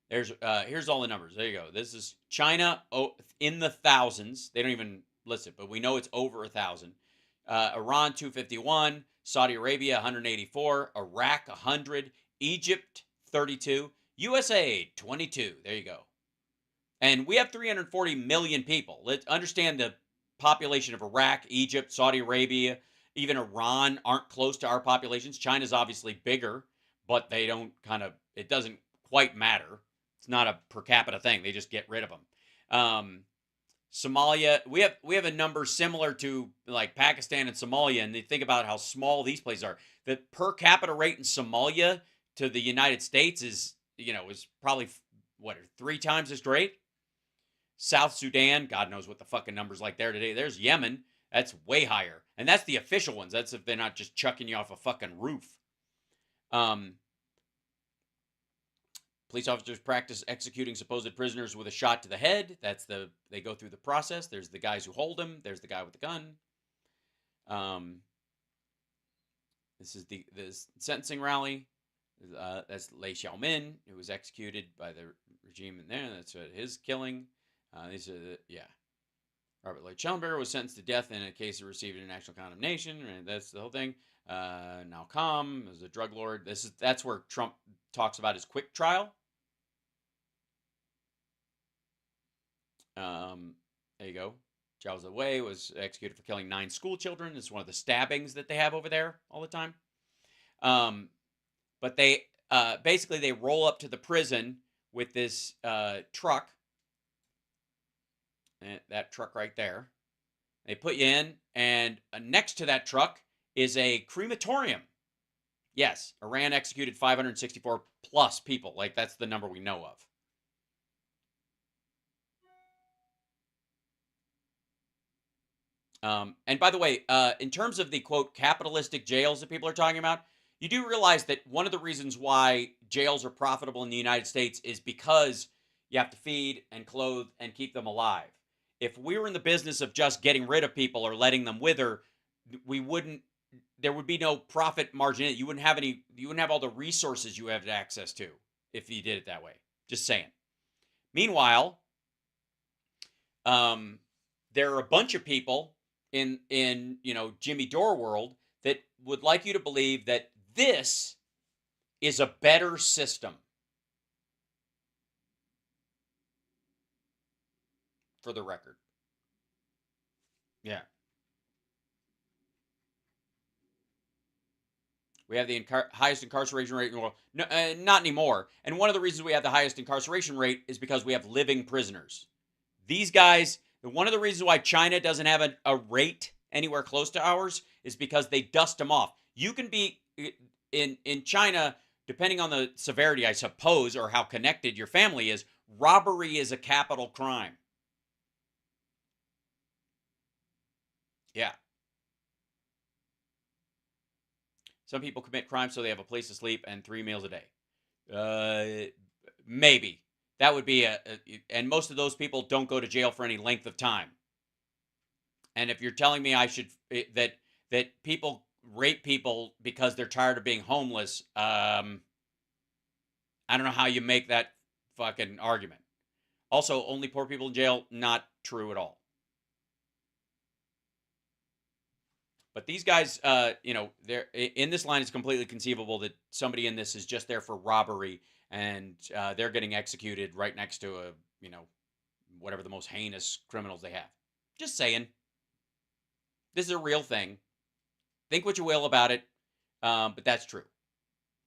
Here's all the numbers. There you go. This is China in the thousands. They don't even list it, but we know it's over 1,000. Iran 251, Saudi Arabia 184, Iraq 100, Egypt 32, USA 22. There you go. And we have 340 million people. Let's understand the population of Iraq, Egypt, Saudi Arabia, even Iran aren't close to our populations. China's obviously bigger, but they don't it doesn't quite matter. It's not a per capita thing. They just get rid of them. Somalia, we have a number similar to like Pakistan and Somalia, and they think about how small these places are. The per capita rate in Somalia to the United States is probably 3 times as great. South Sudan, God knows what the fucking numbers like there today. There's Yemen, that's way higher, and that's the official ones. That's if they're not just chucking you off a fucking roof. Police officers practice executing supposed prisoners with a shot to the head. They go through the process. There's the guys who hold them. There's the guy with the gun. This is the sentencing rally. That's Lei Xiaomin, who was executed by the regime in there. That's his killing. These are Robert Lloyd Schellenberger was sentenced to death in a case of receiving international condemnation. Right? That's the whole thing. Now Calm is a drug lord. That's where Trump talks about his quick trial. There you go. Zhao Ziwei was executed for killing 9 school children. It's one of the stabbings that they have over there all the time. But they basically they roll up to the prison with this truck. That truck right there. They put you in, and next to that truck is a crematorium. Yes, Iran executed 564 plus people. Like, that's the number we know of. And by the way, in terms of the, quote, capitalistic jails that people are talking about, you do realize that one of the reasons why jails are profitable in the United States is because you have to feed and clothe and keep them alive. If we were in the business of just getting rid of people or letting them wither, there would be no profit margin in it. You wouldn't have all the resources you have access to if you did it that way. Just saying. Meanwhile, there are a bunch of people in Jimmy Dore world that would like you to believe that this is a better system. For the record. Yeah. We have the highest incarceration rate in the world. No, not anymore. And one of the reasons we have the highest incarceration rate is because we have living prisoners. These guys, one of the reasons why China doesn't have a rate anywhere close to ours is because they dust them off. You can be, in China, depending on the severity, I suppose, or how connected your family is, robbery is a capital crime. Yeah. Some people commit crimes so they have a place to sleep and 3 meals a day. Maybe. That would be and most of those people don't go to jail for any length of time. And if you're telling me I should that people rape people because they're tired of being homeless, I don't know how you make that fucking argument. Also, only poor people in jail, not true at all. But these guys, they're in this line. It's completely conceivable that somebody in this is just there for robbery, and they're getting executed right next to whatever the most heinous criminals they have. Just saying. This is a real thing. Think what you will about it, but that's true.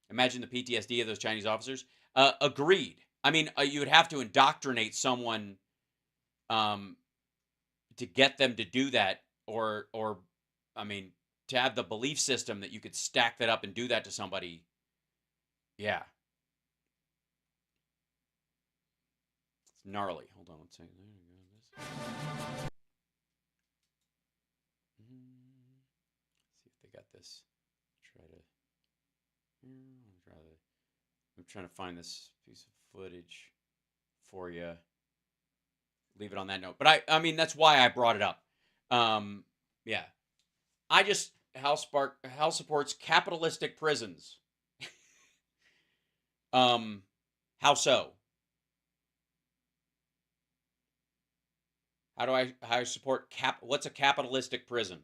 Imagine the PTSD of those Chinese officers. Agreed. I mean, you would have to indoctrinate someone to get them to do that, or I mean, to have the belief system that you could stack that up and do that to somebody. Yeah. It's gnarly. Hold on one second. See if they got this. I'm trying to find this piece of footage for you. Leave it on that note. But I mean, that's why I brought it up. Yeah. House supports capitalistic prisons. How so? How do I support what's a capitalistic prison?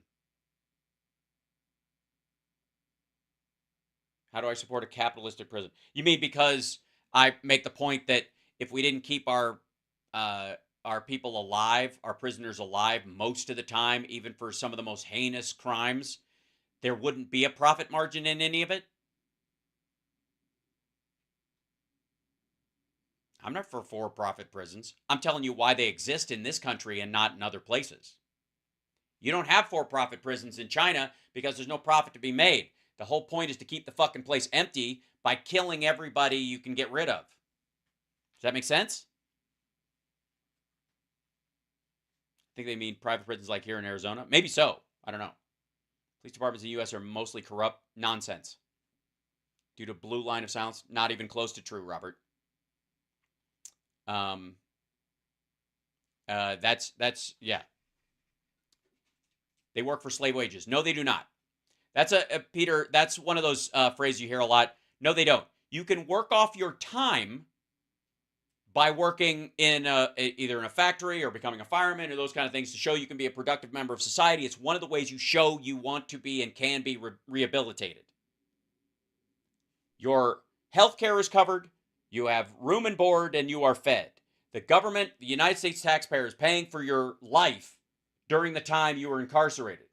How do I support a capitalistic prison? You mean because I make the point that if we didn't keep our people alive, our prisoners alive most of the time, even for some of the most heinous crimes, there wouldn't be a profit margin in any of it? I'm not for for-profit prisons. I'm telling you why they exist in this country and not in other places. You don't have for-profit prisons in China because there's no profit to be made. The whole point is to keep the fucking place empty by killing everybody you can get rid of. Does that make sense? I think they mean private prisons like here in Arizona. Maybe so. I don't know. Police departments in the U.S. are mostly corrupt. Nonsense. Due to blue line of silence, not even close to true, Robert. Yeah. They work for slave wages. No, they do not. That's Peter, that's one of those phrases you hear a lot. No, they don't. You can work off your time by working in either in a factory or becoming a fireman or those kind of things to show you can be a productive member of society. It's one of the ways you show you want to be and can be rehabilitated. Your health care is covered, you have room and board, and you are fed. The government, the United States taxpayer, is paying for your life during the time you were incarcerated.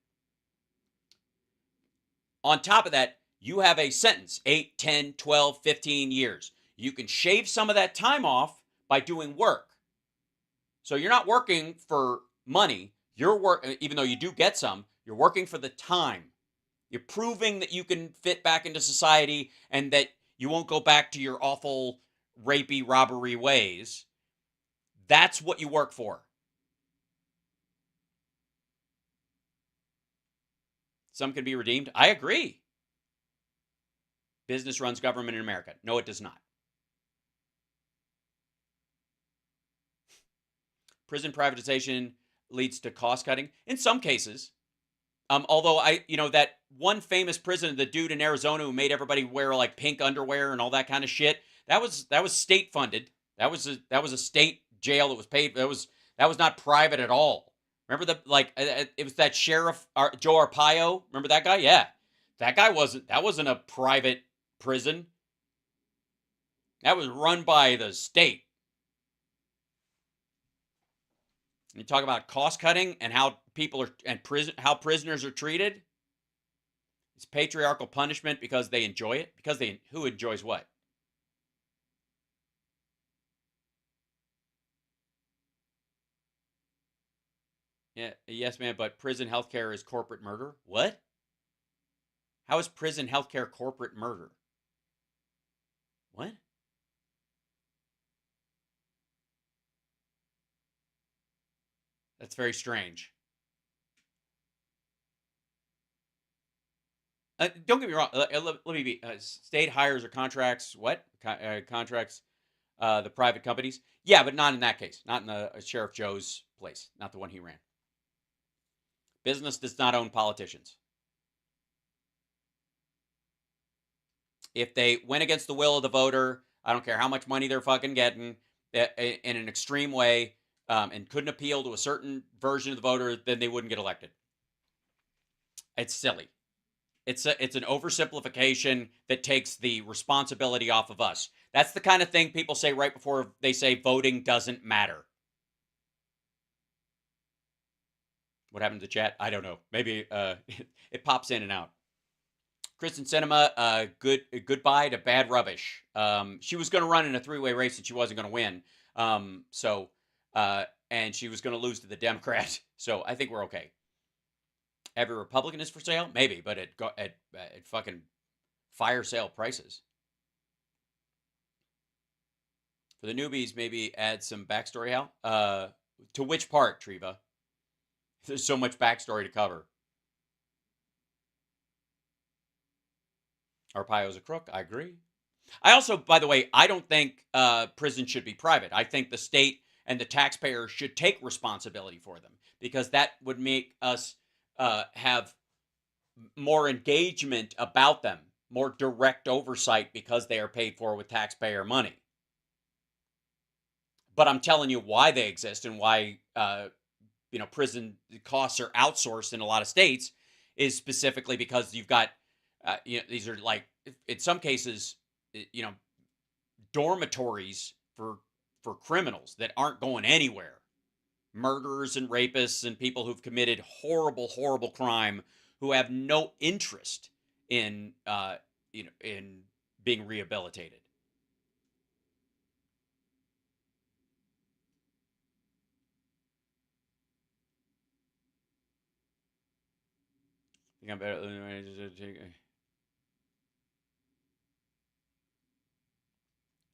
On top of that, you have a sentence, 8, 10, 12, 15 years. You can shave some of that time off by doing work. So you're not working for money. Even though you do get some, you're working for the time. You're proving that you can fit back into society and that you won't go back to your awful rapey robbery ways. That's what you work for. Some can be redeemed. I agree. Business runs government in America. No, it does not. Prison privatization leads to cost cutting in some cases. Although that one famous prison, the dude in Arizona who made everybody wear like pink underwear and all that kind of shit, that was state funded. That was a state jail that was paid. That was not private at all. Remember it was that sheriff Joe Arpaio. Remember that guy? Yeah, that wasn't a private prison. That was run by the state. You talk about cost cutting and how how prisoners are treated. It's patriarchal punishment because they enjoy it. Who enjoys what? Yeah, yes, man. But prison healthcare is corporate murder. What? How is prison healthcare corporate murder? What? That's very strange. Don't get me wrong. Let me be. State hires or contracts. What? Contracts the private companies? Yeah, but not in that case. Not in the Sheriff Joe's place. Not the one he ran. Business does not own politicians. If they went against the will of the voter, I don't care how much money they're fucking getting, in an extreme way, and couldn't appeal to a certain version of the voter, then they wouldn't get elected. It's silly. It's an oversimplification that takes the responsibility off of us. That's the kind of thing people say right before they say voting doesn't matter. What happened to the chat? I don't know. Maybe it pops in and out. Kristen Cinema, goodbye to bad rubbish. She was going to run in a three-way race and she wasn't going to win. And she was going to lose to the Democrat. So I think we're okay. Every Republican is for sale? Maybe, but at fucking fire sale prices. For the newbies, maybe add some backstory, Hal. To which part, Treva? There's so much backstory to cover. Arpaio's a crook. I agree. I also, by the way, I don't think prison should be private. I think the state and the taxpayer should take responsibility for them, because that would make us have more engagement about them, more direct oversight, because they are paid for with taxpayer money. But I'm telling you why they exist and why prison costs are outsourced in a lot of states is specifically because you've got these are, like, in some cases, dormitories for criminals that aren't going anywhere. Murderers and rapists and people who've committed horrible, horrible crime, who have no interest in in being rehabilitated. I think I'm better.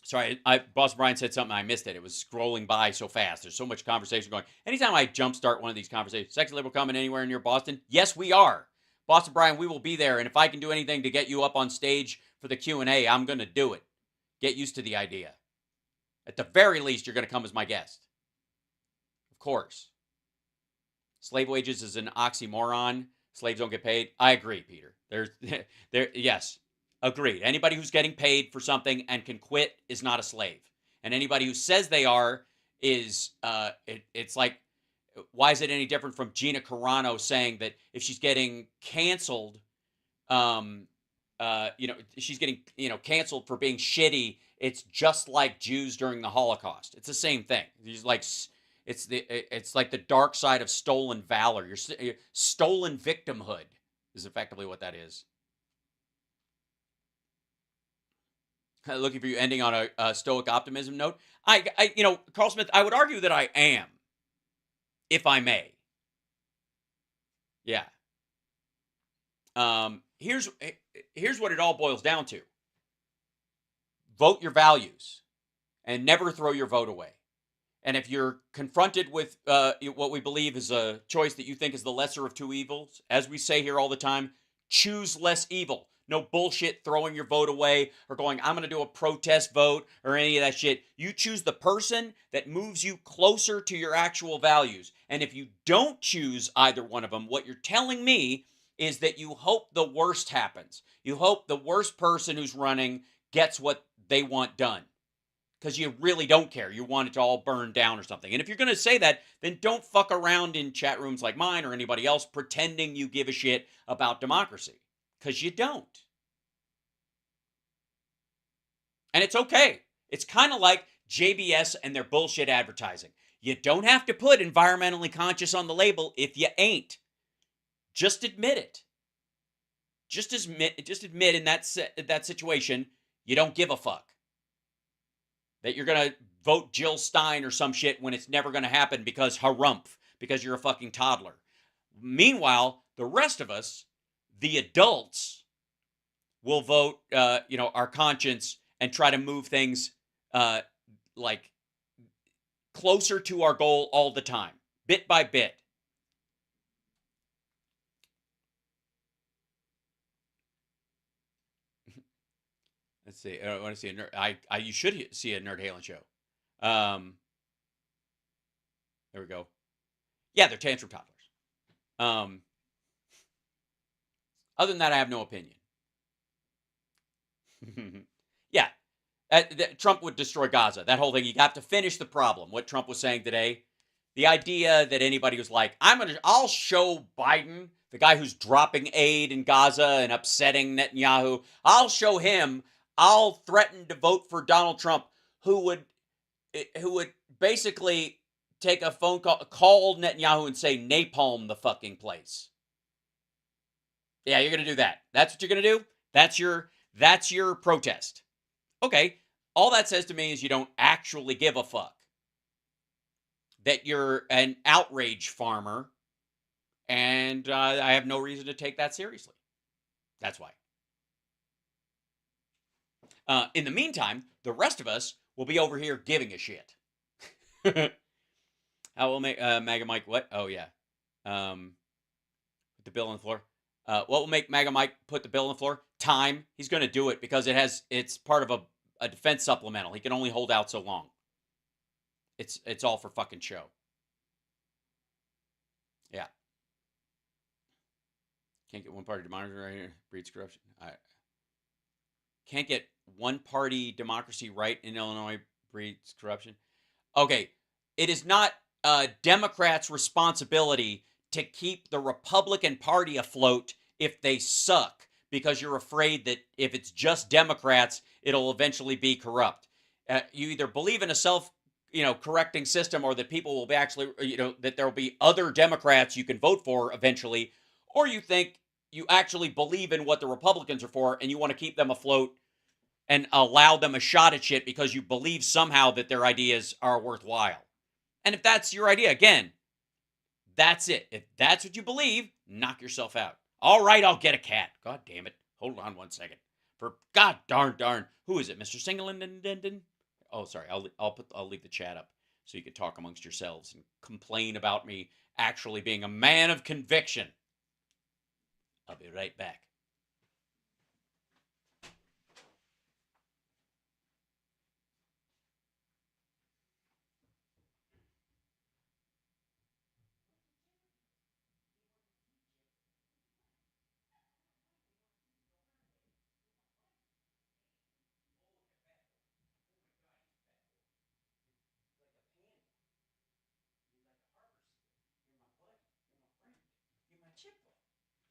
Sorry, Boss Brian said something. I missed it. It was scrolling by so fast. There's so much conversation going. Anytime I jumpstart one of these conversations, Sexy Liberal coming anywhere near Boston? Yes, we are. Boston Brian, we will be there. And if I can do anything to get you up on stage for the Q&A, I'm going to do it. Get used to the idea. At the very least, you're going to come as my guest. Of course. Slave wages is an oxymoron. Slaves don't get paid. I agree, Peter. Yes. Agreed. Anybody who's getting paid for something and can quit is not a slave. And anybody who says they are is, it's like, why is it any different from Gina Carano saying that if she's getting canceled, she's getting, canceled for being shitty, it's just like Jews during the Holocaust. It's the same thing. It's like the dark side of stolen valor. Your stolen victimhood is effectively what that is. Looking for you ending on a stoic optimism note. Carl Smith, I would argue that I am, if I may. Yeah. Here's what it all boils down to. Vote your values and never throw your vote away. And if you're confronted with what we believe is a choice that you think is the lesser of two evils, as we say here all the time, choose less evil. No bullshit throwing your vote away or going, I'm going to do a protest vote or any of that shit. You choose the person that moves you closer to your actual values. And if you don't choose either one of them, what you're telling me is that you hope the worst happens. You hope the worst person who's running gets what they want done. Because you really don't care. You want it to all burn down or something. And if you're going to say that, then don't fuck around in chat rooms like mine or anybody else pretending you give a shit about democracy. Because you don't. And it's okay. It's kind of like JBS and their bullshit advertising. You don't have to put environmentally conscious on the label if you ain't. Just admit it. Just admit in that situation, you don't give a fuck. That you're going to vote Jill Stein or some shit when it's never going to happen because harumph, because you're a fucking toddler. Meanwhile, the rest of us, the adults, we'll vote, our conscience and try to move things like closer to our goal all the time, bit by bit. Let's see. I want to see a nerd. You should see a Nerd Halen show. There we go. Yeah, they're tantrum toddlers. Other than that, I have no opinion. Yeah, Trump would destroy Gaza. That whole thing. You have to finish the problem. What Trump was saying today, the idea that anybody was like, I'll show Biden, the guy who's dropping aid in Gaza and upsetting Netanyahu. I'll show him. I'll threaten to vote for Donald Trump, who would basically take a phone call Netanyahu and say napalm the fucking place. Yeah, you're gonna do that. That's what you're gonna do. That's your protest. Okay, all that says to me is you don't actually give a fuck. That you're an outrage farmer, and I have no reason to take that seriously. That's why. In the meantime, the rest of us will be over here giving a shit. How will make MAGA Mike what? Oh yeah, put the bill on the floor. What will make MAGA Mike put the bill on the floor? Time. He's going to do it because it's part of a defense supplemental. He can only hold out so long. It's all for fucking show. Yeah. Can't get one party democracy right here. Breeds corruption. Can't get one party democracy right in Illinois. Breeds corruption. Okay. It is not Democrats' responsibility to keep the Republican Party afloat if they suck, because you're afraid that if it's just Democrats, it'll eventually be corrupt. You either believe in a self-correcting system, or that people will be actually, that there will be other Democrats you can vote for eventually, or you think you actually believe in what the Republicans are for and you want to keep them afloat and allow them a shot at shit because you believe somehow that their ideas are worthwhile. And if that's your idea, again, that's it. If that's what you believe, knock yourself out. All right, I'll get a cat. God damn it. Hold on one second. For God darn. Who is it, Mr. Singleton? Oh, sorry. I'll leave the chat up so you can talk amongst yourselves and complain about me actually being a man of conviction. I'll be right back.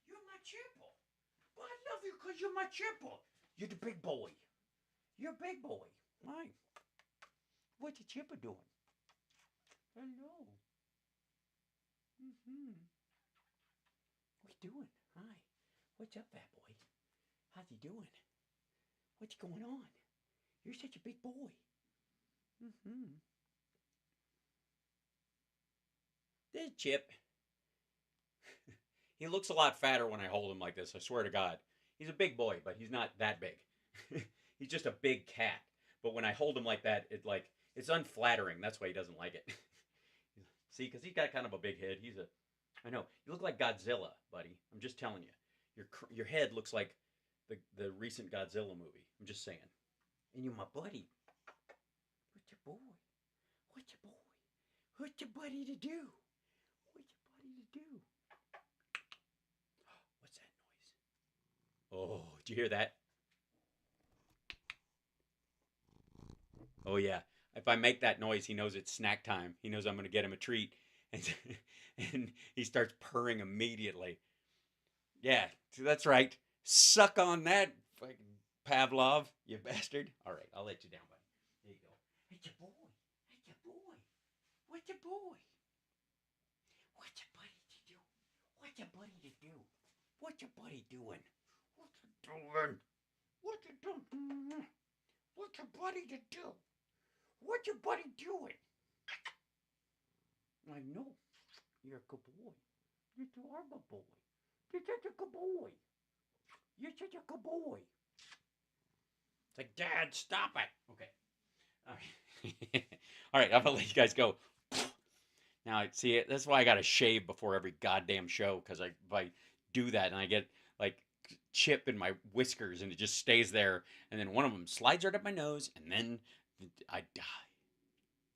You're my chipple. Well, I love you because you're my chipple. You're the big boy. You're a big boy. Why? What's the chipper doing? Hello. What you doing? Hi. What's up, fat boy? How's he doing? What's going on? You're such a big boy. This Chip. He looks a lot fatter when I hold him like this, I swear to God. He's a big boy, but he's not that big. He's just a big cat. But when I hold him like that, it's unflattering. That's why he doesn't like it. See, because he's got kind of a big head. I know. You look like Godzilla, buddy. I'm just telling you. Your head looks like the recent Godzilla movie. I'm just saying. And you're my buddy. What's your boy? What's your boy? What's your buddy to do? What's your buddy to do? What's that noise? Oh, did you hear that? Oh, yeah. If I make that noise, he knows it's snack time. He knows I'm going to get him a treat. And he starts purring immediately. Yeah, that's right. Suck on that, fucking Pavlov, you bastard. All right, I'll let you down, buddy. There you go. It's your boy. It's your boy. What's your boy? What's your buddy to do? What's your buddy to do? What's your buddy doing? What's he doing? What's he doing? What's your buddy to do? What's your buddy doing? I know. You're a good boy. You are a boy. You're such a good boy. You're such a good boy. It's like, Dad, stop it. Okay. All right, I'm gonna let you guys go. Now I see it. That's why I gotta shave before every goddamn show, because if I do that and I get like chip in my whiskers and it just stays there, and then one of them slides right up my nose, and then I die.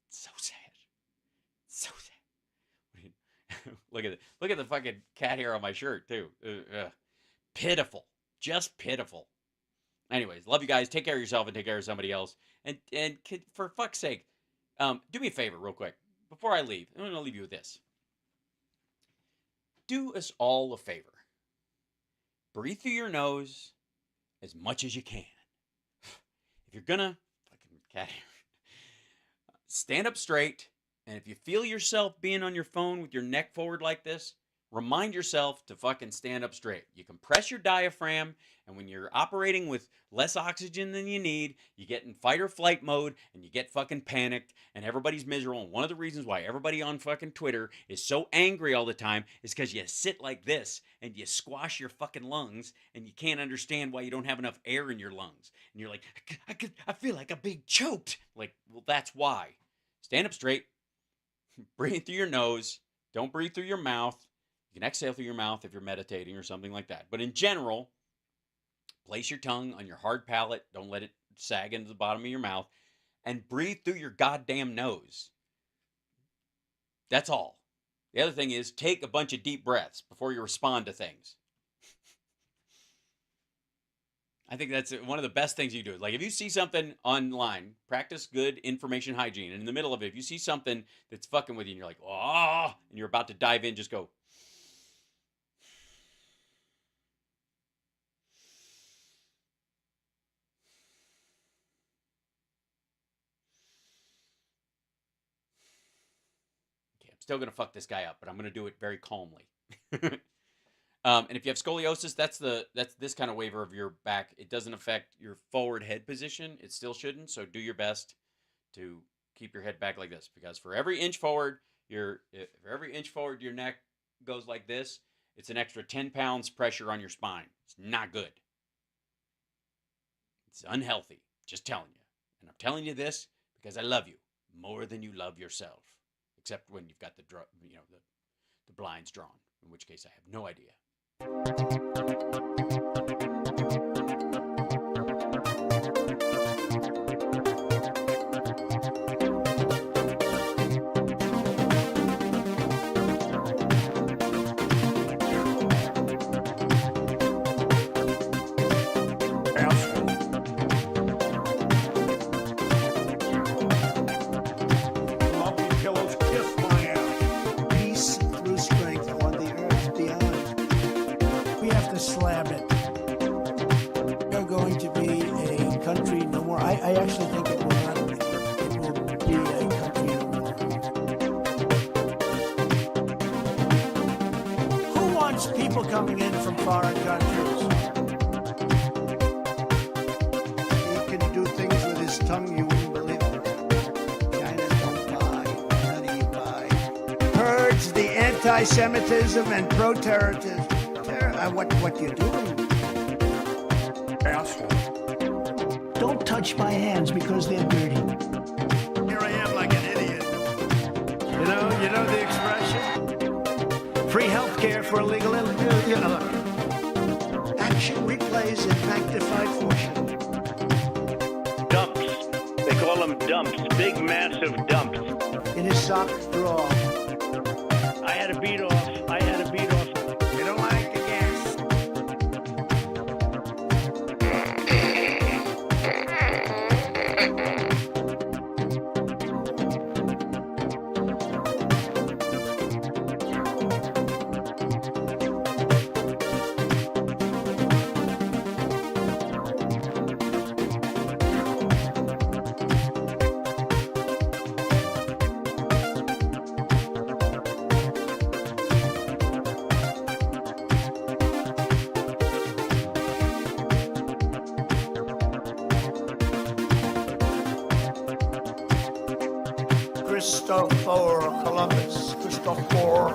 It's so sad. So sad. Look at it. Look at the fucking cat hair on my shirt too. Pitiful. Just pitiful. Anyways, love you guys. Take care of yourself and take care of somebody else. And for fuck's sake, do me a favor real quick before I leave. I'm gonna leave you with this. Do us all a favor. Breathe through your nose as much as you can. If you're gonna fucking cat hair, stand up straight. And if you feel yourself being on your phone with your neck forward like this, remind yourself to fucking stand up straight. You compress your diaphragm, and when you're operating with less oxygen than you need, you get in fight or flight mode, and you get fucking panicked, and everybody's miserable. And one of the reasons why everybody on fucking Twitter is so angry all the time is because you sit like this, and you squash your fucking lungs, and you can't understand why you don't have enough air in your lungs. And you're like, I feel like I'm being choked. Like, well, that's why. Stand up straight. Breathe through your nose. Don't breathe through your mouth. You can exhale through your mouth if you're meditating or something like that. But in general, place your tongue on your hard palate. Don't let it sag into the bottom of your mouth. And breathe through your goddamn nose. That's all. The other thing is take a bunch of deep breaths before you respond to things. I think that's one of the best things you do. Like if you see something online, practice good information hygiene. And in the middle of it, if you see something that's fucking with you and you're like, oh, and you're about to dive in, just go. Okay, I'm still going to fuck this guy up, but I'm going to do it very calmly. And if you have scoliosis, that's this kind of waiver of your back. It doesn't affect your forward head position. It still shouldn't. So do your best to keep your head back like this, because for every inch forward, your neck goes like this. It's an extra 10 pounds pressure on your spine. It's not good. It's unhealthy. Just telling you. And I'm telling you this because I love you more than you love yourself, except when you've got the blinds drawn, in which case I have no idea. I actually think it will not. It will be a country no more. Who wants people coming in from foreign countries? He can do things with his tongue you wouldn't believe it. China don't buy. None of you buy. Purge the anti-Semitism and pro-terrorism. What you doing? Asshole. Don't touch my hands because they're dirty. Here I am like an idiot. You know the expression? Free health care for illegal immigrants. You know. Action replays in magnified fortune. Dumps. They call them dumps. Big, massive dumps. In his sock drawer. I had a beat off. You don't like the gas. Christopher Columbus. Christopher